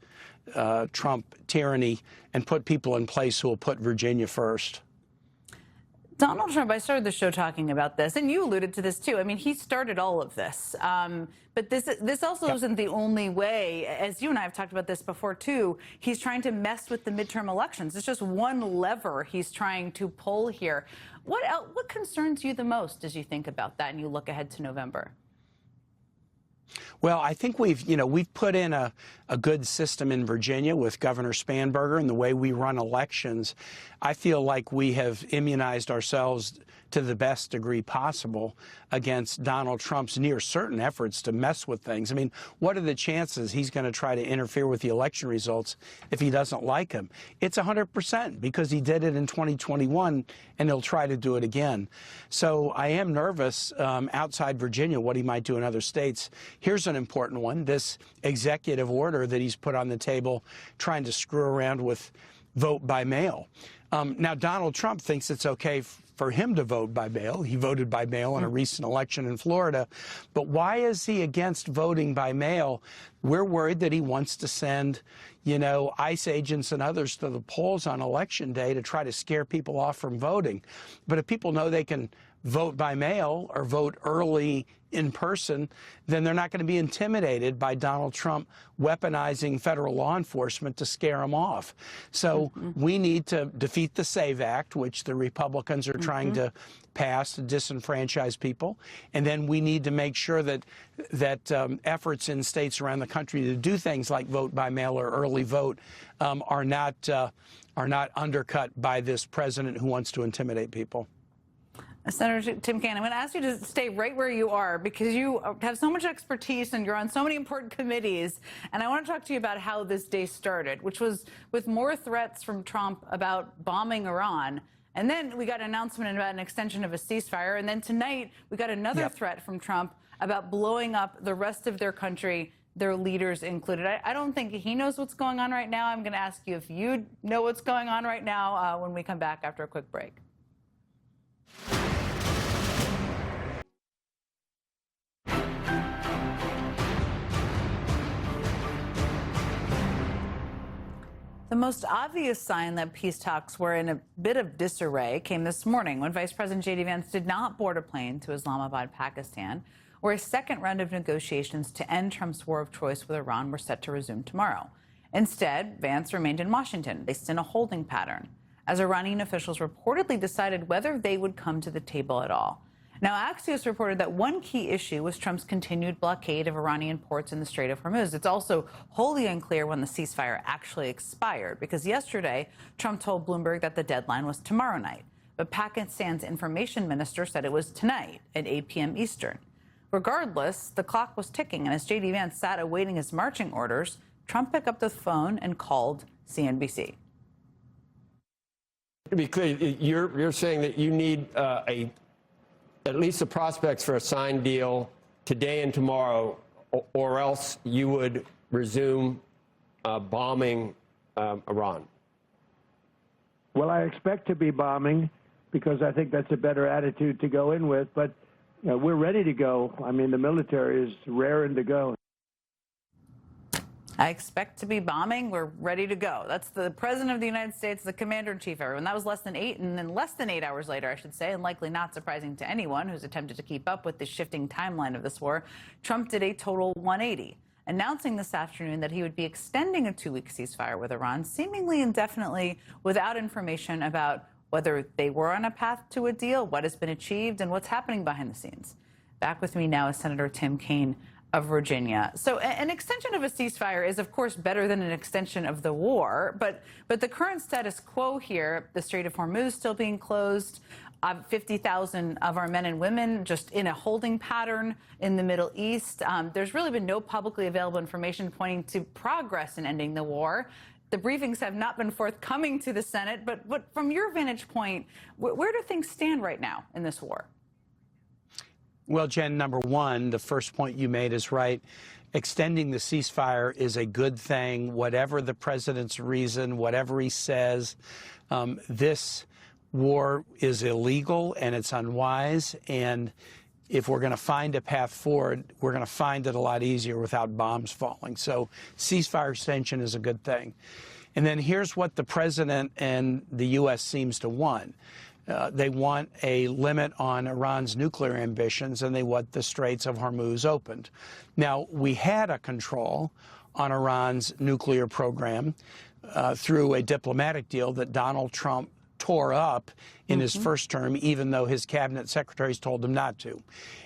Trump tyranny and put people in place who will put Virginia first. Donald Trump, I started the show talking about this, and you alluded to this too. I mean, he started all of this. But this also isn't the only way. As you and I have talked about this before too, he's trying to mess with the midterm elections. It's just one lever he's trying to pull here. What concerns you the most as you think about that and you look ahead to November? Well, I think we've put in a good system in Virginia with Governor Spanberger and the way we run elections. I feel like we have immunized ourselves to the best degree possible against Donald Trump's near certain efforts to mess with things. I mean, what are the chances he's going to try to interfere with the election results if he doesn't like them? It's 100% because he did it in 2021 and he'll try to do it again. So I am nervous outside Virginia what he might do in other states. Here's an important one, this executive order that he's put on the table trying to screw around with vote by mail. Now, Donald Trump thinks it's okay for him to vote by mail. He voted by mail in a recent election in Florida. But why is he against voting by mail? We're worried that he wants to send, ICE agents and others to the polls on Election Day to try to scare people off from voting. But if people know they can vote by mail or vote early in person, then they're not going to be intimidated by Donald Trump weaponizing federal law enforcement to scare them off. So we need to defeat the SAVE Act, which the Republicans are trying to pass to disenfranchise people. And then we need to make sure that efforts in states around the country to do things like vote by mail or early vote are not undercut by this president who wants to intimidate people. Senator Tim Kaine, I'm going to ask you to stay right where you are because you have so much expertise and you're on so many important committees. And I want to talk to you about how this day started, which was with more threats from Trump about bombing Iran. And then we got an announcement about an extension of a ceasefire. And then tonight we got another threat from Trump about blowing up the rest of their country, their leaders included. I don't think he knows what's going on right now. I'm going to ask you if you know what's going on right now when we come back after a quick break. The most obvious sign that peace talks were in a bit of disarray came this morning when Vice President J.D. Vance did not board a plane to Islamabad, Pakistan, where a second round of negotiations to end Trump's war of choice with Iran were set to resume tomorrow. Instead, Vance remained in Washington, based in a holding pattern, as Iranian officials reportedly decided whether they would come to the table at all. Now, Axios reported that one key issue was Trump's continued blockade of Iranian ports in the Strait of Hormuz. It's also wholly unclear when the ceasefire actually expired, because yesterday, Trump told Bloomberg that the deadline was tomorrow night. But Pakistan's information minister said it was tonight at 8 p.m. Eastern. Regardless, the clock was ticking, and as J.D. Vance sat awaiting his marching orders, Trump picked up the phone and called CNBC. To be clear, you're saying that you need at least the prospects for a signed deal today and tomorrow, or else you would resume bombing Iran. Well, I expect to be bombing because I think that's a better attitude to go in with. But we're ready to go. I mean, the military is raring to go. I expect to be bombing. We're ready to go. That's the President of the United States, the Commander-in-Chief, everyone. That was less than 8 hours later, I should say, and likely not surprising to anyone who's attempted to keep up with the shifting timeline of this war. Trump did a total 180, announcing this afternoon that he would be extending a 2-week ceasefire with Iran, seemingly indefinitely, without information about whether they were on a path to a deal, what has been achieved, and what's happening behind the scenes. Back with me now is Senator Tim Kaine of Virginia. So an extension of a ceasefire is, of course, better than an extension of the war. But the current status quo here, the Strait of Hormuz still being closed, 50,000 of our men and women just in a holding pattern in the Middle East. There's really been no publicly available information pointing to progress in ending the war. The briefings have not been forthcoming to the Senate. But from your vantage point, where do things stand right now in this war? Well, Jen, number one, the first point you made is right. Extending the ceasefire is a good thing, whatever the president's reason, whatever he says. This war is illegal and it's unwise. And if we're going to find a path forward, we're going to find it a lot easier without bombs falling. So ceasefire extension is a good thing. And then here's what the president and the U.S. seems to want. They want a limit on Iran's nuclear ambitions, and they want the Straits of Hormuz opened. Now, we had a control on Iran's nuclear program through a diplomatic deal that Donald Trump tore up in his first term, even though his cabinet secretaries told him not to.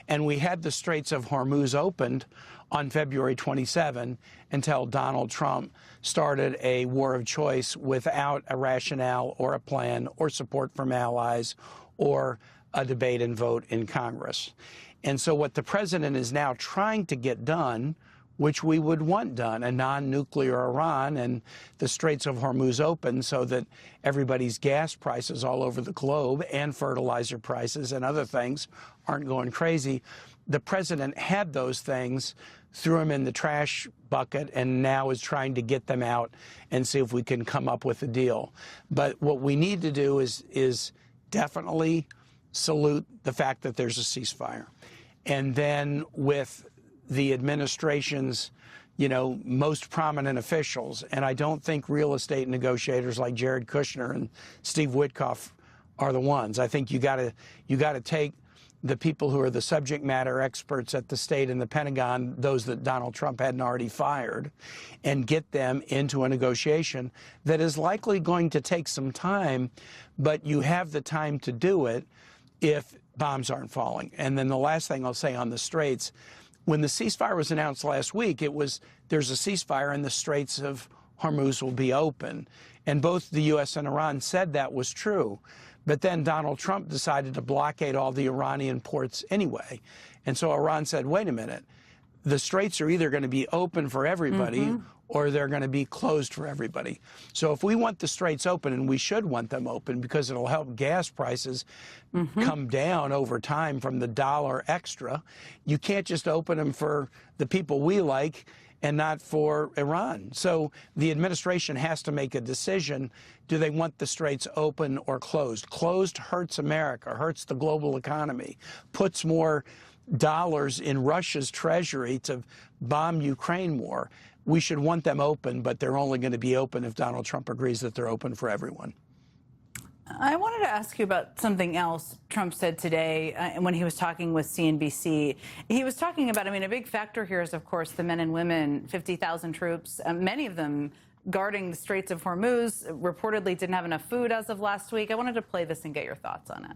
And we had the Straits of Hormuz opened on February 27 until Donald Trump started a war of choice without a rationale or a plan or support from allies or a debate and vote in Congress. And so what the president is now trying to get done, which we would want done, a non-nuclear Iran and the Straits of Hormuz open so that everybody's gas prices all over the globe and fertilizer prices and other things aren't going crazy. The president had those things, threw them in the trash bucket, and now is trying to get them out and see if we can come up with a deal. But what we need to do is definitely salute the fact that there's a ceasefire. And then with the administration's, most prominent officials, and I don't think real estate negotiators like Jared Kushner and Steve Witkoff are the ones. I think you got to take the people who are the subject matter experts at the state and the Pentagon, those that Donald Trump hadn't already fired, and get them into a negotiation that is likely going to take some time, but you have the time to do it if bombs aren't falling. And then the last thing I'll say on the Straits, when the ceasefire was announced last week, there's a ceasefire and the Straits of Hormuz will be open. And both the U.S. and Iran said that was true. But then Donald Trump decided to blockade all the Iranian ports anyway. And so Iran said, wait a minute, the Straits are either going to be open for everybody or they're going to be closed for everybody. So if we want the Straits open, and we should want them open because it'll help gas prices come down over time from the dollar extra, you can't just open them for the people we like and not for Iran. So the administration has to make a decision. Do they want the Straits open or closed? Closed hurts America, hurts the global economy, puts more dollars in Russia's treasury to bomb Ukraine more. We should want them open, but they're only going to be open if Donald Trump agrees that they're open for everyone. I wanted to ask you about something else Trump said today when he was talking with CNBC. He was talking about, a big factor here is, of course, the men and women, 50,000 troops, many of them guarding the Straits of Hormuz, reportedly didn't have enough food as of last week. I wanted to play this and get your thoughts on it.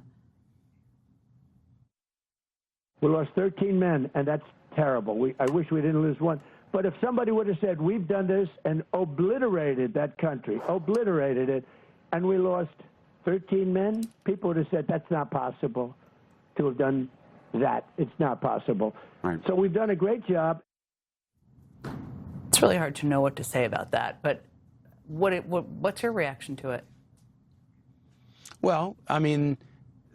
We lost 13 men, and that's terrible. I wish we didn't lose one. But if somebody would have said, we've done this and obliterated that country, obliterated it, and we lost 13 men, people would have said, that's not possible to have done that. It's not possible. Right. So we've done a great job. It's really hard to know what to say about that, but what's your reaction to it? Well,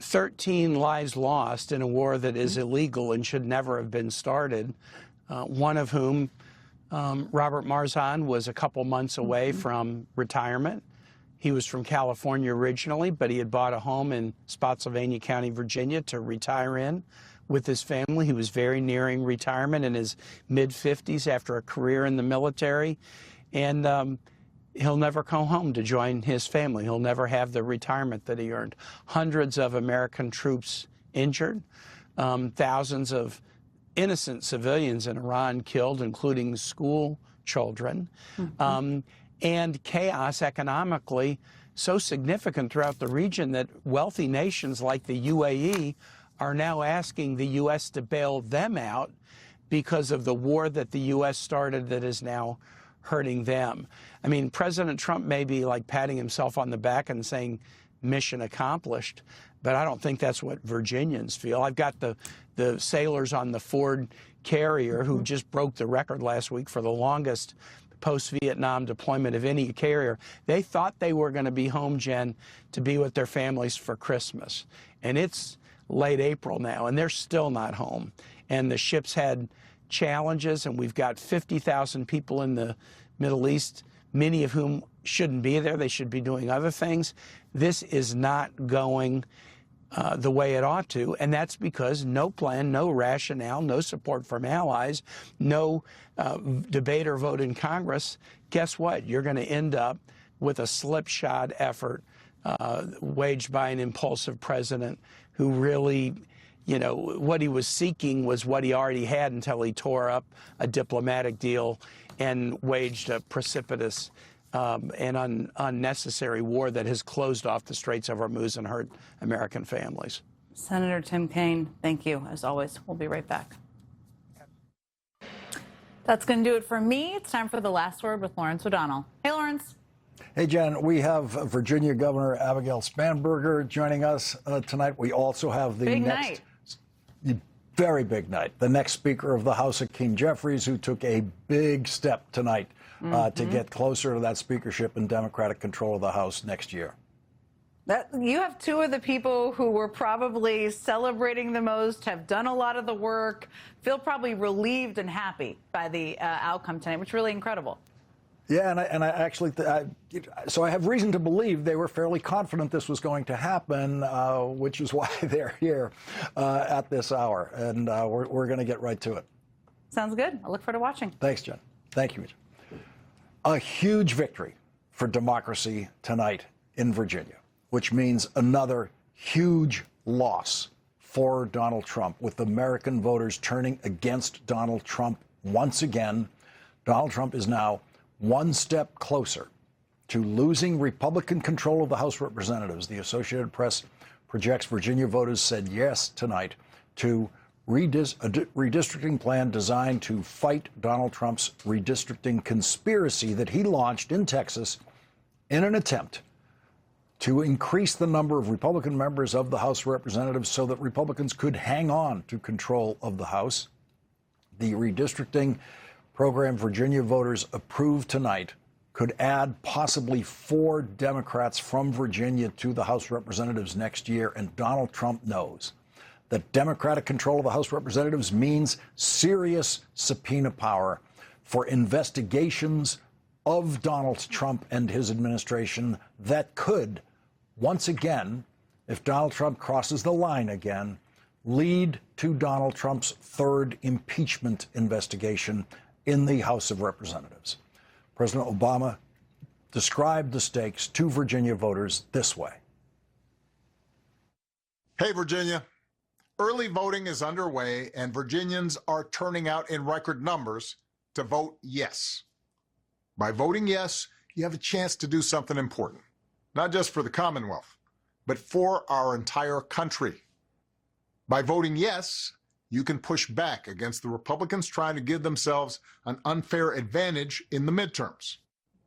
13 lives lost in a war that is illegal and should never have been started, one of whom, Robert Marzahn, was a couple months away from retirement. He was from California originally, but he had bought a home in Spotsylvania County, Virginia, to retire in with his family. He was very nearing retirement in his mid-50s after a career in the military. And he'll never come home to join his family. He'll never have the retirement that he earned. Hundreds of American troops injured, thousands of innocent civilians in Iran killed, including school children. And chaos economically so significant throughout the region that wealthy nations like the UAE are now asking the U.S. to bail them out because of the war that the U.S. started that is now hurting them. President Trump may be like patting himself on the back and saying mission accomplished, but I don't think that's what Virginians feel. I've got the sailors on the Ford carrier who just broke the record last week for the longest post-Vietnam deployment of any carrier. They thought they were going to be home, Jen, to be with their families for Christmas. And it's late April now, and they're still not home. And the ship's had challenges, and we've got 50,000 people in the Middle East, many of whom shouldn't be there. They should be doing other things. This is not going the way it ought to, and that's because no plan, no rationale, no support from allies, no debate or vote in Congress. Guess what? You're going to end up with a slipshod effort waged by an impulsive president who really, what he was seeking was what he already had until he tore up a diplomatic deal and waged a precipitous and unnecessary war that has closed off the Straits of Hormuz and hurt American families. Senator Tim Kaine, thank you. As always, we'll be right back. That's going to do it for me. It's time for the last word with Lawrence O'Donnell. Hey, Lawrence. Hey, Jen, we have Virginia Governor Abigail Spanberger joining us tonight. We also have the very big night, the next Speaker of the House, Hakeem Jeffries, who took a big step tonight to get closer to that speakership and Democratic control of the House next year. You have two of the people who were probably celebrating the most, have done a lot of the work, feel probably relieved and happy by the outcome tonight, which is really incredible. Yeah, and I actually, so I have reason to believe they were fairly confident this was going to happen, which is why they're here at this hour. And we're going to get right to it. Sounds good. I look forward to watching. Thanks, Jen. Thank you. A huge victory for democracy tonight in Virginia, which means another huge loss for Donald Trump, with American voters turning against Donald Trump once again. Donald Trump is now one step closer to losing Republican control of the House of Representatives. The Associated Press projects Virginia voters said yes tonight to a redistricting plan designed to fight Donald Trump's redistricting conspiracy that he launched in Texas in an attempt to increase the number of Republican members of the House of Representatives so that Republicans could hang on to control of the House. The redistricting program Virginia voters approved tonight could add possibly 4 Democrats from Virginia to the House of Representatives next year, and Donald Trump knows that Democratic control of the House of Representatives means serious subpoena power for investigations of Donald Trump and his administration that could, once again, if Donald Trump crosses the line again, lead to Donald Trump's 3rd impeachment investigation in the House of Representatives. President Obama described the stakes to Virginia voters this way. Hey, Virginia. Early voting is underway, and Virginians are turning out in record numbers to vote yes. By voting yes, you have a chance to do something important, not just for the Commonwealth, but for our entire country. By voting yes, you can push back against the Republicans trying to give themselves an unfair advantage in the midterms.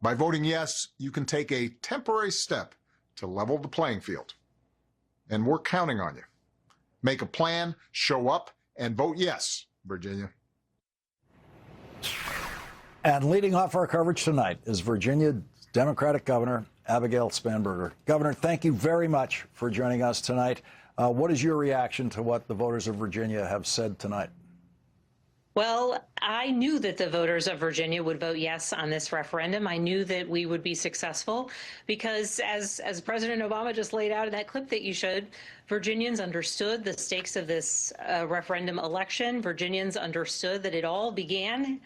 By voting yes, you can take a temporary step to level the playing field. And we're counting on you. Make a plan, show up, and vote yes, Virginia. And leading off our coverage tonight is Virginia Democratic Governor Abigail Spanberger. Governor, thank you very much for joining us tonight. What is your reaction to what the voters of Virginia have said tonight? Well, I knew that the voters of Virginia would vote yes on this referendum. I knew that we would be successful because, as President Obama just laid out in that clip that you showed, Virginians understood the stakes of this referendum election. Virginians understood that it all began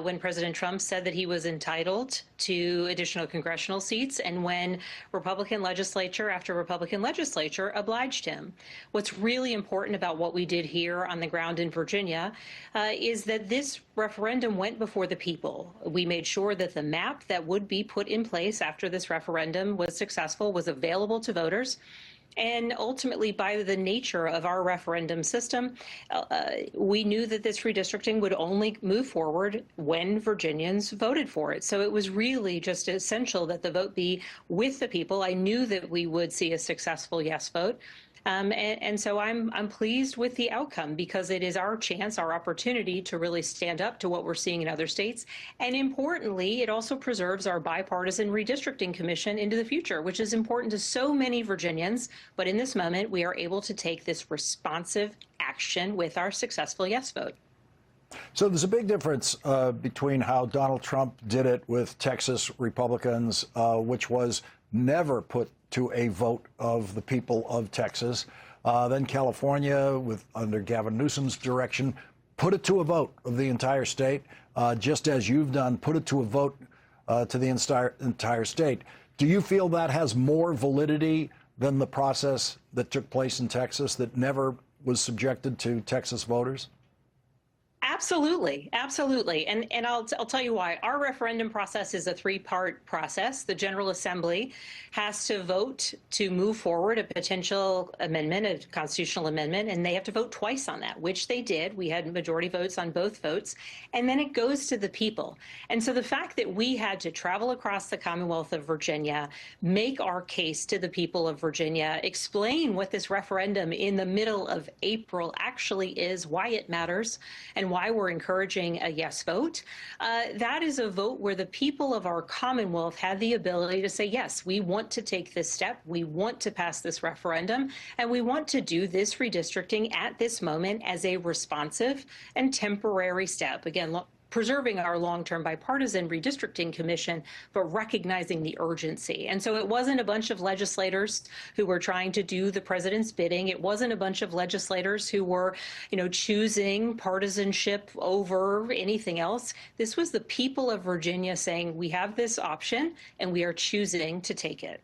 when President Trump said that he was entitled to additional congressional seats and when Republican legislature after Republican legislature obliged him. What's really important about what we did here on the ground in Virginia is that this referendum went before the people. We made sure that the map that would be put in place after this referendum was successful, was available to voters. And ultimately, by the nature of our referendum system, we knew that this redistricting would only move forward when Virginians voted for it. So it was really just essential that the vote be with the people. I knew that we would see a successful yes vote. And so I'm pleased with the outcome because it is our chance, our opportunity to really stand up to what we're seeing in other states. And importantly, it also preserves our bipartisan redistricting commission into the future, which is important to so many Virginians. But in this moment, we are able to take this responsive action with our successful yes vote. So there's a big difference between how Donald Trump did it with Texas Republicans, which was never put to a vote of the people of Texas. Then California, under Gavin Newsom's direction, put it to a vote of the entire state, just as you've done, put it to a vote to the entire state. Do you feel that has more validity than the process that took place in Texas that never was subjected to Texas voters? Absolutely, absolutely. And I'll tell you why. Our referendum process is a three-part process. The General Assembly has to vote to move forward a potential amendment, a constitutional amendment, and they have to vote twice on that, which they did. We had majority votes on both votes, and then it goes to the people. And so the fact that we had to travel across the Commonwealth of Virginia, make our case to the people of Virginia, explain what this referendum in the middle of April actually is, why it matters, and why we're encouraging a yes vote. That is a vote where the people of our Commonwealth had the ability to say, yes, we want to take this step, we want to pass this referendum, and we want to do this redistricting at this moment as a responsive and temporary step. Again, preserving our long-term bipartisan redistricting commission, but recognizing the urgency. And so it wasn't a bunch of legislators who were trying to do the president's bidding. It wasn't a bunch of legislators who were, choosing partisanship over anything else. This was the people of Virginia saying, we have this option and we are choosing to take it.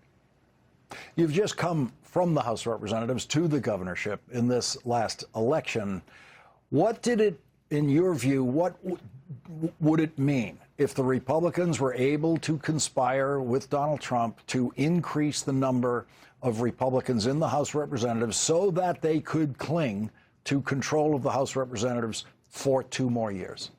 You've just come from the House of Representatives to the governorship in this last election. What did it, in your view, what would it mean if the Republicans were able to conspire with Donald Trump to increase the number of Republicans in the House of Representatives so that they could cling to control of the House of Representatives for 2 more years?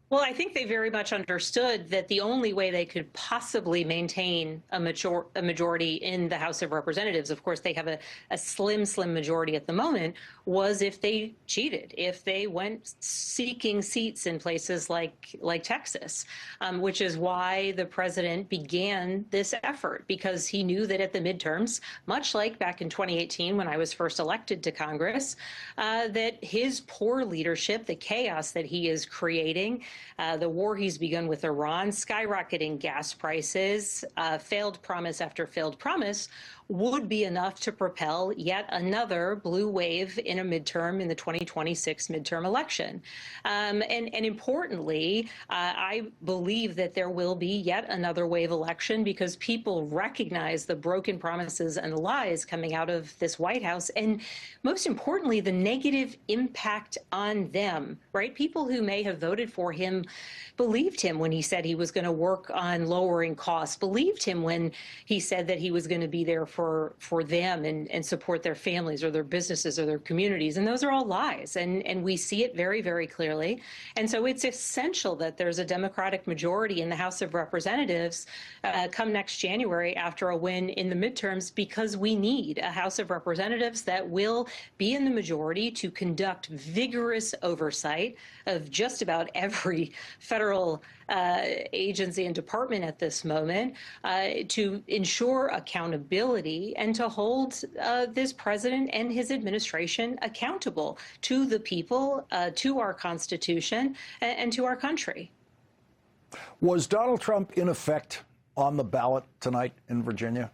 Well, I think they very much understood that the only way they could possibly maintain a majority in the House of Representatives, of course, they have a slim majority at the moment, was if they cheated, if they went seeking seats in places like Texas, which is why the president began this effort, because he knew that at the midterms, much like back in 2018 when I was first elected to Congress, that his poor leadership, the chaos that he is creating, the war he's begun with Iran, skyrocketing gas prices, failed promise after failed promise, would be enough to propel yet another blue wave in a midterm, in the 2026 midterm election. And importantly, I believe that there will be yet another wave election because people recognize the broken promises and lies coming out of this White House, and most importantly, the negative impact on them, right? People who may have voted for him believed him when he said he was going to work on lowering costs, believed him when he said that he was going to be there for them and support their families or their businesses or their communities. And those are all lies. And we see it very, very clearly. And so it's essential that there's a Democratic majority in the House of Representatives come next January after a win in the midterms, because we need a House of Representatives that will be in the majority to conduct vigorous oversight of just about every federal agency and department at this moment, to ensure accountability and to hold this president and his administration accountable to the people, to our Constitution, and to our country. Was Donald Trump, in effect, on the ballot tonight in Virginia?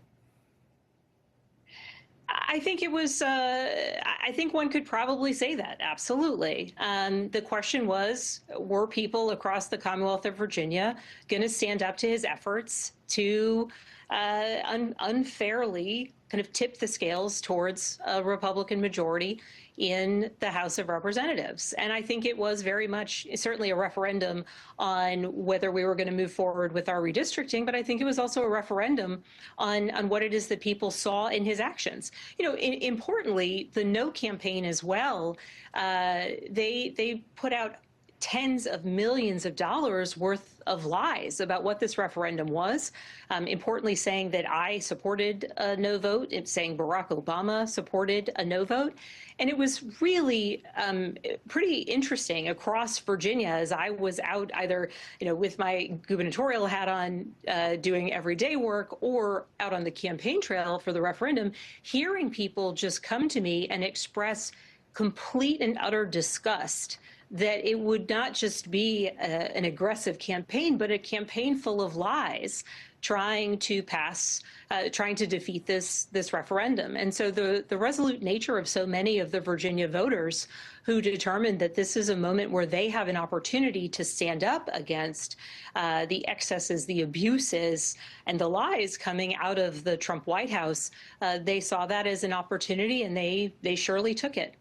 I think it was, I think one could probably say that, absolutely. The question was, were people across the Commonwealth of Virginia going to stand up to his efforts to unfairly kind of tip the scales towards a Republican majority in the House of Representatives? And I think it was very much, certainly a referendum on whether we were going to move forward with our redistricting, but I think it was also a referendum on what it is that people saw in his actions. Importantly, the No campaign as well, they put out tens of millions of dollars worth of lies about what this referendum was. Importantly, saying that I supported a no vote, it's saying Barack Obama supported a no vote. And it was really pretty interesting across Virginia as I was out either, with my gubernatorial hat on doing everyday work or out on the campaign trail for the referendum, hearing people just come to me and express complete and utter disgust that it would not just be an aggressive campaign, but a campaign full of lies trying to defeat this referendum. And so the resolute nature of so many of the Virginia voters who determined that this is a moment where they have an opportunity to stand up against the excesses, the abuses, and the lies coming out of the Trump White House, they saw that as an opportunity, and they surely took it.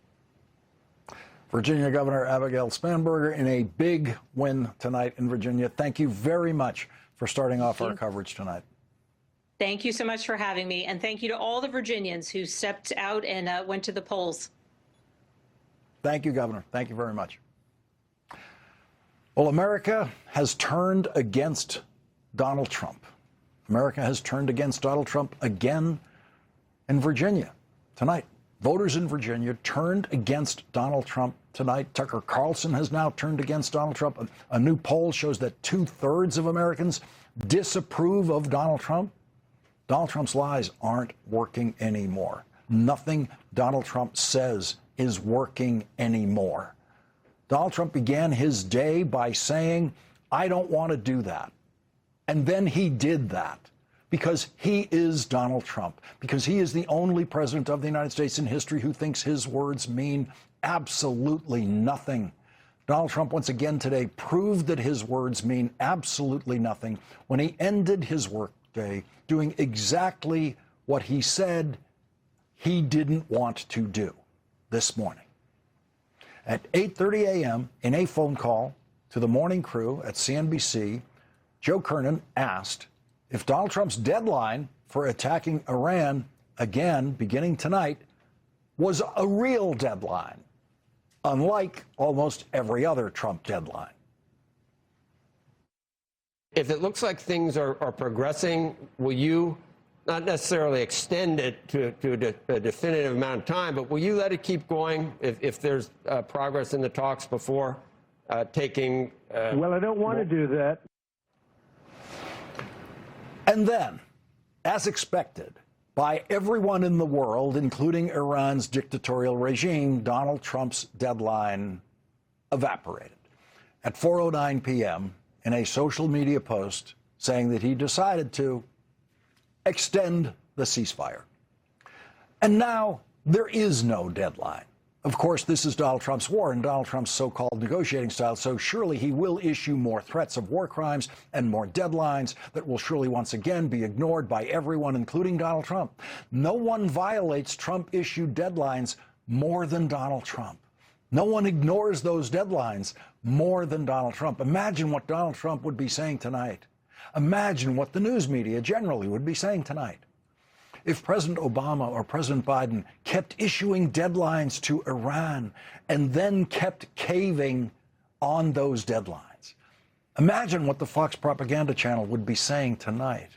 Virginia Governor Abigail Spanberger in a big win tonight in Virginia. Thank you very much for starting off our coverage tonight. Thank you so much for having me. And thank you to all the Virginians who stepped out and went to the polls. Thank you, Governor. Thank you very much. Well, America has turned against Donald Trump. America has turned against Donald Trump again in Virginia tonight. Voters in Virginia turned against Donald Trump tonight. Tucker Carlson has now turned against Donald Trump. A new poll shows that 2/3 of Americans disapprove of Donald Trump. Donald Trump's lies aren't working anymore. Nothing Donald Trump says is working anymore. Donald Trump began his day by saying, I don't want to do that. And then he did that because he is Donald Trump, because he is the only president of the United States in history who thinks his words mean absolutely nothing. Donald Trump once again today proved that his words mean absolutely nothing when he ended his workday doing exactly what he said he didn't want to do this morning. At 8:30 a.m., in a phone call to the morning crew at CNBC, Joe Kernan asked if Donald Trump's deadline for attacking Iran again, beginning tonight, was a real deadline, unlike almost every other Trump deadline. If it looks like things are progressing, will you not necessarily extend it to a definitive amount of time, but will you let it keep going if there's progress in the talks before taking... well, I don't want to do that. And then, as expected by everyone in the world, including Iran's dictatorial regime, Donald Trump's deadline evaporated. At 4:09 p.m., in a social media post saying that he decided to extend the ceasefire. And now there is no deadline. Of course, this is Donald Trump's war and Donald Trump's so-called negotiating style, so surely he will issue more threats of war crimes and more deadlines that will surely once again be ignored by everyone, including Donald Trump. No one violates Trump-issued deadlines more than Donald Trump. No one ignores those deadlines more than Donald Trump. Imagine what Donald Trump would be saying tonight. Imagine what the news media generally would be saying tonight. If President Obama or President Biden kept issuing deadlines to Iran and then kept caving on those deadlines, imagine what the Fox propaganda channel would be saying tonight.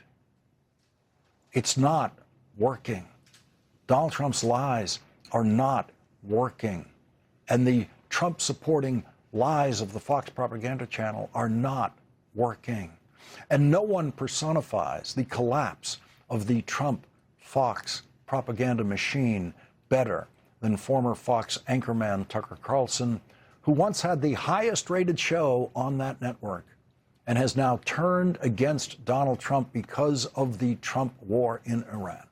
It's not working. Donald Trump's lies are not working. And the Trump-supporting lies of the Fox propaganda channel are not working. And no one personifies the collapse of the Trump-Fox propaganda machine better than former Fox anchorman Tucker Carlson, who once had the highest-rated show on that network and has now turned against Donald Trump because of the Trump war in Iran.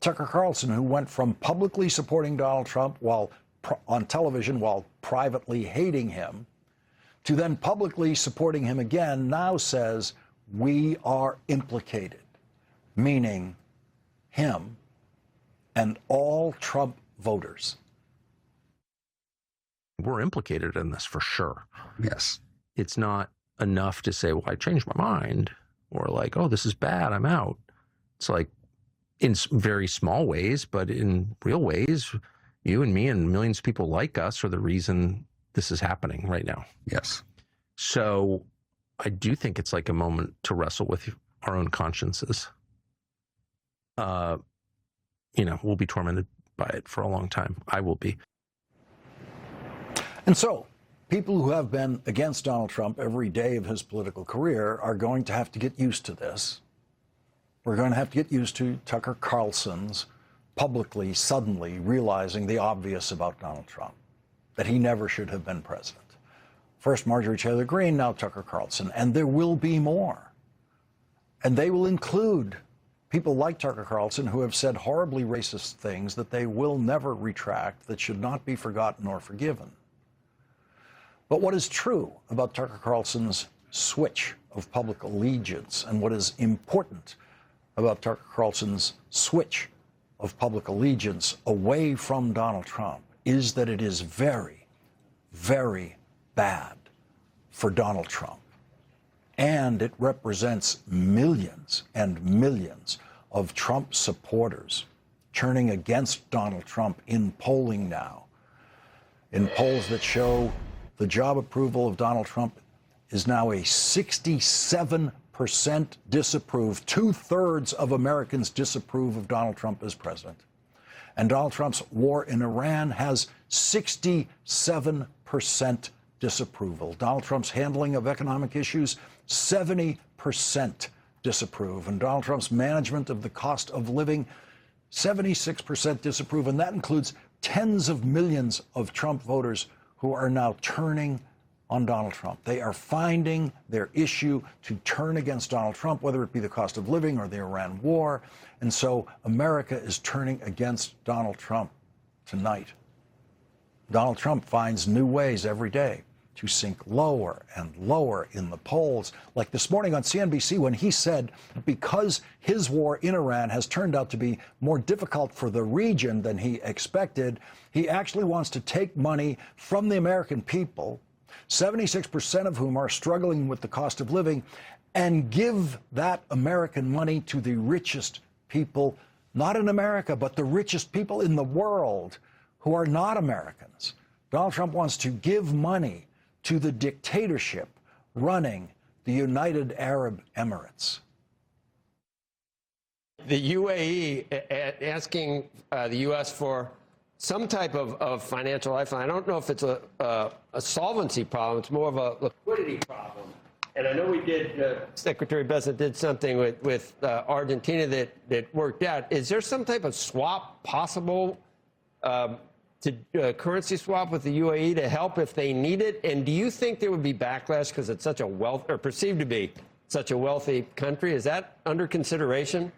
Tucker Carlson, who went from publicly supporting Donald Trump on television while privately hating him, to then publicly supporting him again, now says, we are implicated, meaning him and all Trump voters. We're implicated in this for sure. Yes. It's not enough to say, well, I changed my mind, or like, oh, this is bad, I'm out. It's like, in very small ways, but in real ways, you and me and millions of people like us are the reason this is happening right now. Yes. So I do think it's like a moment to wrestle with our own consciences. We'll be tormented by it for a long time. I will be. And so people who have been against Donald Trump every day of his political career are going to have to get used to this. We're going to have to get used to Tucker Carlson's publicly, suddenly realizing the obvious about Donald Trump, that he never should have been president. First Marjorie Taylor Greene, now Tucker Carlson, and there will be more. And they will include people like Tucker Carlson who have said horribly racist things that they will never retract, that should not be forgotten or forgiven. But what is true about Tucker Carlson's switch of public allegiance, and what is important about Tucker Carlson's switch of public allegiance away from Donald Trump, is that it is very, very bad for Donald Trump. And it represents millions and millions of Trump supporters turning against Donald Trump in polling now. In polls that show the job approval of Donald Trump is now a 67% disapprove. 2/3 of Americans disapprove of Donald Trump as president. And Donald Trump's war in Iran has 67% disapproval. Donald Trump's handling of economic issues, 70% disapprove. And Donald Trump's management of the cost of living, 76% disapprove. And that includes tens of millions of Trump voters who are now turning on Donald Trump. They are finding their issue to turn against Donald Trump, whether it be the cost of living or the Iran war. And so America is turning against Donald Trump tonight. Donald Trump finds new ways every day to sink lower and lower in the polls. Like this morning on CNBC when he said because his war in Iran has turned out to be more difficult for the region than he expected, he actually wants to take money from the American people, 76% of whom are struggling with the cost of living, and give that American money to the richest people, not in America, but the richest people in the world who are not Americans. Donald Trump wants to give money to the dictatorship running the United Arab Emirates. The UAE asking the U.S. for some type of financial lifeline. I don't know if it's a solvency problem. It's more of a liquidity problem. And I know we did, Secretary Bessent did something with Argentina that worked out. Is there some type of swap possible, currency swap with the UAE to help if they need it? And do you think there would be backlash because it's such a or perceived to be such a wealthy country? Is that under consideration?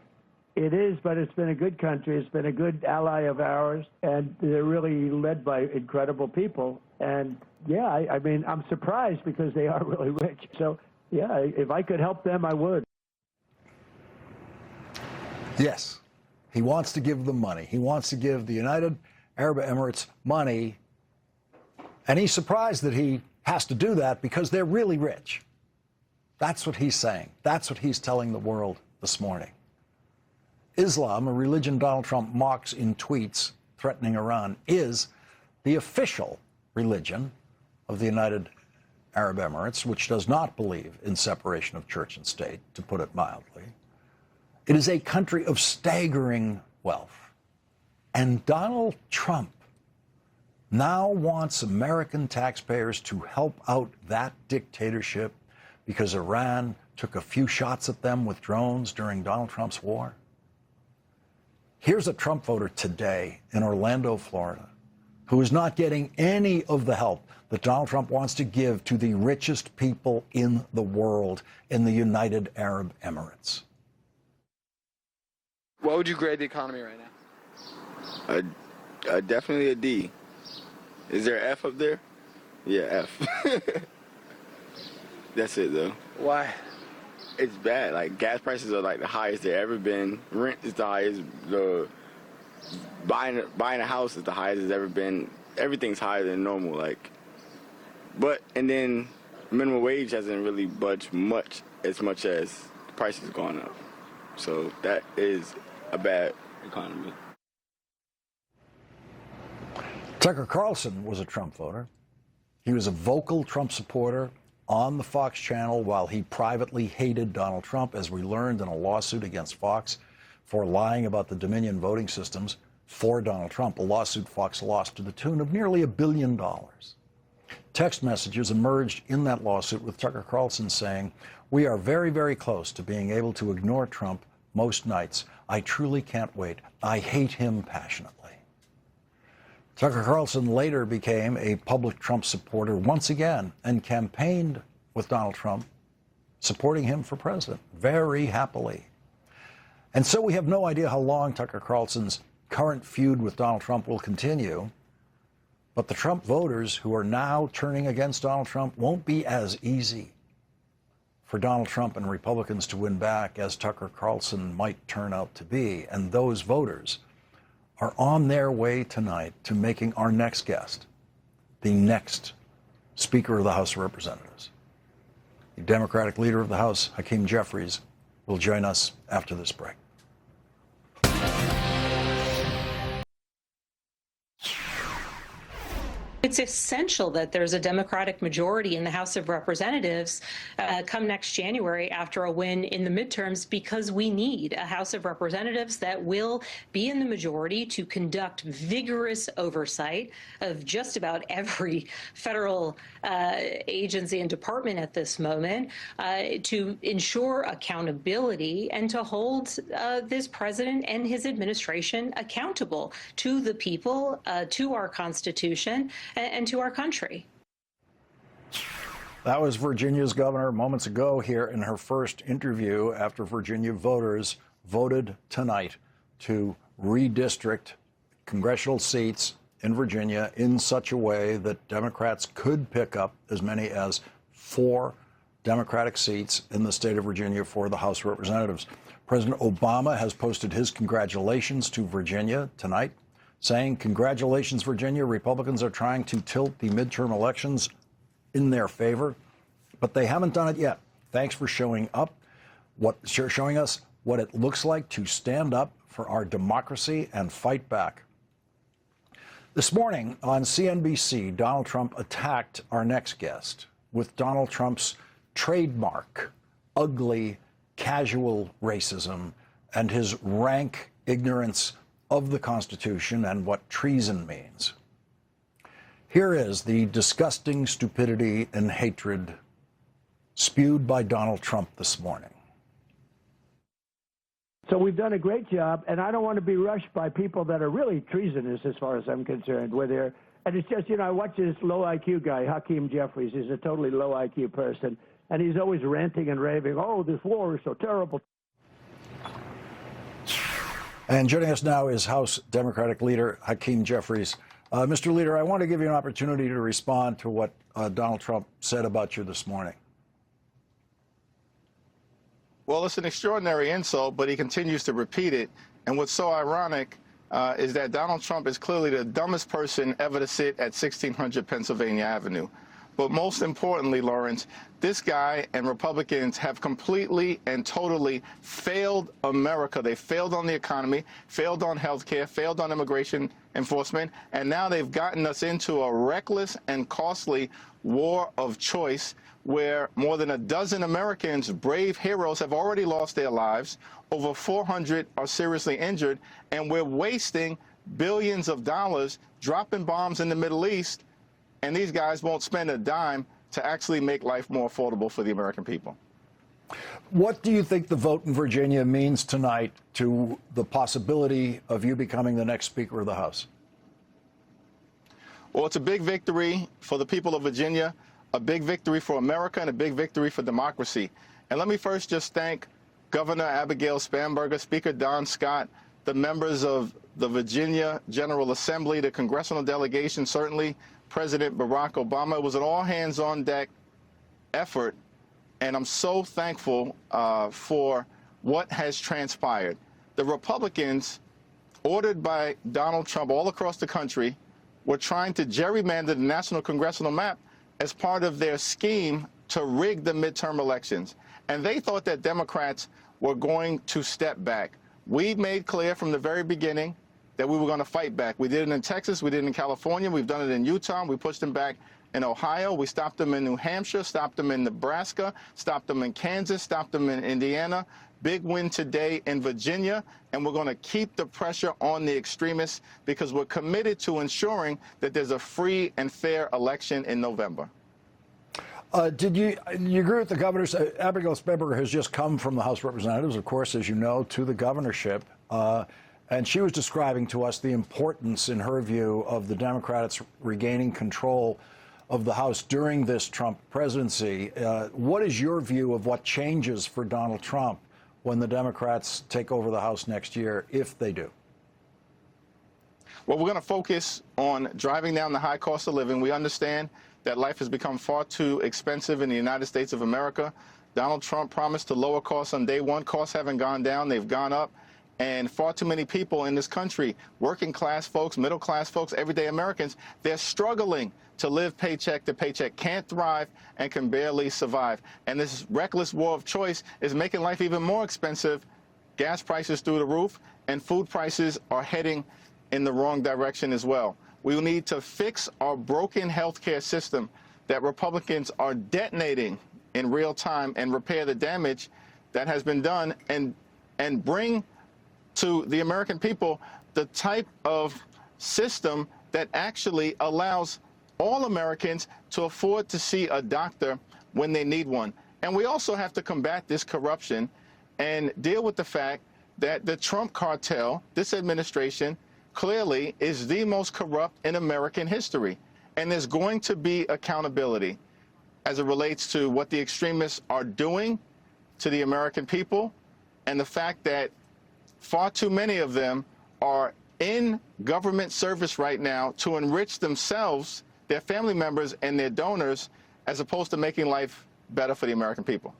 It is, but it's been a good country. It's been a good ally of ours, and they're really led by incredible people. And yeah, I mean, I'm surprised because they are really rich. So yeah, if I could help them, I would. Yes, he wants to give them money. He wants to give the United Arab Emirates money, and he's surprised that he has to do that because they're really rich. That's what he's saying. That's what he's telling the world this morning. Islam, a religion Donald Trump mocks in tweets threatening Iran, is the official religion of the United Arab Emirates, which does not believe in separation of church and state, to put it mildly. It is a country of staggering wealth. And Donald Trump now wants American taxpayers to help out that dictatorship because Iran took a few shots at them with drones during Donald Trump's war. Here's a Trump voter today in Orlando, Florida, who is not getting any of the help that Donald Trump wants to give to the richest people in the world in the United Arab Emirates. What would you grade the economy right now? Definitely a D. Is there an F up there? Yeah, F. That's it, though. Why? It's bad. Like, gas prices are like the highest they've ever been. Rent is the highest. Buying a house is the highest it's ever been. Everything's higher than normal. Like, and then minimum wage hasn't really budged as much as the prices gone up. So that is a bad economy. Tucker Carlson was a Trump voter. He was a vocal Trump supporter on the Fox channel while he privately hated Donald Trump, as we learned in a lawsuit against Fox for lying about the Dominion voting systems for Donald Trump, a lawsuit Fox lost to the tune of nearly $1 billion. Text messages emerged in that lawsuit with Tucker Carlson saying, "We are very, very close to being able to ignore Trump most nights. I truly can't wait. I hate him passionately." Tucker Carlson later became a public Trump supporter once again and campaigned with Donald Trump, supporting him for president very happily. And so we have no idea how long Tucker Carlson's current feud with Donald Trump will continue. But the Trump voters who are now turning against Donald Trump won't be as easy for Donald Trump and Republicans to win back as Tucker Carlson might turn out to be. And those voters are on their way tonight to making our next guest the next Speaker of the House of Representatives. The Democratic leader of the House, Hakeem Jeffries, will join us after this break. It's essential that there's a Democratic majority in the House of Representatives come next January after a win in the midterms, because we need a House of Representatives that will be in the majority to conduct vigorous oversight of just about every federal agency and department at this moment, to ensure accountability and to hold this president and his administration accountable to the people, to our Constitution, and to our country. That was Virginia's governor moments ago here in her first interview after Virginia voters voted tonight to redistrict congressional seats in Virginia in such a way that Democrats could pick up as many as 4 Democratic seats in the state of Virginia for the House of Representatives. President Obama has posted his congratulations to Virginia tonight, saying, "Congratulations, Virginia. Republicans are trying to tilt the midterm elections in their favor, but they haven't done it yet. Thanks for showing up, showing us what it looks like to stand up for our democracy and fight back." This morning on CNBC, Donald Trump attacked our next guest with Donald Trump's trademark, ugly, casual racism and his rank ignorance of the Constitution and what treason means. Here is the disgusting stupidity and hatred spewed by Donald Trump this morning. So we've done a great job, and I don't want to be rushed by people that are really treasonous as far as I'm concerned, where they're, and it's just, I watch this low IQ guy, Hakeem Jeffries. He's a totally low IQ person, and he's always ranting and raving, oh, this war is so terrible. And joining us now is House Democratic Leader Hakeem Jeffries. Mr. Leader, I want to give you an opportunity to respond to what Donald Trump said about you this morning. Well, it's an extraordinary insult, but he continues to repeat it. And what's so ironic is that Donald Trump is clearly the dumbest person ever to sit at 1600 Pennsylvania Avenue. But most importantly, Lawrence, this guy and Republicans have completely and totally failed America. They failed on the economy, failed on health care, failed on immigration enforcement, and now they've gotten us into a reckless and costly war of choice where more than a dozen Americans, brave heroes, have already lost their lives. Over 400 are seriously injured, and we're wasting billions of dollars dropping bombs in the Middle East, and these guys won't spend a dime to actually make life more affordable for the American people. What do you think the vote in Virginia means tonight to the possibility of you becoming the next Speaker of the House? Well, it's a big victory for the people of Virginia, a big victory for America, and a big victory for democracy. And let me first just thank Governor Abigail Spanberger, Speaker Don Scott, the members of the Virginia General Assembly, the congressional delegation, certainly President Barack Obama. It was an all-hands-on-deck effort, and I'm so thankful for what has transpired. The Republicans, ordered by Donald Trump all across the country, were trying to gerrymander the national congressional map as part of their scheme to rig the midterm elections. And they thought that Democrats were going to step back. We made clear from the very beginning that we were going to fight back. We did it in Texas, we did it in California, we've done it in Utah, we pushed them back in Ohio, we stopped them in New Hampshire, stopped them in Nebraska, stopped them in Kansas, stopped them in Indiana. Big win today in Virginia, and we're going to keep the pressure on the extremists because we're committed to ensuring that there's a free and fair election in November. Did you agree with the governor's? Abigail Spanberger has just come from the House of Representatives, of course, as you know, to the governorship. And she was describing to us the importance, in her view, of the Democrats regaining control of the House during this Trump presidency. What is your view of what changes for Donald Trump when the Democrats take over the House next year, if they do? Well, we're going to focus on driving down the high cost of living. We understand that life has become far too expensive in the United States of America. Donald Trump promised to lower costs on day one. Costs haven't gone down. They've gone up. And far too many people in this country, working class folks, middle class folks, everyday Americans, they're struggling to live paycheck to paycheck, can't thrive, and can barely survive. And this reckless war of choice is making life even more expensive. Gas prices through the roof, and food prices are heading in the wrong direction as well. We will need to fix our broken healthcare system that Republicans are detonating in real time and repair the damage that has been done and bring to the American people the type of system that actually allows all Americans to afford to see a doctor when they need one. And we also have to combat this corruption and deal with the fact that the Trump cartel, this administration, clearly is the most corrupt in American history. And there's going to be accountability as it relates to what the extremists are doing to the American people, and the fact that far too many of them are in government service right now to enrich themselves, their family members, and their donors, as opposed to making life better for the American people.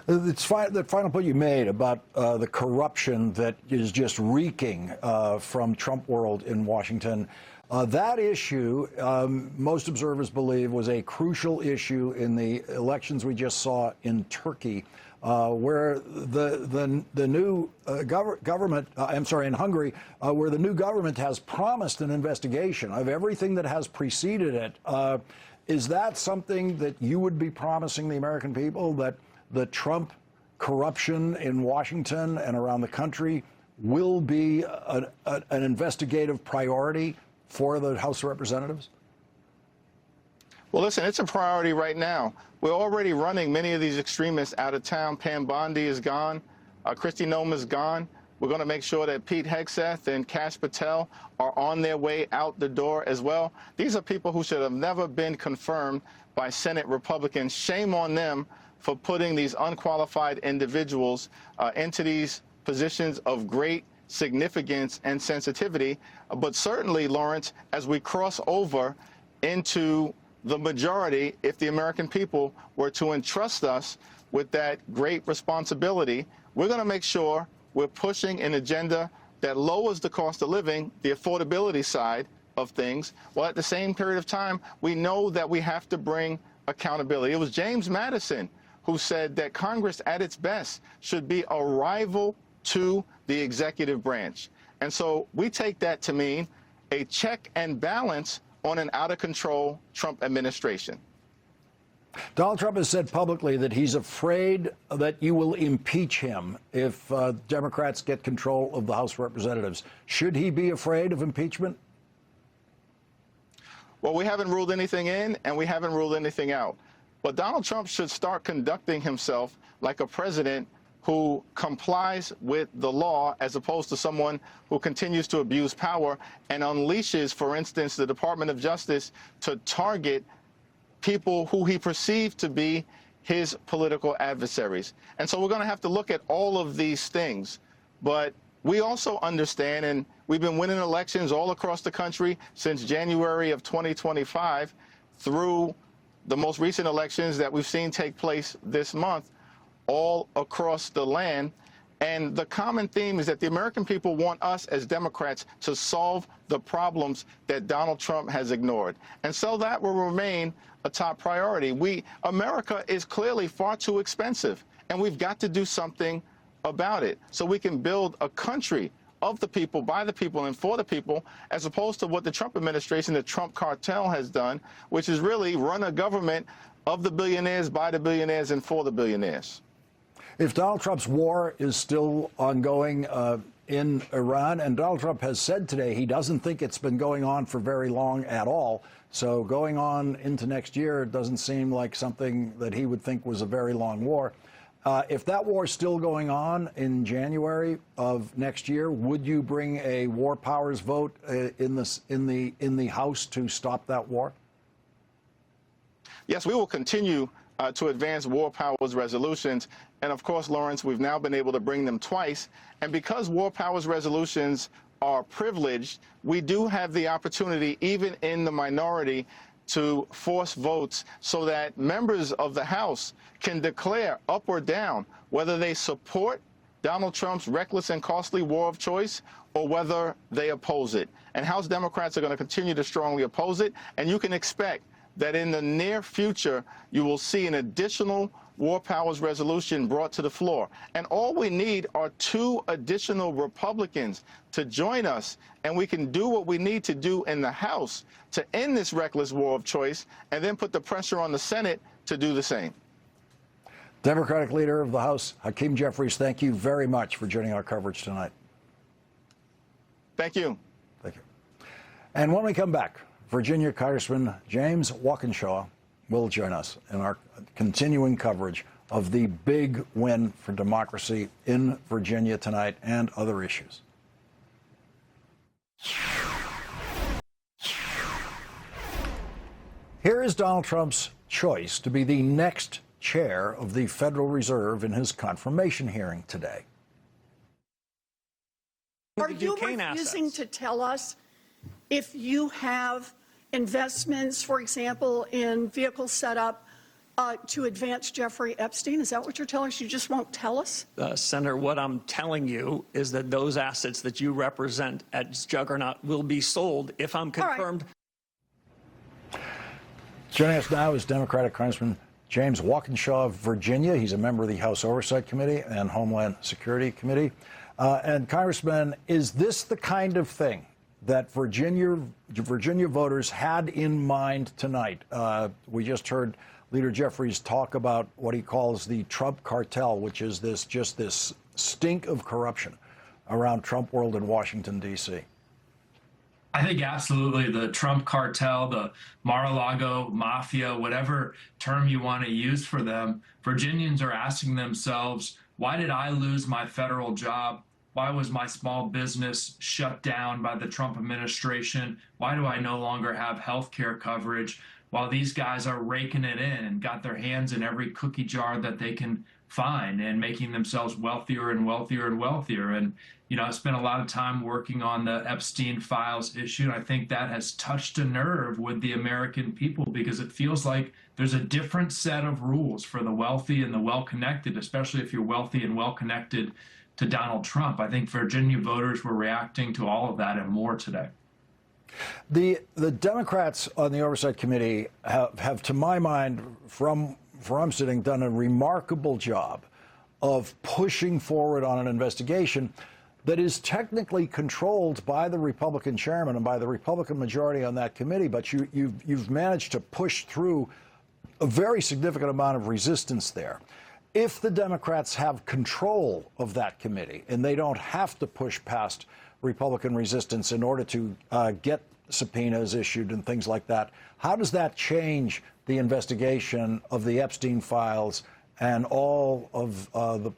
The final point you made about the corruption that is just reeking from Trump world in Washington, that issue, most observers believe, was a crucial issue in the elections we just saw in Turkey, where the new government, in Hungary, where the new government has promised an investigation of everything that has preceded it. Is that something that you would be promising the American people, that the Trump corruption in Washington and around the country will be an investigative priority for the House of Representatives? Well, listen, it's a priority right now. We're already running many of these extremists out of town. Pam Bondi is gone. Kristi Noem is gone. We're going to make sure that Pete Hegseth and Kash Patel are on their way out the door as well. These are people who should have never been confirmed by Senate Republicans. Shame on them for putting these unqualified individuals into these positions of great significance and sensitivity. But certainly, Lawrence, as we cross over into the majority, if the American people were to entrust us with that great responsibility, we're going to make sure we're pushing an agenda that lowers the cost of living, the affordability side of things, while at the same period of time, we know that we have to bring accountability. It was James Madison who said that Congress at its best should be a rival to the executive branch. And so we take that to mean a check and balance on an out-of-control Trump administration. Donald Trump has said publicly that he's afraid that you will impeach him if Democrats get control of the House of Representatives. Should he be afraid of impeachment? Well, we haven't ruled anything in and we haven't ruled anything out. But Donald Trump should start conducting himself like a president who complies with the law, as opposed to someone who continues to abuse power and unleashes, for instance, the Department of Justice to target people who he perceived to be his political adversaries. And so we're going to have to look at all of these things. But we also understand, and we've been winning elections all across the country since January of 2025 through the most recent elections that we've seen take place this month, all across the land. And the common theme is that the American people want us as Democrats to solve the problems that Donald Trump has ignored. And so that will remain a top priority. America is clearly far too expensive, and we've got to do something about it so we can build a country of the people, by the people, and for the people, as opposed to what the Trump administration, the Trump cartel has done, which is really run a government of the billionaires, by the billionaires, and for the billionaires. If Donald Trump's war is still ongoing in Iran, and Donald Trump has said today he doesn't think it's been going on for very long at all, so going on into next year doesn't seem like something that he would think was a very long war. If that war is still going on in January of next year, would you bring a war powers vote in the House to stop that war? Yes, we will continue to advance war powers resolutions. And of course, Lawrence, we've now been able to bring them twice. And because war powers resolutions are privileged, we do have the opportunity, even in the minority, to force votes so that members of the House can declare up or down whether they support Donald Trump's reckless and costly war of choice, or whether they oppose it. And House Democrats are going to continue to strongly oppose it. And you can expect that in the near future, you will see an additional war powers resolution brought to the floor. And all we need are 2 additional Republicans to join us, and we can do what we need to do in the House to end this reckless war of choice, and then put the pressure on the Senate to do the same. Democratic Leader of the House, Hakeem Jeffries, thank you very much for joining our coverage tonight. Thank you. Thank you. And when we come back, Virginia Congressman James Walkinshaw will join us in our continuing coverage of the big win for democracy in Virginia tonight and other issues. Here is Donald Trump's choice to be the next chair of the Federal Reserve in his confirmation hearing today. Are you refusing to tell us if you have investments, for example, in vehicle setup to advance Jeffrey Epstein? Is that what you're telling us? You just won't tell us? Senator, what I'm telling you is that those assets that you represent at Juggernaut will be sold if I'm confirmed. Joining us now is Democratic Congressman James Walkinshaw of Virginia. He's a member of the House Oversight Committee and Homeland Security Committee. And Congressman, is this the kind of thing that Virginia voters had in mind tonight? We just heard Leader Jeffries talk about what he calls the Trump cartel, which is this stink of corruption around Trump world in Washington, D.C. I think absolutely the Trump cartel, the Mar-a-Lago mafia, whatever term you want to use for them, Virginians are asking themselves, why did I lose my federal job? Why was my small business shut down by the Trump administration? Why do I no longer have health care coverage? While these guys are raking it in and got their hands in every cookie jar that they can find and making themselves wealthier and wealthier and wealthier. And, you know, I spent a lot of time working on the Epstein files issue. And I think that has touched a nerve with the American people because it feels like there's a different set of rules for the wealthy and the well-connected, especially if you're wealthy and well-connected to Donald Trump. I think Virginia voters were reacting to all of that and more today. The Democrats on the Oversight Committee have, to my mind, from where I'm sitting, done a remarkable job of pushing forward on an investigation that is technically controlled by the Republican chairman and by the Republican majority on that committee. But you've managed to push through a very significant amount of resistance there. If the Democrats have control of that committee and they don't have to push past Republican resistance in order to get subpoenas issued and things like that, how does that change the investigation of the Epstein files and all of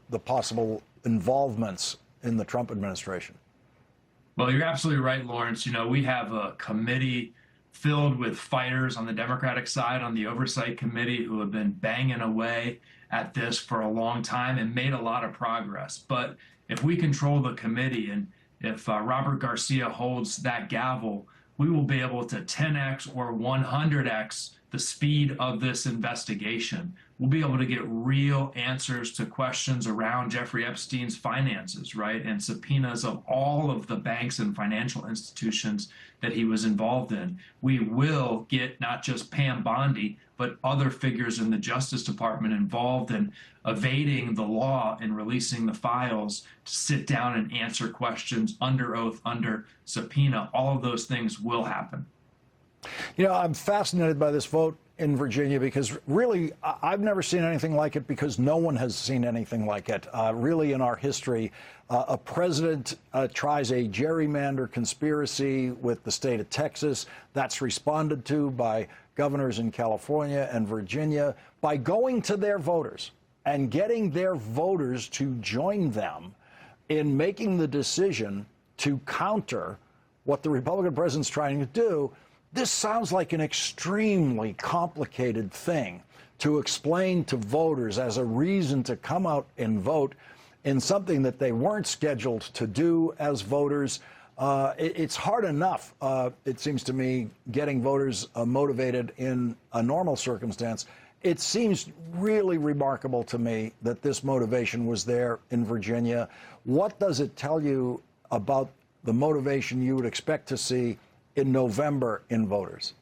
the possible involvements in the Trump administration? Well, you're absolutely right, Lawrence. You know, we have a committee filled with fighters on the Democratic side, on the Oversight Committee, who have been banging away at this for a long time and made a lot of progress. But if we control the committee and if Robert Garcia holds that gavel, we will be able to 10x or 100x the speed of this investigation. We'll be able to get real answers to questions around Jeffrey Epstein's finances, right? And subpoenas of all of the banks and financial institutions that he was involved in. We will get not just Pam Bondi, but other figures in the Justice Department involved in evading the law and releasing the files to sit down and answer questions under oath, under subpoena. All of those things will happen. You know, I'm fascinated by this vote in Virginia because really I've never seen anything like it because no one has seen anything like it. Really in our history, a president tries a gerrymander conspiracy with the state of Texas. That's responded to by governors in California and Virginia by going to their voters and getting their voters to join them in making the decision to counter what the Republican president's trying to do. This sounds like an extremely complicated thing to explain to voters as a reason to come out and vote in something that they weren't scheduled to do as voters. It's hard enough, it seems to me, getting voters motivated in a normal circumstance. It seems really remarkable to me that this motivation was there in Virginia. What does it tell you about the motivation you would expect to see in November in voters?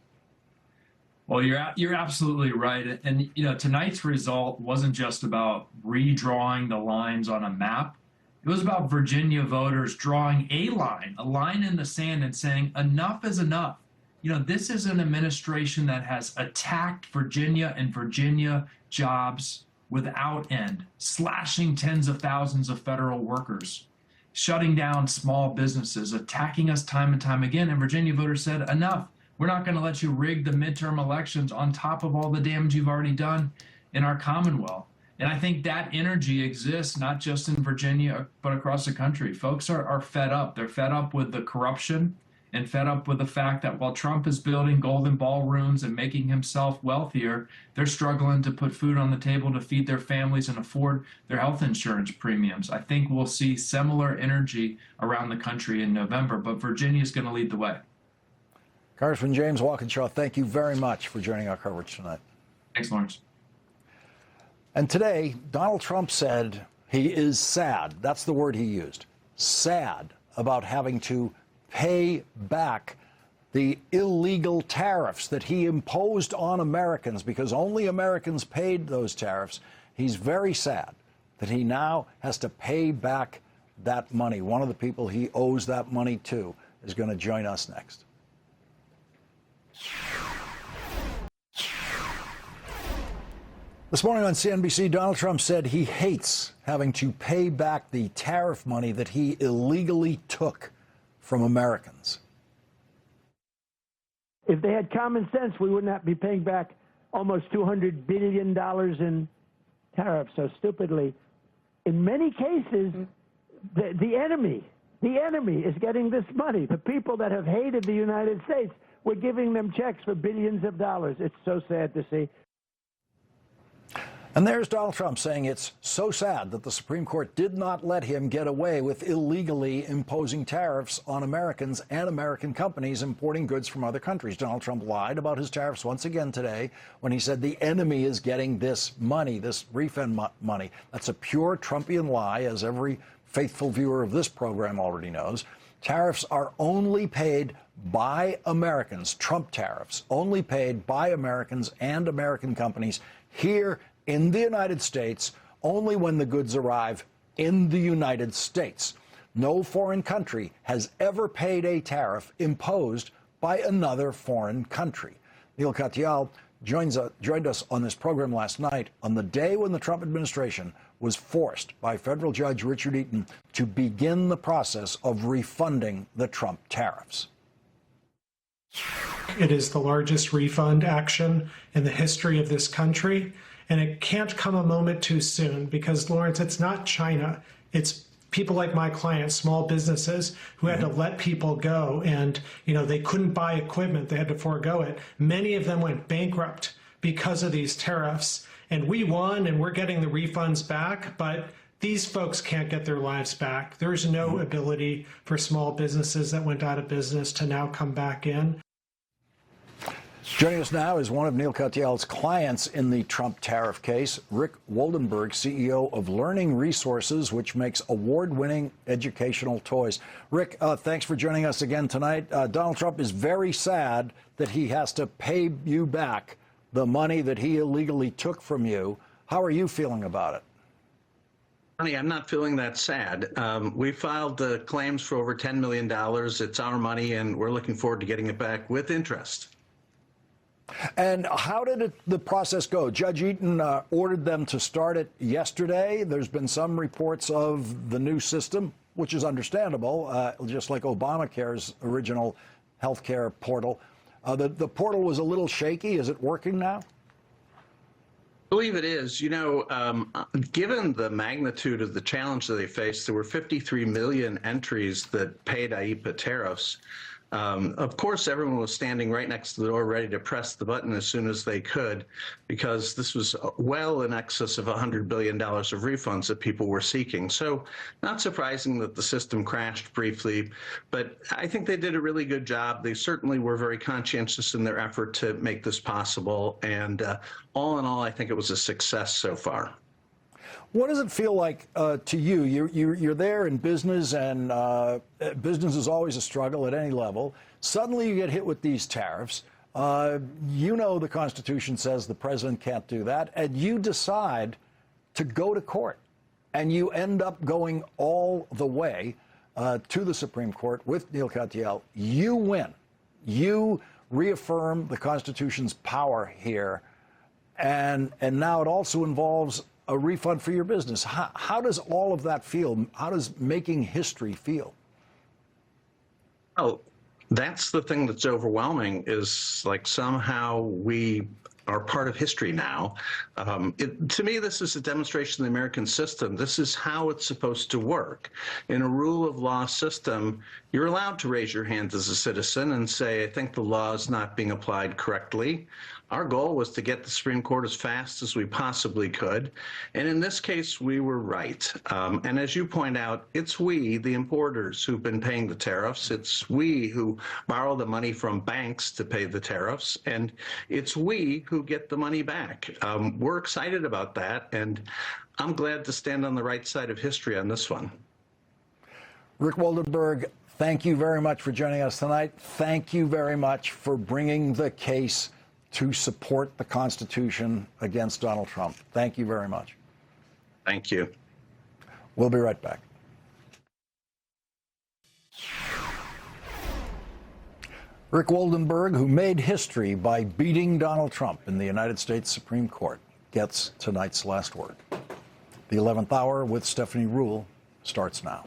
Well, you're absolutely right. And, tonight's result wasn't just about redrawing the lines on a map. It was about Virginia voters drawing a line in the sand and saying, enough is enough. This is an administration that has attacked Virginia and Virginia jobs without end, slashing tens of thousands of federal workers, shutting down small businesses, attacking us time and time again. And Virginia voters said, enough. We're not going to let you rig the midterm elections on top of all the damage you've already done in our Commonwealth. And I think that energy exists not just in Virginia, but across the country. Folks are fed up. They're fed up with the corruption and fed up with the fact that while Trump is building golden ballrooms and making himself wealthier, they're struggling to put food on the table to feed their families and afford their health insurance premiums. I think we'll see similar energy around the country in November, but Virginia is going to lead the way. Congressman James Walkinshaw, thank you very much for joining our coverage tonight. Thanks, Lawrence. And today, Donald Trump said he is sad. That's the word he used. Sad about having to pay back the illegal tariffs that he imposed on Americans because only Americans paid those tariffs. He's very sad that he now has to pay back that money. One of the people he owes that money to is going to join us next. This morning on CNBC, Donald Trump said he hates having to pay back the tariff money that he illegally took from Americans. If they had common sense, we would not be paying back almost $200 billion in tariffs so stupidly. In many cases, the enemy is getting this money. The people that have hated the United States, we're giving them checks for billions of dollars. It's so sad to see. And there's Donald Trump saying it's so sad that the Supreme Court did not let him get away with illegally imposing tariffs on Americans and American companies importing goods from other countries. Donald Trump lied about his tariffs once again today when he said the enemy is getting this money, this refund money. That's a pure Trumpian lie, as every faithful viewer of this program already knows. Tariffs are only paid by Americans, Trump tariffs, only paid by Americans and American companies here in the United States, only when the goods arrive in the United States. No foreign country has ever paid a tariff imposed by another foreign country. Neil Katyal joined us on this program last night on the day when the Trump administration was forced by federal judge Richard Eaton to begin the process of refunding the Trump tariffs. It is the largest refund action in the history of this country. And it can't come a moment too soon because, Lawrence, it's not China. It's people like my clients, small businesses who had to let people go and, they couldn't buy equipment. They had to forego it. Many of them went bankrupt because of these tariffs. And we won and we're getting the refunds back. But these folks can't get their lives back. There's no ability for small businesses that went out of business to now come back in. Joining us now is one of Neil Katyal's clients in the Trump tariff case, Rick Woldenberg, CEO of Learning Resources, which makes award-winning educational toys. Rick, thanks for joining us again tonight. Donald Trump is very sad that he has to pay you back the money that he illegally took from you. How are you feeling about it? Honey, I'm not feeling that sad. We filed the claims for over $10 million. It's our money, and we're looking forward to getting it back with interest. And how did the process go? Judge Eaton ordered them to start it yesterday. There's been some reports of the new system, which is understandable, just like Obamacare's original health care portal. The portal was a little shaky. Is it working now? I believe it is. Given the magnitude of the challenge that they faced, there were 53 million entries that paid IEEPA tariffs. Of course, everyone was standing right next to the door ready to press the button as soon as they could, because this was well in excess of $100 billion of refunds that people were seeking. So not surprising that the system crashed briefly, but I think they did a really good job. They certainly were very conscientious in their effort to make this possible. And all in all, I think it was a success so far. What does it feel like to you? You're there in business, and business is always a struggle at any level. Suddenly you get hit with these tariffs. You know the Constitution says the president can't do that, and you decide to go to court. And you end up going all the way to the Supreme Court with Neil Katyal. You win. You reaffirm the Constitution's power here. And now it also involves a refund for your business. How does all of that feel? How does making history feel? Oh, that's the thing that's overwhelming, is like somehow we are part of history now. To me, this is a demonstration of the American system. This is how it's supposed to work. In a rule of law system, you're allowed to raise your hand as a citizen and say, I think the law is not being applied correctly. Our goal was to get the Supreme Court as fast as we possibly could. And in this case, we were right. And as you point out, it's we, the importers, who've been paying the tariffs. It's we who borrow the money from banks to pay the tariffs. And it's we who get the money back. We're excited about that. And I'm glad to stand on the right side of history on this one. Rick Waldenberg, thank you very much for joining us tonight. Thank you very much for bringing the case to support the Constitution against Donald Trump. Thank you very much. Thank you. We'll be right back. Rick Waldenberg, who made history by beating Donald Trump in the United States Supreme Court, gets tonight's last word. The 11th hour with Stephanie Ruhle starts now.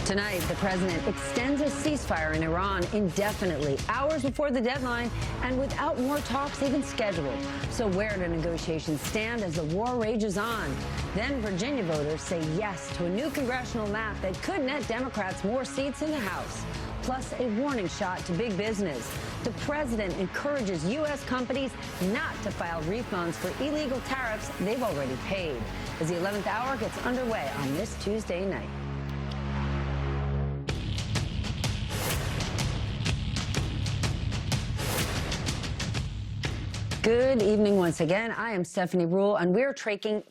Tonight, the president extends a ceasefire in Iran indefinitely, hours before the deadline, and without more talks even scheduled. So where do negotiations stand as the war rages on? Then Virginia voters say yes to a new congressional map that could net Democrats more seats in the House. Plus, a warning shot to big business. The president encourages U.S. companies not to file refunds for illegal tariffs they've already paid. As the 11th hour gets underway on this Tuesday night. Good evening once again. I am Stephanie Ruhle, and we're tracking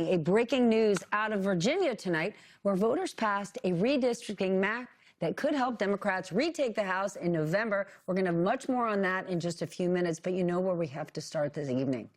a breaking news out of Virginia tonight, where voters passed a redistricting map that could help Democrats retake the House in November. We're going to have much more on that in just a few minutes, but you know where we have to start this evening.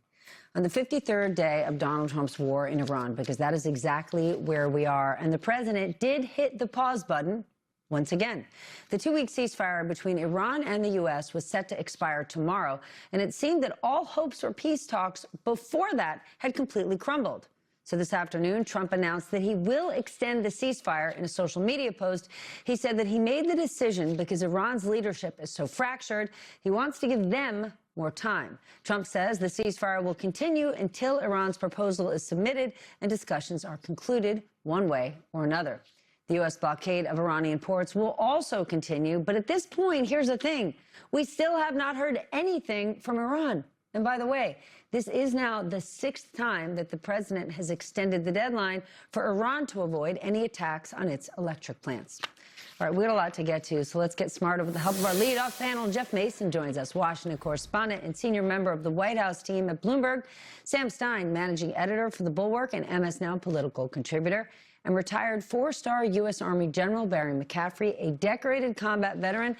On the 53rd day of Donald Trump's war in Iran, because that is exactly where we are, and the president did hit the pause button once again. The two-week ceasefire between Iran and the U.S. was set to expire tomorrow, and it seemed that all hopes for peace talks before that had completely crumbled. So this afternoon, Trump announced that he will extend the ceasefire. In a social media post, he said that he made the decision because Iran's leadership is so fractured, he wants to give them more time. Trump says the ceasefire will continue until Iran's proposal is submitted and discussions are concluded one way or another. The U.S. blockade of Iranian ports will also continue, but at this point, here's the thing. We still have not heard anything from Iran. And by the way, this is now the 6th time that the president has extended the deadline for Iran to avoid any attacks on its electric plants. All right, we got a lot to get to, so let's get smarter with the help of our lead-off panel. Jeff Mason joins us, Washington correspondent and senior member of the White House team at Bloomberg. Sam Stein, managing editor for The Bulwark and MS Now political contributor. And retired 4-star U.S. Army General Barry McCaffrey, a decorated combat veteran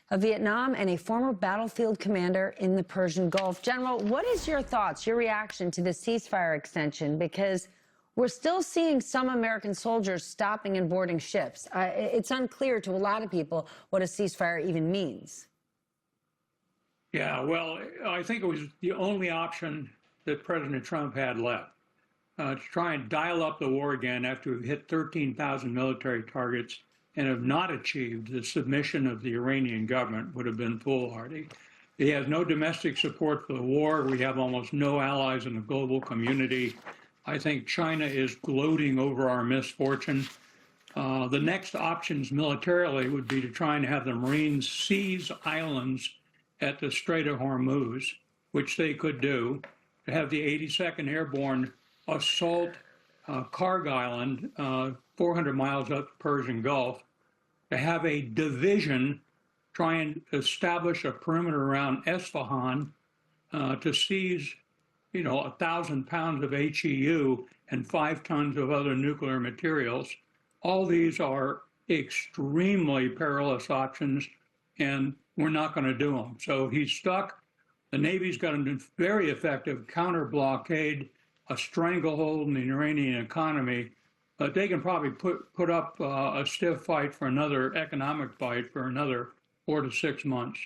of Vietnam and a former battlefield commander in the Persian Gulf. General, what is your thoughts, your reaction to the ceasefire extension? Because we're still seeing some American soldiers stopping and boarding ships. It's unclear to a lot of people what a ceasefire even means. Yeah, well, I think it was the only option that President Trump had left. To try and dial up the war again after we've hit 13,000 military targets and have not achieved the submission of the Iranian government would have been foolhardy. He has no domestic support for the war. We have almost no allies in the global community. I think China is gloating over our misfortune. The next options militarily would be to try and have the Marines seize islands at the Strait of Hormuz, which they could do, to have the 82nd Airborne assault Karg Island, 400 miles up the Persian Gulf, to have a division try and establish a perimeter around Esfahan to seize, 1,000 pounds of HEU and 5 tons of other nuclear materials. All these are extremely perilous options, and we're not going to do them. So he's stuck. The Navy's got a very effective counter blockade, a stranglehold in the Iranian economy. But they can probably put up a stiff fight for another economic fight for another 4 to 6 months.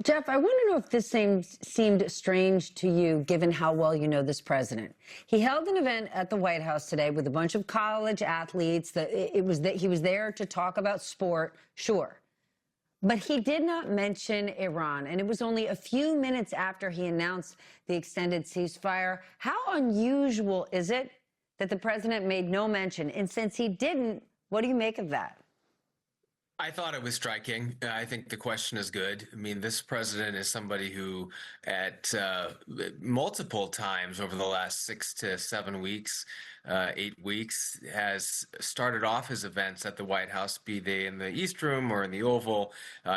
Jeff, I want to know if this seemed strange to you, given how well you know this president. He held an event at the White House today with a bunch of college athletes. He was there to talk about sport, sure. But he did not mention Iran, and it was only a few minutes after he announced the extended ceasefire. How unusual is it that the president made no mention? And since he didn't, what do you make of that? I thought it was striking. I think the question is good. I mean, this president is somebody who at multiple times over the last 6 to 7 weeks, 8 weeks, has started off his events at the White House, be they in the East Room or in the Oval,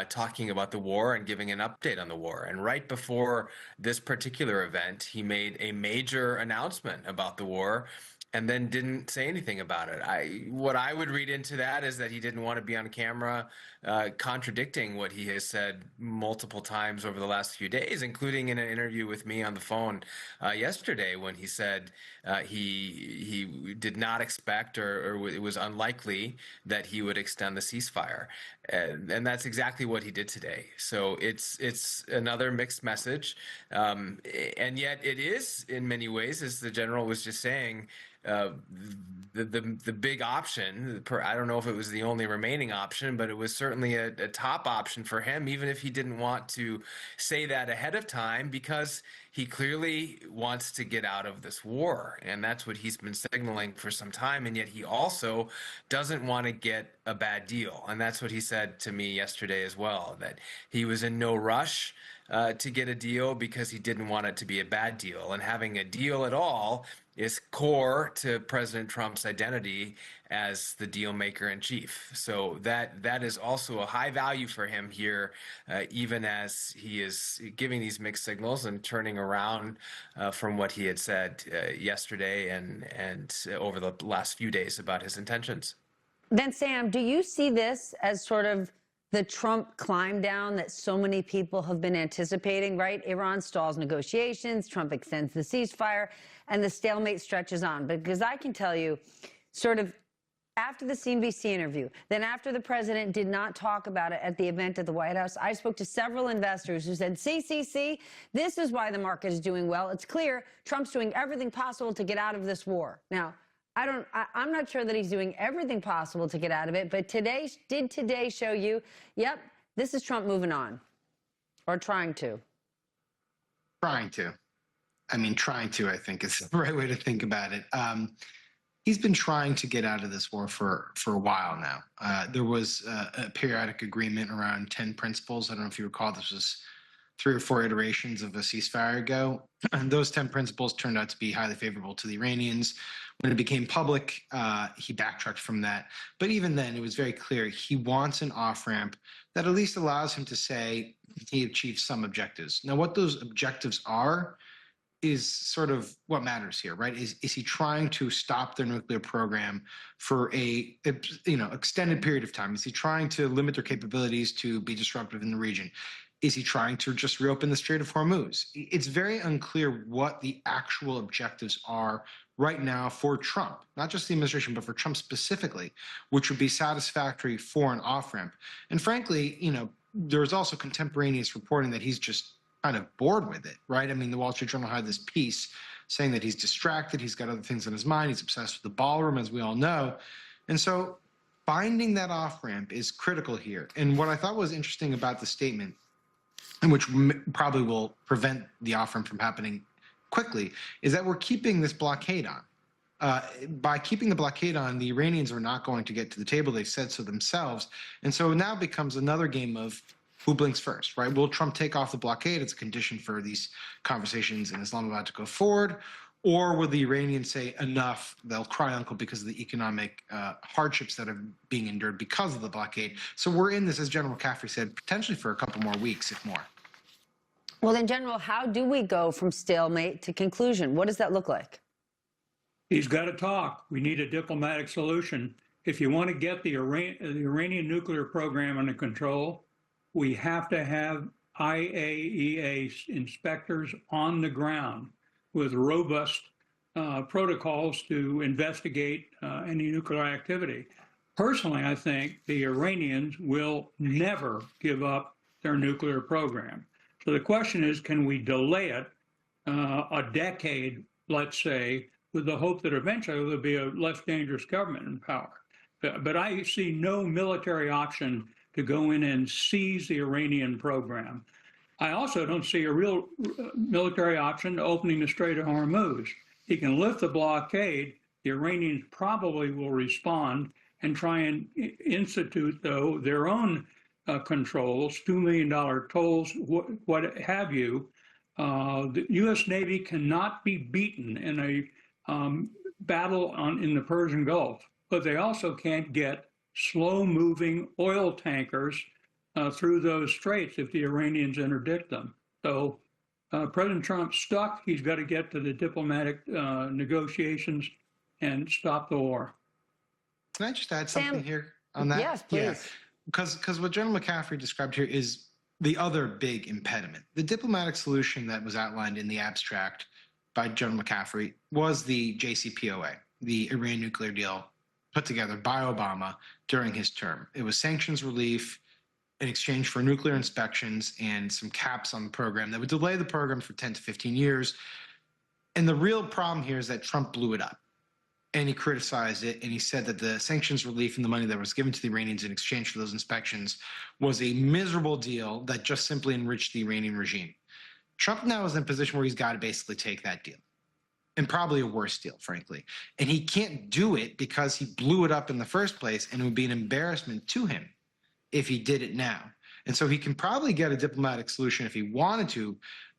talking about the war and giving an update on the war. And right before this particular event, he made a major announcement about the war and then didn't say anything about it. What I would read into that is that he didn't want to be on camera contradicting what he has said multiple times over the last few days, including in an interview with me on the phone yesterday when he said he did not expect or it was unlikely that he would extend the ceasefire. And that's exactly what he did today. So it's another mixed message. And yet it is, in many ways, as the general was just saying, the big option. I don't know if it was the only remaining option, but it was certainly a top option for him, even if he didn't want to say that ahead of time, because he clearly wants to get out of this war. And that's what he's been signaling for some time. And yet he also doesn't want to get a bad deal. And that's what he said to me yesterday as well, that he was in no rush to get a deal because he didn't want it to be a bad deal. And having a deal at all is core to President Trump's identity as the deal maker in chief. So that is also a high value for him here, even as he is giving these mixed signals and turning around from what he had said yesterday and over the last few days about his intentions. Then, Sam, do you see this as sort of the Trump climb down that so many people have been anticipating, right? Iran stalls negotiations, Trump extends the ceasefire, and the stalemate stretches on. Because I can tell you, sort of after the CNBC interview, then after the president did not talk about it at the event at the White House, I spoke to several investors who said, see, this is why the market is doing well. It's clear Trump's doing everything possible to get out of this war. Now, I'm not sure that he's doing everything possible to get out of it, but did today show you, yep, this is Trump moving on, or trying to? Trying to. I mean, trying to, I think, is the right way to think about it. He's been trying to get out of this war for a while now. There was a periodic agreement around 10 principles. I don't know if you recall, this was 3 or 4 iterations of a ceasefire ago. And those 10 principles turned out to be highly favorable to the Iranians. When it became public, he backtracked from that. But even then, it was very clear he wants an off-ramp that at least allows him to say he achieved some objectives. Now, what those objectives are is sort of what matters here, right? Is he trying to stop their nuclear program for a extended period of time? Is he trying to limit their capabilities to be disruptive in the region? Is he trying to just reopen the Strait of Hormuz? It's very unclear what the actual objectives are right now for Trump, not just the administration, but for Trump specifically, which would be satisfactory for an off-ramp. And frankly, there's also contemporaneous reporting that he's just kind of bored with it, right? I mean, the Wall Street Journal had this piece saying that he's distracted, he's got other things on his mind, he's obsessed with the ballroom, as we all know. And so finding that off-ramp is critical here. And what I thought was interesting about the statement, and which probably will prevent the off-ramp from happening quickly, is that we're keeping this blockade on. By keeping the blockade on, the Iranians are not going to get to the table. They've said so themselves. And so it now becomes another game of who blinks first, right? Will Trump take off the blockade as a condition for these conversations in Islamabad to go forward? Or will the Iranians say enough, they'll cry uncle because of the economic hardships that are being endured because of the blockade? So we're in this, as General McCaffrey said, potentially for a couple more weeks, if more. Well, then, General, how do we go from stalemate to conclusion? What does that look like? He's got to talk. We need a diplomatic solution. If you want to get the Iranian nuclear program under control, we have to have IAEA inspectors on the ground with robust protocols to investigate any nuclear activity. Personally, I think the Iranians will never give up their nuclear program. So the question is, can we delay it a decade, let's say, with the hope that eventually there'll be a less dangerous government in power? But I see no military option to go in and seize the Iranian program. I also don't see a real military option to opening the Strait of Hormuz. He can lift the blockade. The Iranians probably will respond and try and institute, though, their own controls, $2 million tolls, what have you. The U.S. Navy cannot be beaten in a battle in the Persian Gulf, but they also can't get slow-moving oil tankers through those straits if the Iranians interdict them. So President Trump's stuck. He's got to get to the diplomatic negotiations and stop the war. Can I just add something here on that? Yes, please. Yeah. Because what General McCaffrey described here is the other big impediment. The diplomatic solution that was outlined in the abstract by General McCaffrey was the JCPOA, the Iran nuclear deal put together by Obama during his term. It was sanctions relief in exchange for nuclear inspections and some caps on the program that would delay the program for 10 to 15 years. And the real problem here is that Trump blew it up. And he criticized it, and he said that the sanctions relief and the money that was given to the Iranians in exchange for those inspections was a miserable deal that just simply enriched the Iranian regime. Trump now is in a position where he's got to basically take that deal, and probably a worse deal, frankly. And he can't do it because he blew it up in the first place, and it would be an embarrassment to him if he did it now. And so he can probably get a diplomatic solution if he wanted to,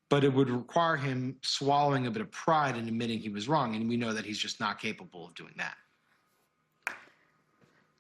but it would require him swallowing a bit of pride and admitting he was wrong. And we know that he's just not capable of doing that.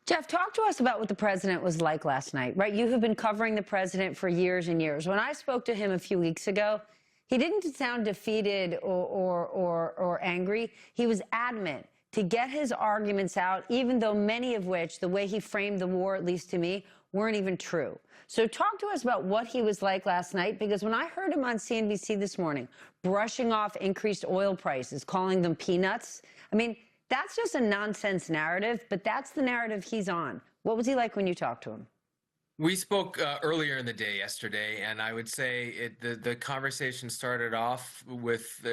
Jeff, talk to us about what the president was like last night, right? You have been covering the president for years and years. When I spoke to him a few weeks ago, he didn't sound defeated or angry. He was adamant to get his arguments out, even though many of which, the way he framed the war, at least to me, weren't even true. So talk to us about what he was like last night, because when I heard him on CNBC this morning, brushing off increased oil prices, calling them peanuts, I mean, that's just a nonsense narrative, but that's the narrative he's on. What was he like when you talked to him? We spoke earlier in the day yesterday, and I would say the conversation started off with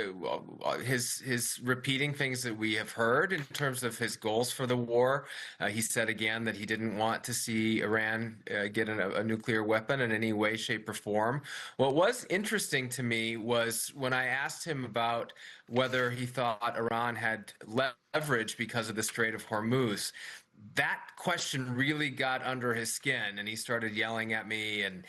his repeating things that we have heard in terms of his goals for the war. He said again that he didn't want to see Iran get a nuclear weapon in any way, shape, or form. What was interesting to me was when I asked him about whether he thought Iran had leverage because of the Strait of Hormuz. That question really got under his skin, and he started yelling at me and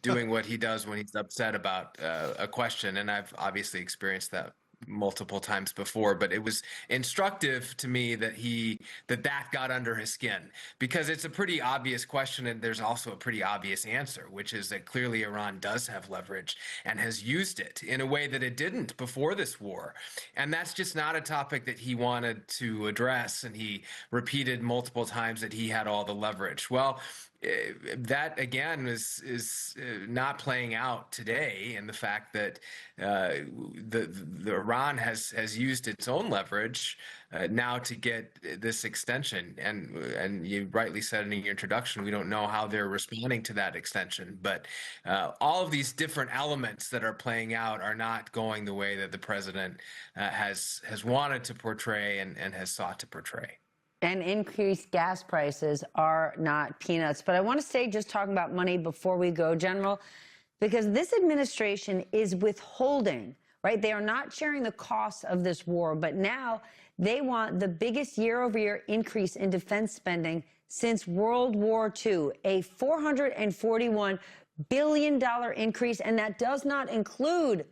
doing what he does when he's upset about a question. And I've obviously experienced that multiple times before, but it was instructive to me that that got under his skin, because it's a pretty obvious question, and there's also a pretty obvious answer, which is that clearly Iran does have leverage and has used it in a way that it didn't before this war. And that's just not a topic that he wanted to address, and he repeated multiple times that he had all the leverage. Well, that again is not playing out today in the fact that the Iran has used its own leverage now to get this extension, and you rightly said in your introduction, we don't know how they're responding to that extension, but all of these different elements that are playing out are not going the way that the president has wanted to portray and has sought to portray. And increased gas prices are not peanuts. But I want to stay just talking about money before we go, General, because this administration is withholding right? They are not sharing the costs of this war, but now they want the biggest year-over-year increase in defense spending since World War II, a $441 billion increase, and that does not include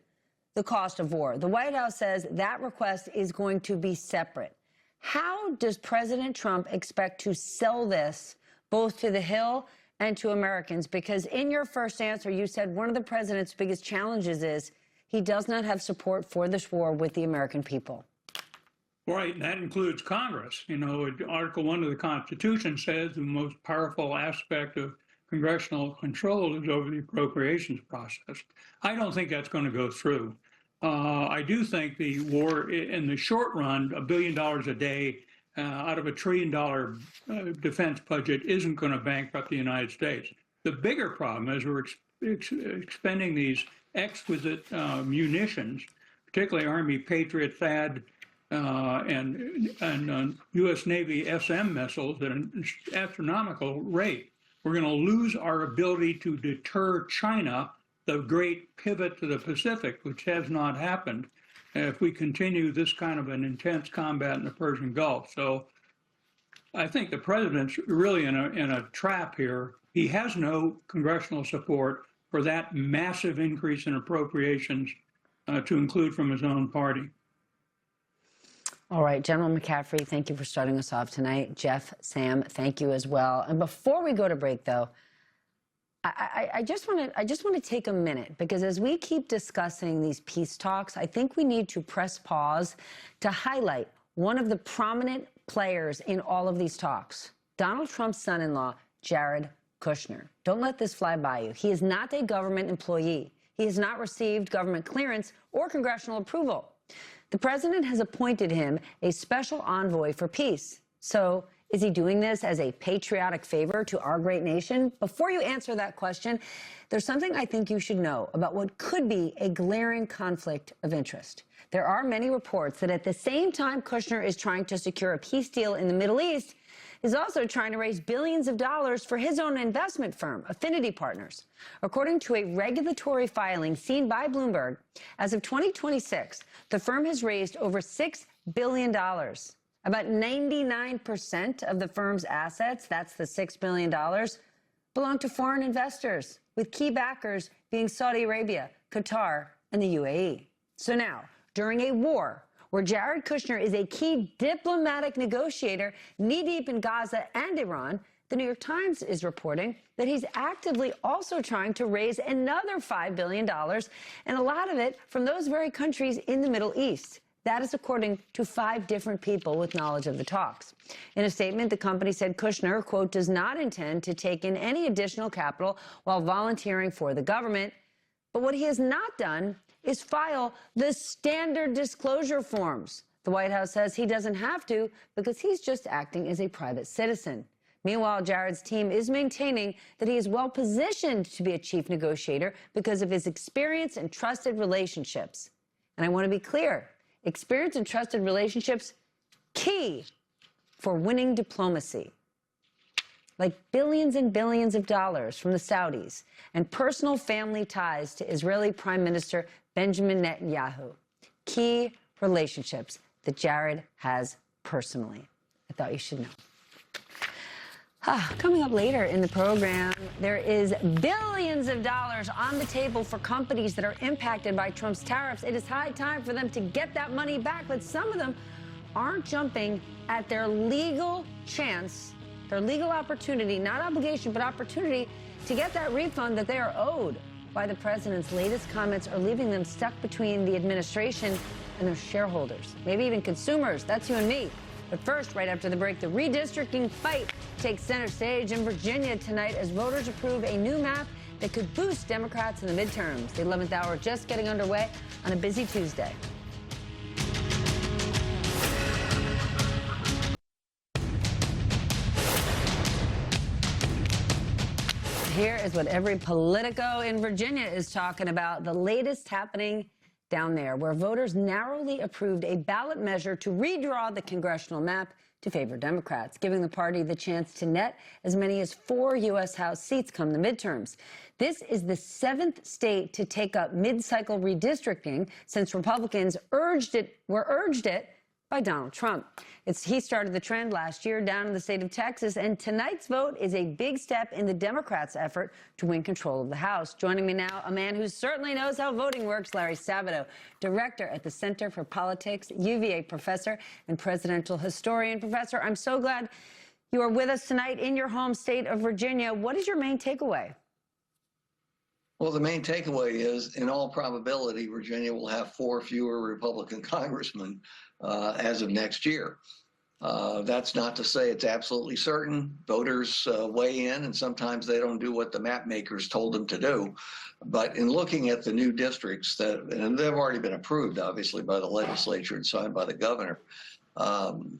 the cost of war. The White House says that request is going to be separate. How does President Trump expect to sell this both to the Hill and to Americans? Because in your first answer, you said one of the president's biggest challenges is he does not have support for this war with the American people. Right, and that includes Congress. You know, Article 1 of the Constitution says the most powerful aspect of congressional control is over the appropriations process. I don't think that's going to go through. I do think the war, in the short run, $1 billion a day out of a $1 trillion defense budget isn't going to bankrupt the United States. The bigger problem is we're expending these exquisite munitions, particularly Army Patriot THAAD and U.S. Navy SM missiles at an astronomical rate. We're going to lose our ability to deter China, the great pivot to the Pacific, which has not happened if we continue this kind of an intense combat in the Persian Gulf. So I think the president's really in a trap here. He has no congressional support for that massive increase in appropriations to include from his own party. All right, General McCaffrey, thank you for starting us off tonight. Jeff, Sam, thank you as well. And before we go to break, though, I just want to take a minute, because as we keep discussing these peace talks, I think we need to press pause to highlight one of the prominent players in all of these talks, Donald Trump's son-in-law, Jared Kushner. Don't let this fly by you. He is not a government employee. He has not received government clearance or congressional approval. The president has appointed him a special envoy for peace. So is he doing this as a patriotic favor to our great nation? Before you answer that question, there's something I think you should know about what could be a glaring conflict of interest. There are many reports that at the same time Kushner is trying to secure a peace deal in the Middle East, is also trying to raise billions of dollars for his own investment firm, Affinity Partners. According to a regulatory filing seen by Bloomberg, as of 2026, the firm has raised over $6 billion. About 99% of the firm's assets, that's the $6 billion, belong to foreign investors, with key backers being Saudi Arabia, Qatar, and the UAE. So now, during a war where Jared Kushner is a key diplomatic negotiator knee-deep in Gaza and Iran, the New York Times is reporting that he's actively also trying to raise another $5 billion, and a lot of it from those very countries in the Middle East. That is according to 5 different people with knowledge of the talks. In a statement, the company said Kushner, quote, does not intend to take in any additional capital while volunteering for the government. But what he has not done is file the standard disclosure forms. The White House says he doesn't have to because he's just acting as a private citizen. Meanwhile, Jared's team is maintaining that he is well positioned to be a chief negotiator because of his experience and trusted relationships. And I want to be clear, experience and trusted relationships, key for winning diplomacy. Like billions and billions of dollars from the Saudis and personal family ties to Israeli Prime Minister Benjamin Netanyahu. Key relationships that Jared has personally. I thought you should know. Coming up later in the program, there is billions of dollars on the table for companies that are impacted by Trump's tariffs. It is high time for them to get that money back, but some of them aren't jumping at their legal chance, their legal opportunity, not obligation, but opportunity to get that refund that they are owed. Why the president's latest comments are leaving them stuck between the administration and their shareholders, maybe even consumers. That's you and me. But first, right after the break, the redistricting fight takes center stage in Virginia tonight as voters approve a new map that could boost Democrats in the midterms. The 11th hour just getting underway on a busy Tuesday. Here is what every Politico in Virginia is talking about, the latest happening down there, where voters narrowly approved a ballot measure to redraw the congressional map to favor Democrats, giving the party the chance to net as many as 4 U.S. House seats come the midterms. This is the 7th state to take up mid-cycle redistricting since Republicans were urged it by Donald Trump. He started the trend last year down in the state of Texas, and tonight's vote is a big step in the Democrats' effort to win control of the House. Joining me now, a man who certainly knows how voting works, Larry Sabato, director at the Center for Politics, UVA professor and presidential historian. Professor, I'm so glad you are with us tonight in your home state of Virginia. What is your main takeaway? Well, the main takeaway is, in all probability, Virginia will have 4 fewer Republican congressmen as of next year. That's not to say it's absolutely certain. Voters weigh in, and sometimes they don't do what the map makers told them to do. But in looking at the new districts, and they've already been approved, obviously, by the legislature and signed by the governor,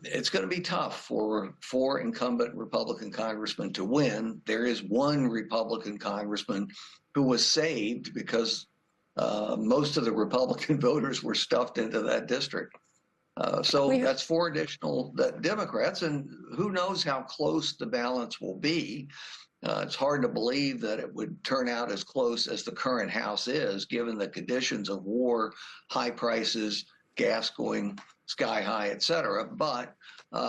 it's going to be tough for 4 incumbent Republican congressmen to win. There is 1 Republican congressman who was saved because most of the Republican voters were stuffed into that district. So that's 4 additional Democrats, and who knows how close the balance will be. It's hard to believe that it would turn out as close as the current House is, given the conditions of war, high prices, gas going sky high, et cetera. But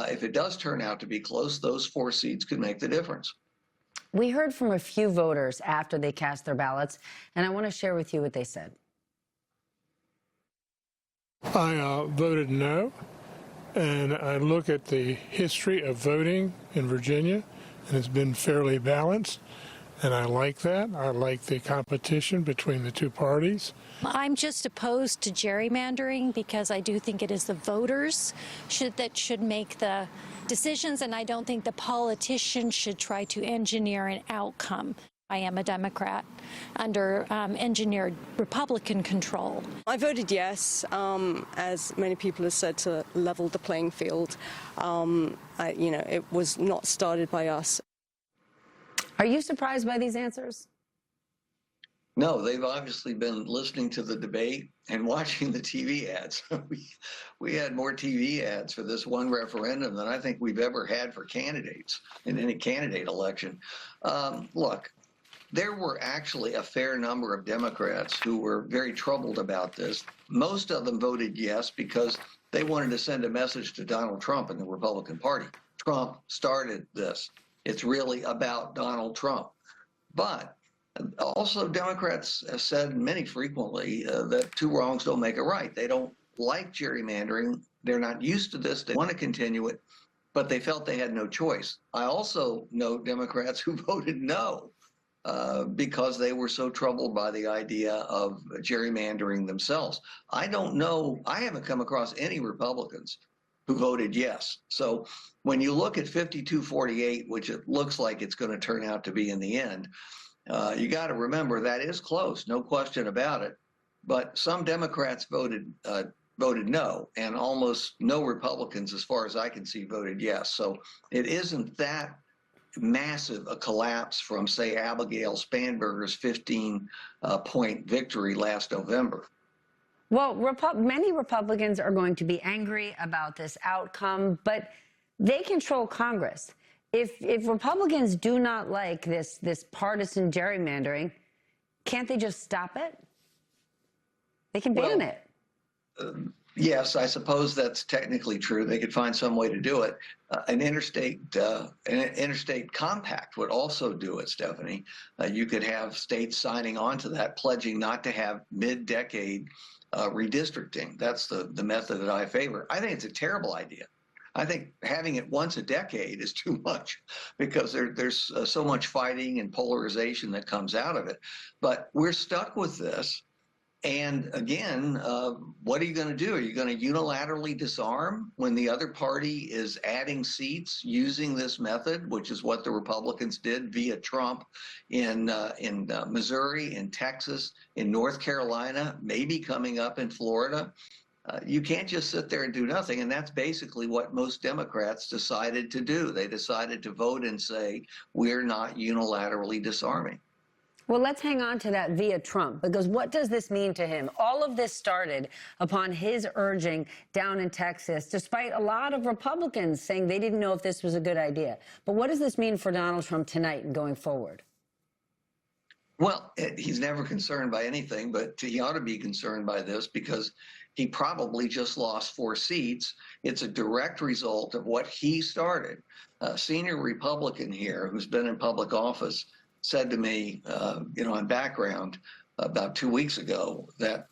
if it does turn out to be close, those 4 seats could make the difference. We heard from a few voters after they cast their ballots, and I want to share with you what they said. I voted no, and I look at the history of voting in Virginia, and it's been fairly balanced, and I like that. I like the competition between the 2 parties. I'm just opposed to gerrymandering because I do think it is the voters that should make the decisions, and I don't think the politicians should try to engineer an outcome. I am a Democrat under engineered Republican control. I voted yes, as many people have said, to level the playing field. It was not started by us. Are you surprised by these answers? No, they've obviously been listening to the debate and watching the TV ads. We had more TV ads for this one referendum than I think we've ever had for candidates in any candidate election. Look, there were actually a fair number of Democrats who were very troubled about this. Most of them voted yes because they wanted to send a message to Donald Trump and the Republican Party. Trump started this. It's really about Donald Trump. But also, Democrats have said many frequently that 2 wrongs don't make a right. They don't like gerrymandering. They're not used to this. They want to continue it, but they felt they had no choice. I also know Democrats who voted no because they were so troubled by the idea of gerrymandering themselves. I don't know. I haven't come across any Republicans who voted yes. So when you look at 52-48, which it looks like it's going to turn out to be in the end, you got to remember that is close, no question about it. But some Democrats voted no, and almost no Republicans, as far as I can see, voted yes. So it isn't that massive a collapse from, say, Abigail Spanberger's 15-point victory last November. Well, many Republicans are going to be angry about this outcome, but they control Congress. If Republicans do not like this partisan gerrymandering, can't they just stop it? They can ban it. Yes, I suppose that's technically true. They could find some way to do it. An interstate compact would also do it, Stephanie. You could have states signing on to that, pledging not to have mid-decade redistricting. That's the method that I favor. I think it's a terrible idea. I think having it once a decade is too much because there's so much fighting and polarization that comes out of it. But we're stuck with this. And again, what are you going to do? Are you going to unilaterally disarm when the other party is adding seats using this method, which is what the Republicans did via Trump in Missouri, in Texas, in North Carolina, maybe coming up in Florida? You can't just sit there and do nothing. And that's basically what most Democrats decided to do. They decided to vote and say, we're not unilaterally disarming. Well, let's hang on to that via Trump, because what does this mean to him? All of this started upon his urging down in Texas, despite a lot of Republicans saying they didn't know if this was a good idea. But what does this mean for Donald Trump tonight and going forward? Well, he's never concerned by anything, but he ought to be concerned by this because he probably just lost 4 seats. It's a direct result of what he started. A senior Republican here who's been in public office said to me, on background about 2 weeks ago that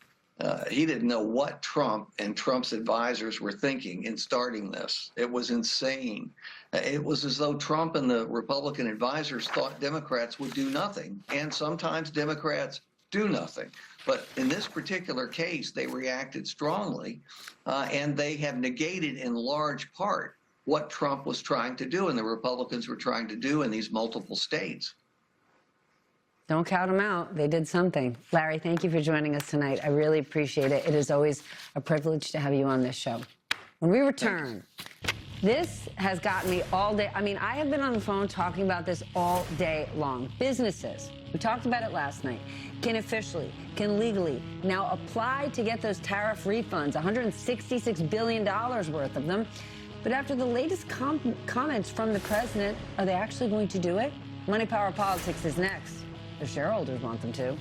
he didn't know what Trump and Trump's advisors were thinking in starting this. It was insane. It was as though Trump and the Republican advisors thought Democrats would do nothing. And sometimes Democrats do nothing. But in this particular case, they reacted strongly, and they have negated in large part what Trump was trying to do and the Republicans were trying to do in these multiple states. Don't count them out. They did something. Larry, thank you for joining us tonight. I really appreciate it. It is always a privilege to have you on this show. When we return, this has gotten me all day. I mean, I have been on the phone talking about this all day long. Businesses, we talked about it last night, can officially, can legally now apply to get those tariff refunds, $166 billion worth of them. But after the latest comments from the president, are they actually going to do it? Money, Power, Politics is next. The shareholders want them to.